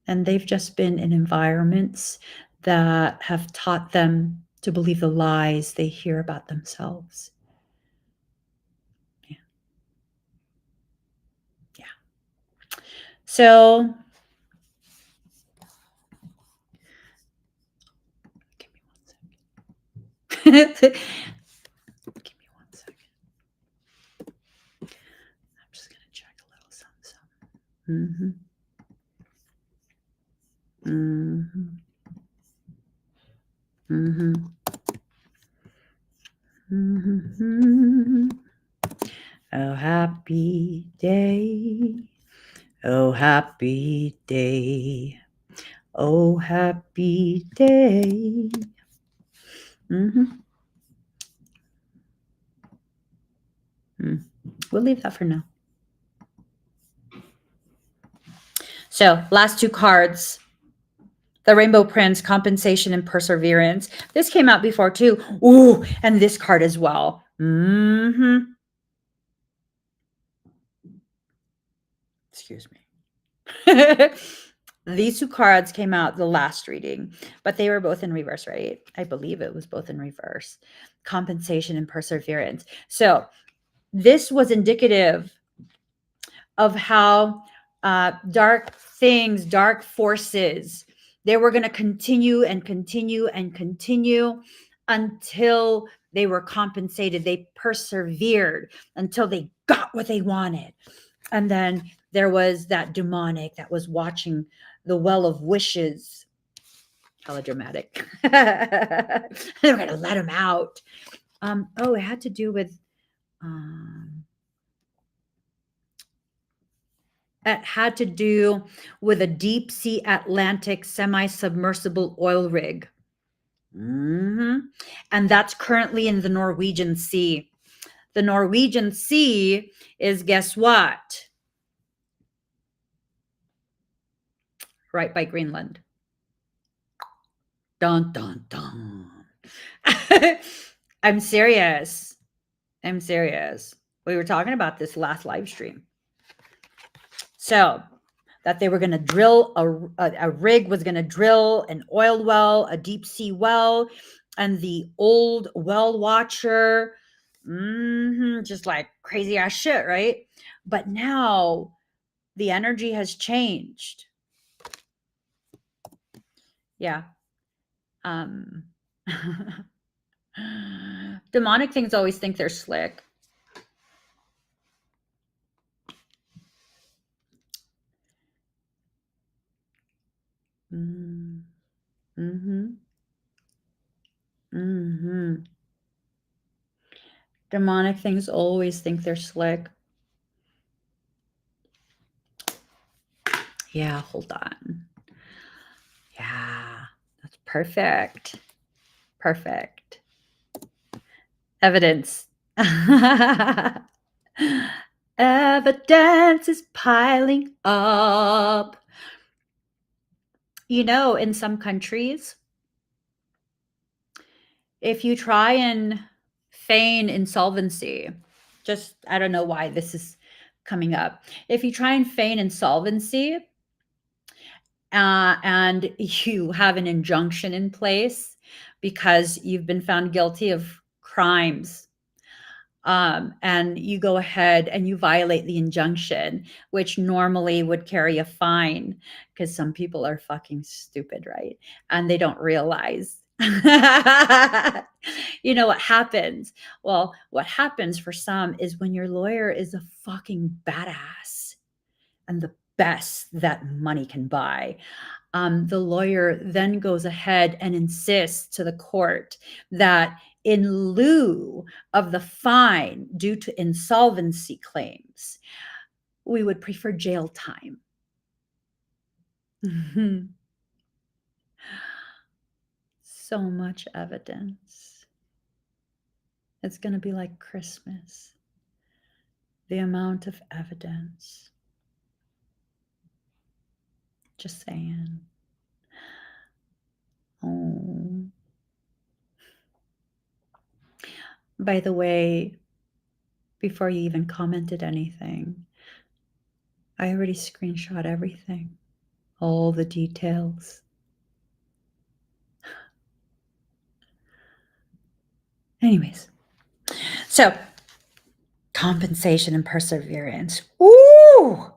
And they've just been in environments that have taught them to believe the lies they hear about themselves. Yeah. Yeah. So, give me 1 second. Give me 1 second. I'm just going to check a little something. Mm-hmm. Mm-hmm. Mm-hmm. Oh, happy day. Oh, happy day. Oh, happy day. Mm-hmm. We'll leave that for now. So, last 2 cards. The Rainbow Prince, Compensation and Perseverance. This came out before too. Ooh, and this card as well. Mm-hmm. Excuse me. These 2 cards came out the last reading, but they were both in reverse, right? I believe it was both in reverse. Compensation and Perseverance. So this was indicative of how dark things, dark forces, they were going to continue and continue and continue until they were compensated. They persevered until they got what they wanted. And then there was that demonic that was watching the well of wishes. Hella dramatic. They're going to let him out. It had to do with it had to do with a deep sea Atlantic semi-submersible oil rig. And that's currently in the Norwegian Sea. The Norwegian Sea is, guess what? Right by Greenland. Dun, dun, dun. I'm serious. I'm serious. We were talking about this last live stream. So that they were going to drill a rig was going to drill an oil well, a deep sea well, and the old well watcher, just like crazy ass shit, right? But now the energy has changed. Yeah. Demonic things always think they're slick. Demonic things always think they're slick. Yeah, hold on. Yeah, that's perfect. Perfect. Evidence. Evidence is piling up. You know, in some countries, if you try and feign insolvency, just I don't know why this is coming up. If you try and feign insolvency and you have an injunction in place because you've been found guilty of crimes, and you go ahead and you violate the injunction, which normally would carry a fine because some people are fucking stupid, right? And they don't realize. You know what happens? Well, what happens for some is when your lawyer is a fucking badass and the best that money can buy. The lawyer then goes ahead and insists to the court that in lieu of the fine due to insolvency claims, we would prefer jail time. So much evidence. It's going to be like Christmas. The amount of evidence. Just saying. Oh. By the way, before you even commented anything, I already screenshot everything, all the details. Anyways, so compensation and perseverance. Ooh!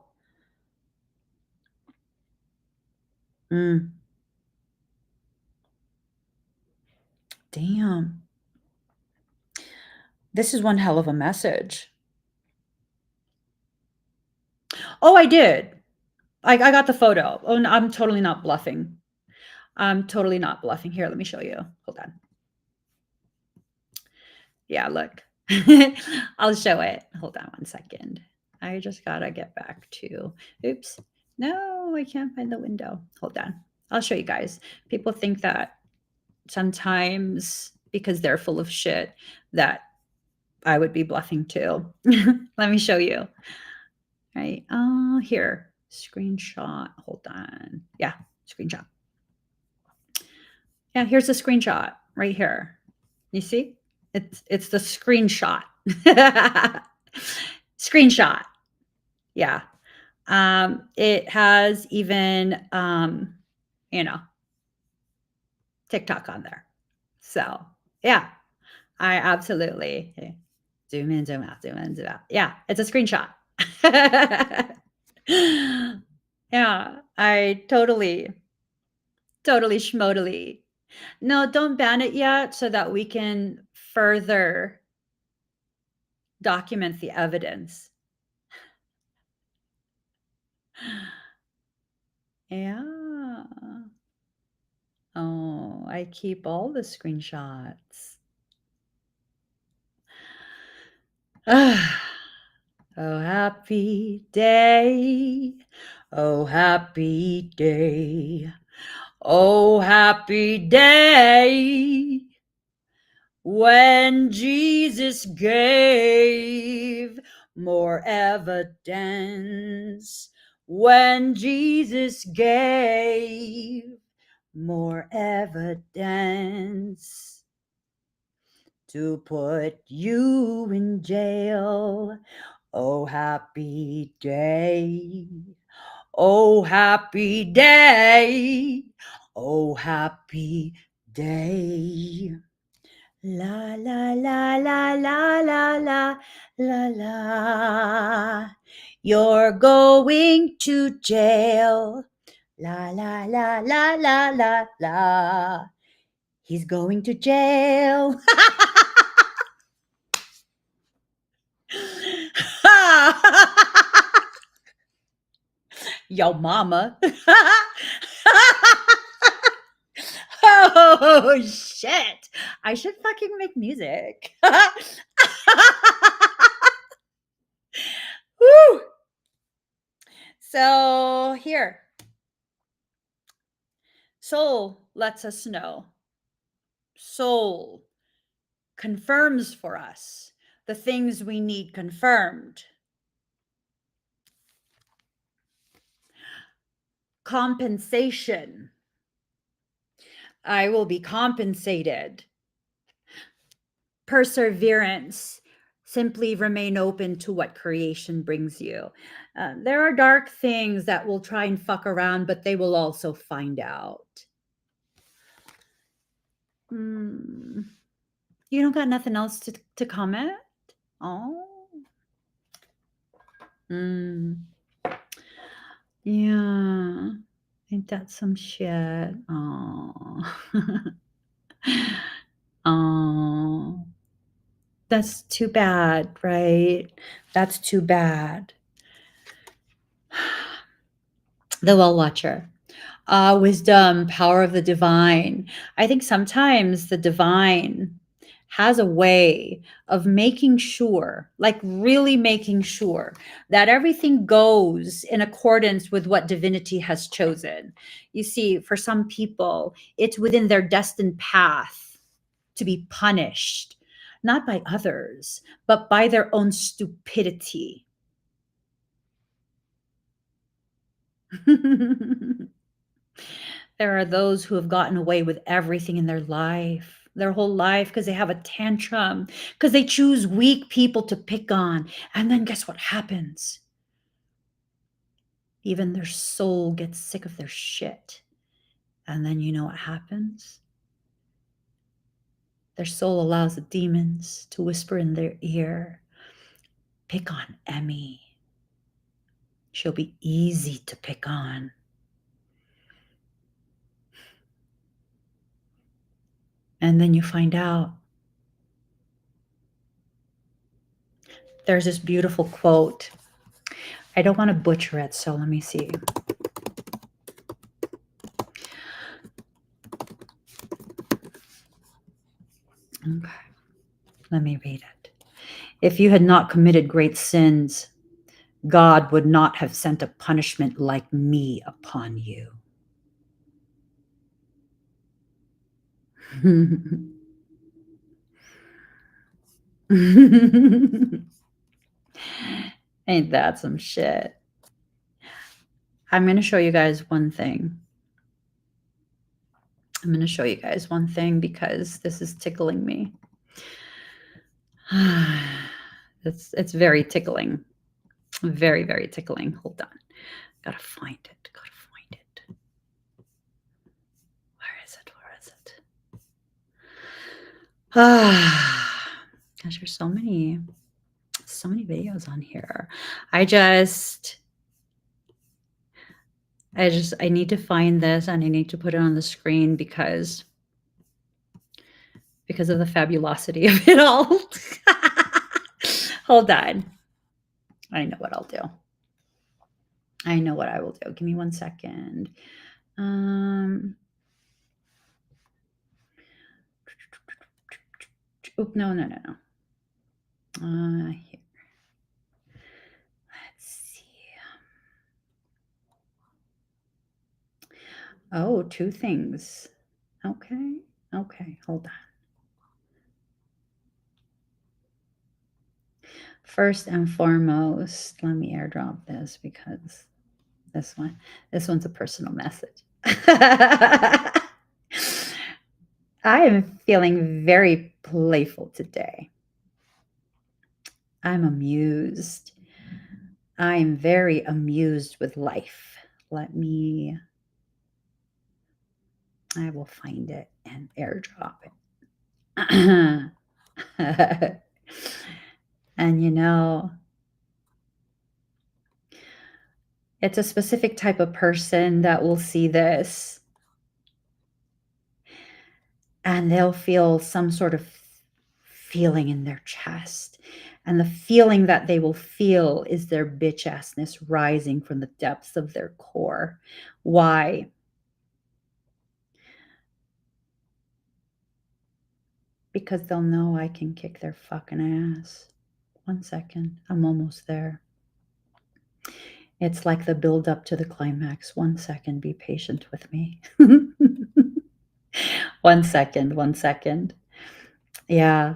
Damn. This is one hell of a message. Oh, I did. I got the photo. Oh, no, I'm totally not bluffing. I'm totally not bluffing. Here, let me show you. Hold on. Yeah, look. I'll show it. Hold on one second. I just gotta get back to, oops. No, I can't find the window. Hold on. I'll show you guys. People think that sometimes because they're full of shit that I would be bluffing too. Let me show you. Right. Here. Screenshot. Hold on. Yeah, screenshot. Yeah, here's a screenshot right here. You see? It's the screenshot. Screenshot. Yeah. It has even TikTok on there. So yeah, I absolutely zoom in, zoom out, zoom in, zoom out. Yeah, it's a screenshot. Yeah, I totally schmodally. No, don't ban it yet so that we can further document the evidence. Yeah. Oh, I keep all the screenshots. Oh, happy day. Oh, happy day. Oh, happy day. When Jesus gave more evidence. When Jesus gave more evidence to put you in jail. Oh, happy day. Oh, happy day. Oh, happy day. La la la la la la la la la. You're going to jail. La la la la la la la. He's going to jail. Yo mama. Oh shit. I should fucking make music. Woo. So here. Soul lets us know. Soul confirms for us the things we need confirmed. Compensation. I will be compensated. Perseverance. Simply remain open to what creation brings you. There are dark things that will try and fuck around, but they will also find out. You don't got nothing else to comment? Oh. Yeah. Ain't that some shit? Oh. Oh. That's too bad, right? That's too bad. The Well Watcher. Wisdom, power of the divine. I think sometimes the divine has a way of making sure, like really making sure that everything goes in accordance with what divinity has chosen. You see, for some people, it's within their destined path to be punished, not by others, but by their own stupidity. There are those who have gotten away with everything in their life, their whole life, because they have a tantrum, because they choose weak people to pick on. And then guess what happens? Even their soul gets sick of their shit. And then you know what happens? Their soul allows the demons to whisper in their ear, pick on Emmy. She'll be easy to pick on. And then you find out there's this beautiful quote. I don't want to butcher it, so let me see. Okay, let me read it. If you had not committed great sins, God would not have sent a punishment like me upon you. Ain't that some shit? I'm going to show you guys one thing. Because this is tickling me. It's very tickling. Very, very tickling. Hold on. Gotta find it. Where is it? Gosh, there's so many videos on here. I need to find this and I need to put it on the screen because of the fabulosity of it all. Hold on. I know what I'll do. I know what I will do. Give me 1 second. Oh, no. Here. Let's see. Oh, 2 things. Okay, hold on. First and foremost, let me airdrop this because this one's a personal message. I am feeling very playful today. I'm amused. I'm very amused with life. I will find it and airdrop it. And it's a specific type of person that will see this and they'll feel some sort of feeling in their chest. And the feeling that they will feel is their bitch assness rising from the depths of their core. Why? Because they'll know I can kick their fucking ass. 1 second. I'm almost there. It's like the build up to the climax. 1 second. Be patient with me. 1 second. Yeah.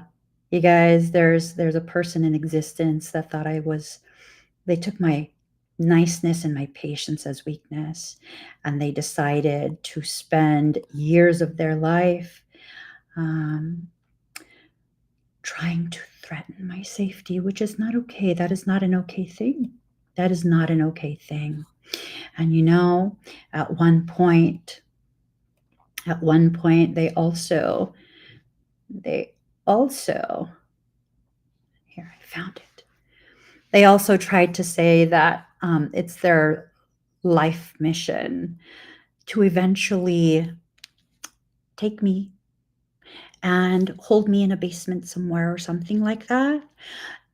You guys, there's a person in existence that thought they took my niceness and my patience as weakness, and they decided to spend years of their life trying to threaten my safety, which is not okay. That is not an okay thing. And at one point, they also, here, I found it. They also tried to say that it's their life mission to eventually take me and hold me in a basement somewhere or something like that.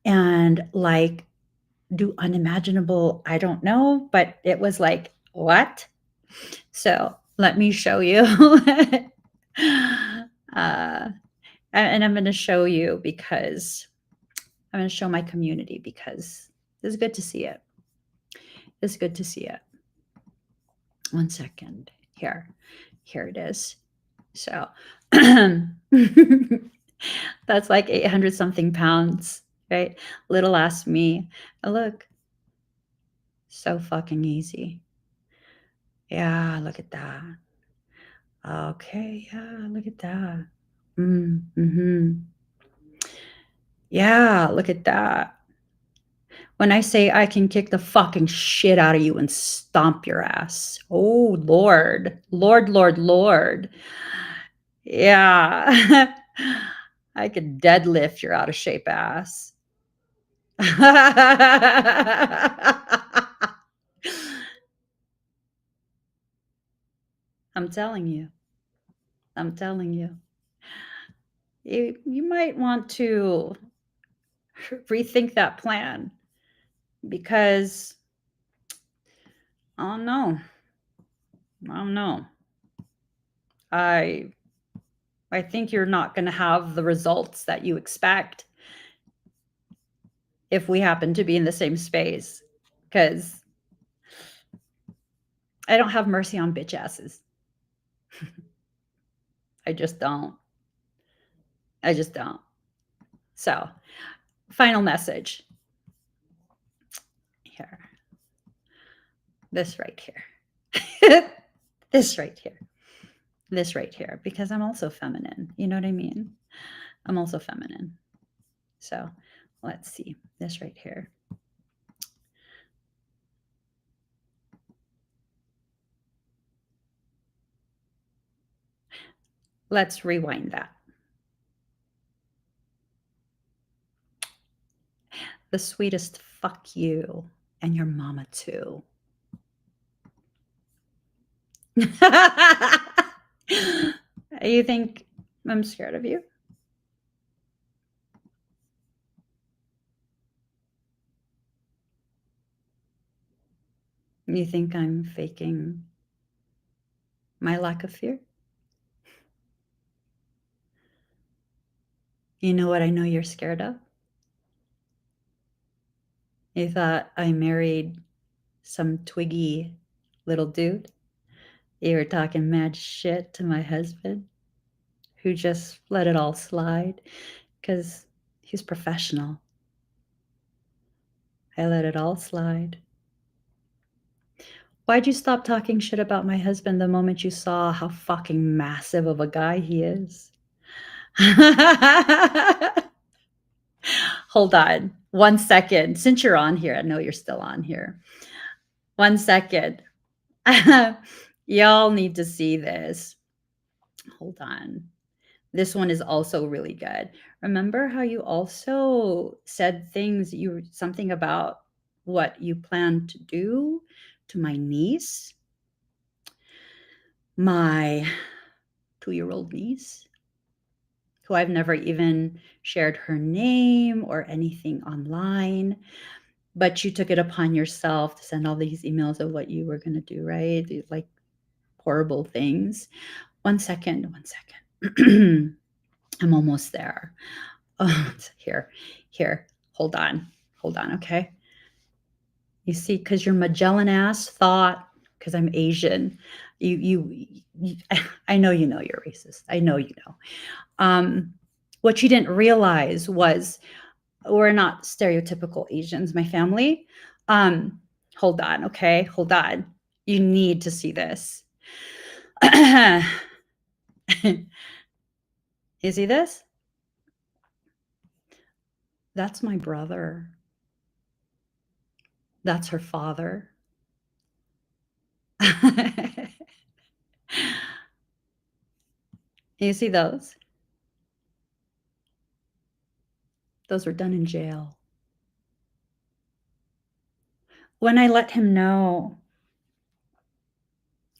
And like do unimaginable, I don't know, but it was like, what? So let me show you. And I'm going to show you because I'm going to show my community because it's good to see it. It's good to see it. 1 second. Here it is. So that's like 800 something pounds, right? Little ass me. And look, so fucking easy. Yeah, look at that. Okay, yeah, look at that. Mm-hmm. Yeah, look at that. When I say I can kick the fucking shit out of you and stomp your ass. Oh, Lord. Lord, Lord, Lord. Yeah. I could deadlift your out of shape ass. I'm telling you. I'm telling you. You might want to rethink that plan because oh no. Oh no. I think you're not going to have the results that you expect if we happen to be in the same space because I don't have mercy on bitch asses. I just don't. I just don't. So, final message. Here. This right here. This right here. This right here. Because I'm also feminine. You know what I mean? I'm also feminine. So, let's see. This right here. Let's rewind that. The sweetest fuck you and your mama too. You think I'm scared of you? You think I'm faking my lack of fear? You know what I know you're scared of? You thought I married some twiggy little dude? You were talking mad shit to my husband who just let it all slide because he's professional. I let it all slide. Why'd you stop talking shit about my husband the moment you saw how fucking massive of a guy he is? Hold on 1 second. Since you're on here, I know you're still on here. 1 second. Y'all need to see this. Hold on. This one is also really good. Remember how you also said something about what you plan to do to my niece, my 2-year-old niece, who I've never even shared her name or anything online, but you took it upon yourself to send all these emails of what you were going to do, right? These like horrible things. 1 second, 1 second. I'm almost there. Oh, here, hold on, okay? You see, because your Magellan ass thought, because I'm Asian, you, I know you know you're racist. I know you know. What you didn't realize was we're not stereotypical Asians, my family. Hold on, okay? Hold on. You need to see this. You see this? That's my brother. That's her father. You see those? Those were done in jail. When I let him know,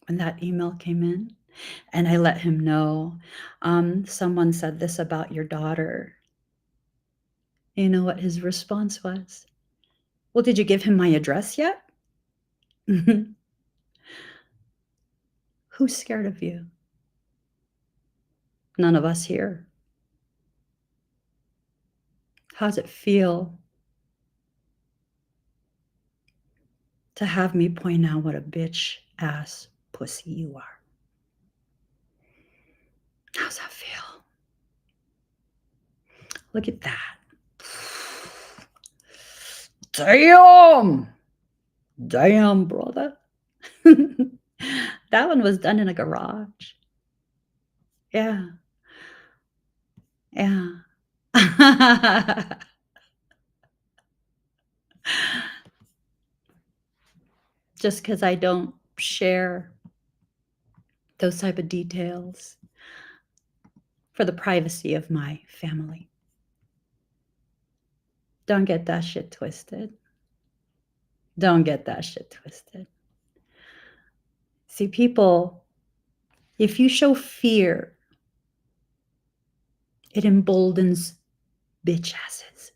when that email came in, and I let him know, someone said this about your daughter. You know what his response was? Well, did you give him my address yet? Who's scared of you? None of us here. How's it feel to have me point out what a bitch ass pussy you are? How's that feel? Look at that. Damn! Damn, brother. That one was done in a garage. Yeah. Yeah. Just because I don't share those type of details for the privacy of my family. Don't get that shit twisted. Don't get that shit twisted. See, people, if you show fear, it emboldens bitch asses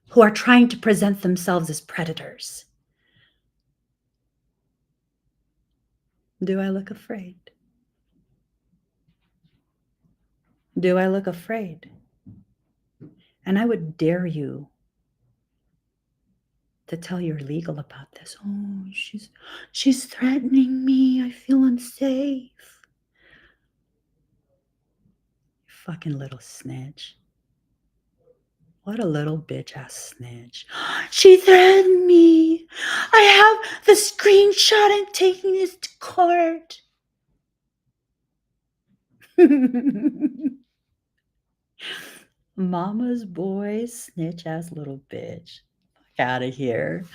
who are trying to present themselves as predators. Do I look afraid? Do I look afraid? And I would dare you to tell your legal about this. Oh, she's threatening me. I feel unsafe. Fucking little snitch. What a little bitch ass snitch. She threatened me. I have the screenshot. I'm taking this to court. Mama's boy, snitch ass little bitch. Fuck out of here.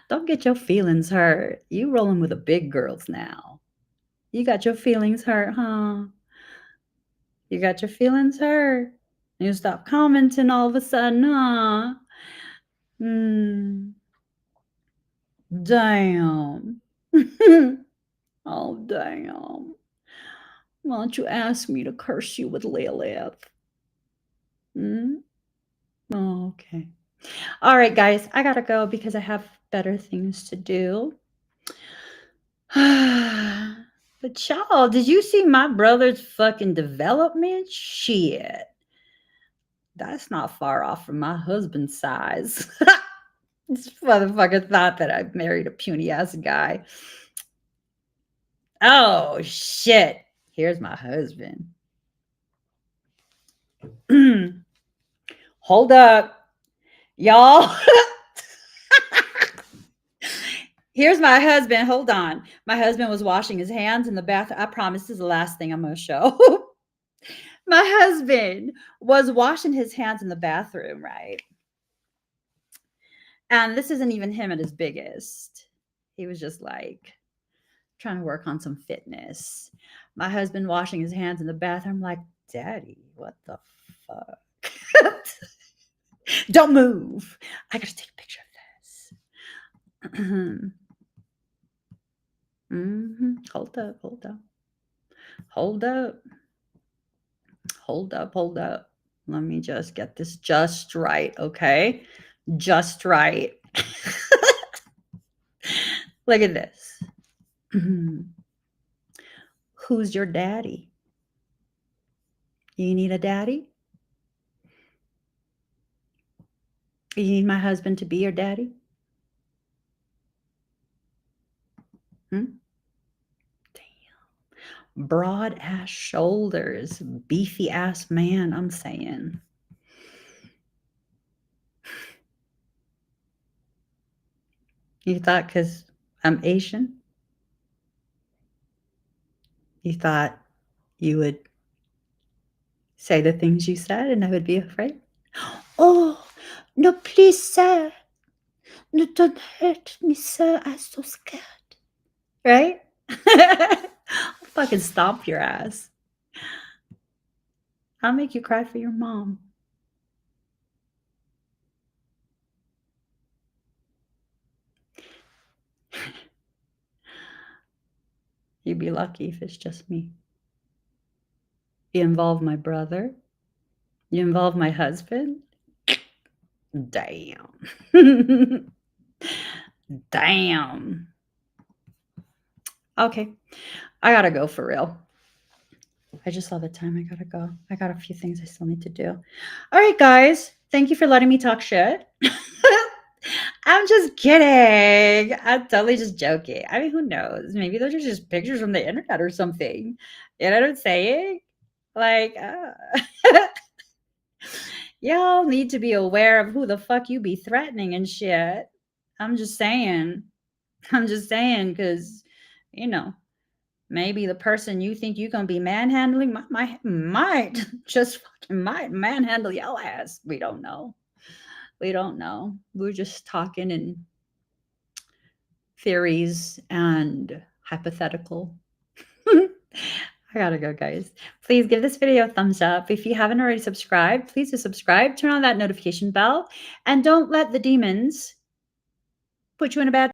Don't get your feelings hurt. You rolling with the big girls now. You got your feelings hurt, huh? You got your feelings hurt. You stop commenting all of a sudden, huh? Damn. Oh, damn. Why don't you ask me to curse you with Lilith? Oh, okay. All right, guys. I gotta go because I have better things to do. But y'all, did you see my brother's fucking development? Shit. That's not far off from my husband's size. This motherfucker thought that I married a puny ass guy. Oh, shit. Here's my husband. Hold up, y'all. Here's my husband. Hold on. My husband was washing his hands in the bathroom. I promise this is the last thing I'm going to show. My husband was washing his hands in the bathroom, right? And this isn't even him at his biggest. He was just like trying to work on some fitness. My husband washing his hands in the bathroom, like, Daddy, what the fuck? Don't move. I gotta take a picture of this. Hold up, hold up. Hold up. Hold up, hold up. Let me just get this just right, okay? Just right. Look at this. Who's your daddy? You need a daddy? You need my husband to be your daddy? Damn. Broad ass shoulders, beefy ass man, I'm saying. You thought because I'm Asian, you thought you would say the things you said and I would be afraid? Oh, no, please, sir. No, don't hurt me, sir. I'm so scared. Right? I'll fucking stomp your ass. I'll make you cry for your mom. You'd be lucky if it's just me. You involve my brother. You involve my husband. Damn. Damn. Okay. I gotta go for real. I just saw the time. I gotta go. I got a few things I still need to do. All right, guys. Thank you for letting me talk shit. I'm just kidding. I'm totally just joking. I mean, who knows? Maybe those are just pictures from the internet or something. You know what I'm saying? Like, y'all need to be aware of who the fuck you be threatening and shit. I'm just saying. I'm just saying, because, you know, maybe the person you think you're gonna be manhandling might just fucking might manhandle your ass. We don't know. We don't know. We're just talking in theories and hypothetical. I gotta go, guys. Please give this video a thumbs up. If you haven't already subscribed, please do subscribe. Turn on that notification bell, and don't let the demons put you in a bad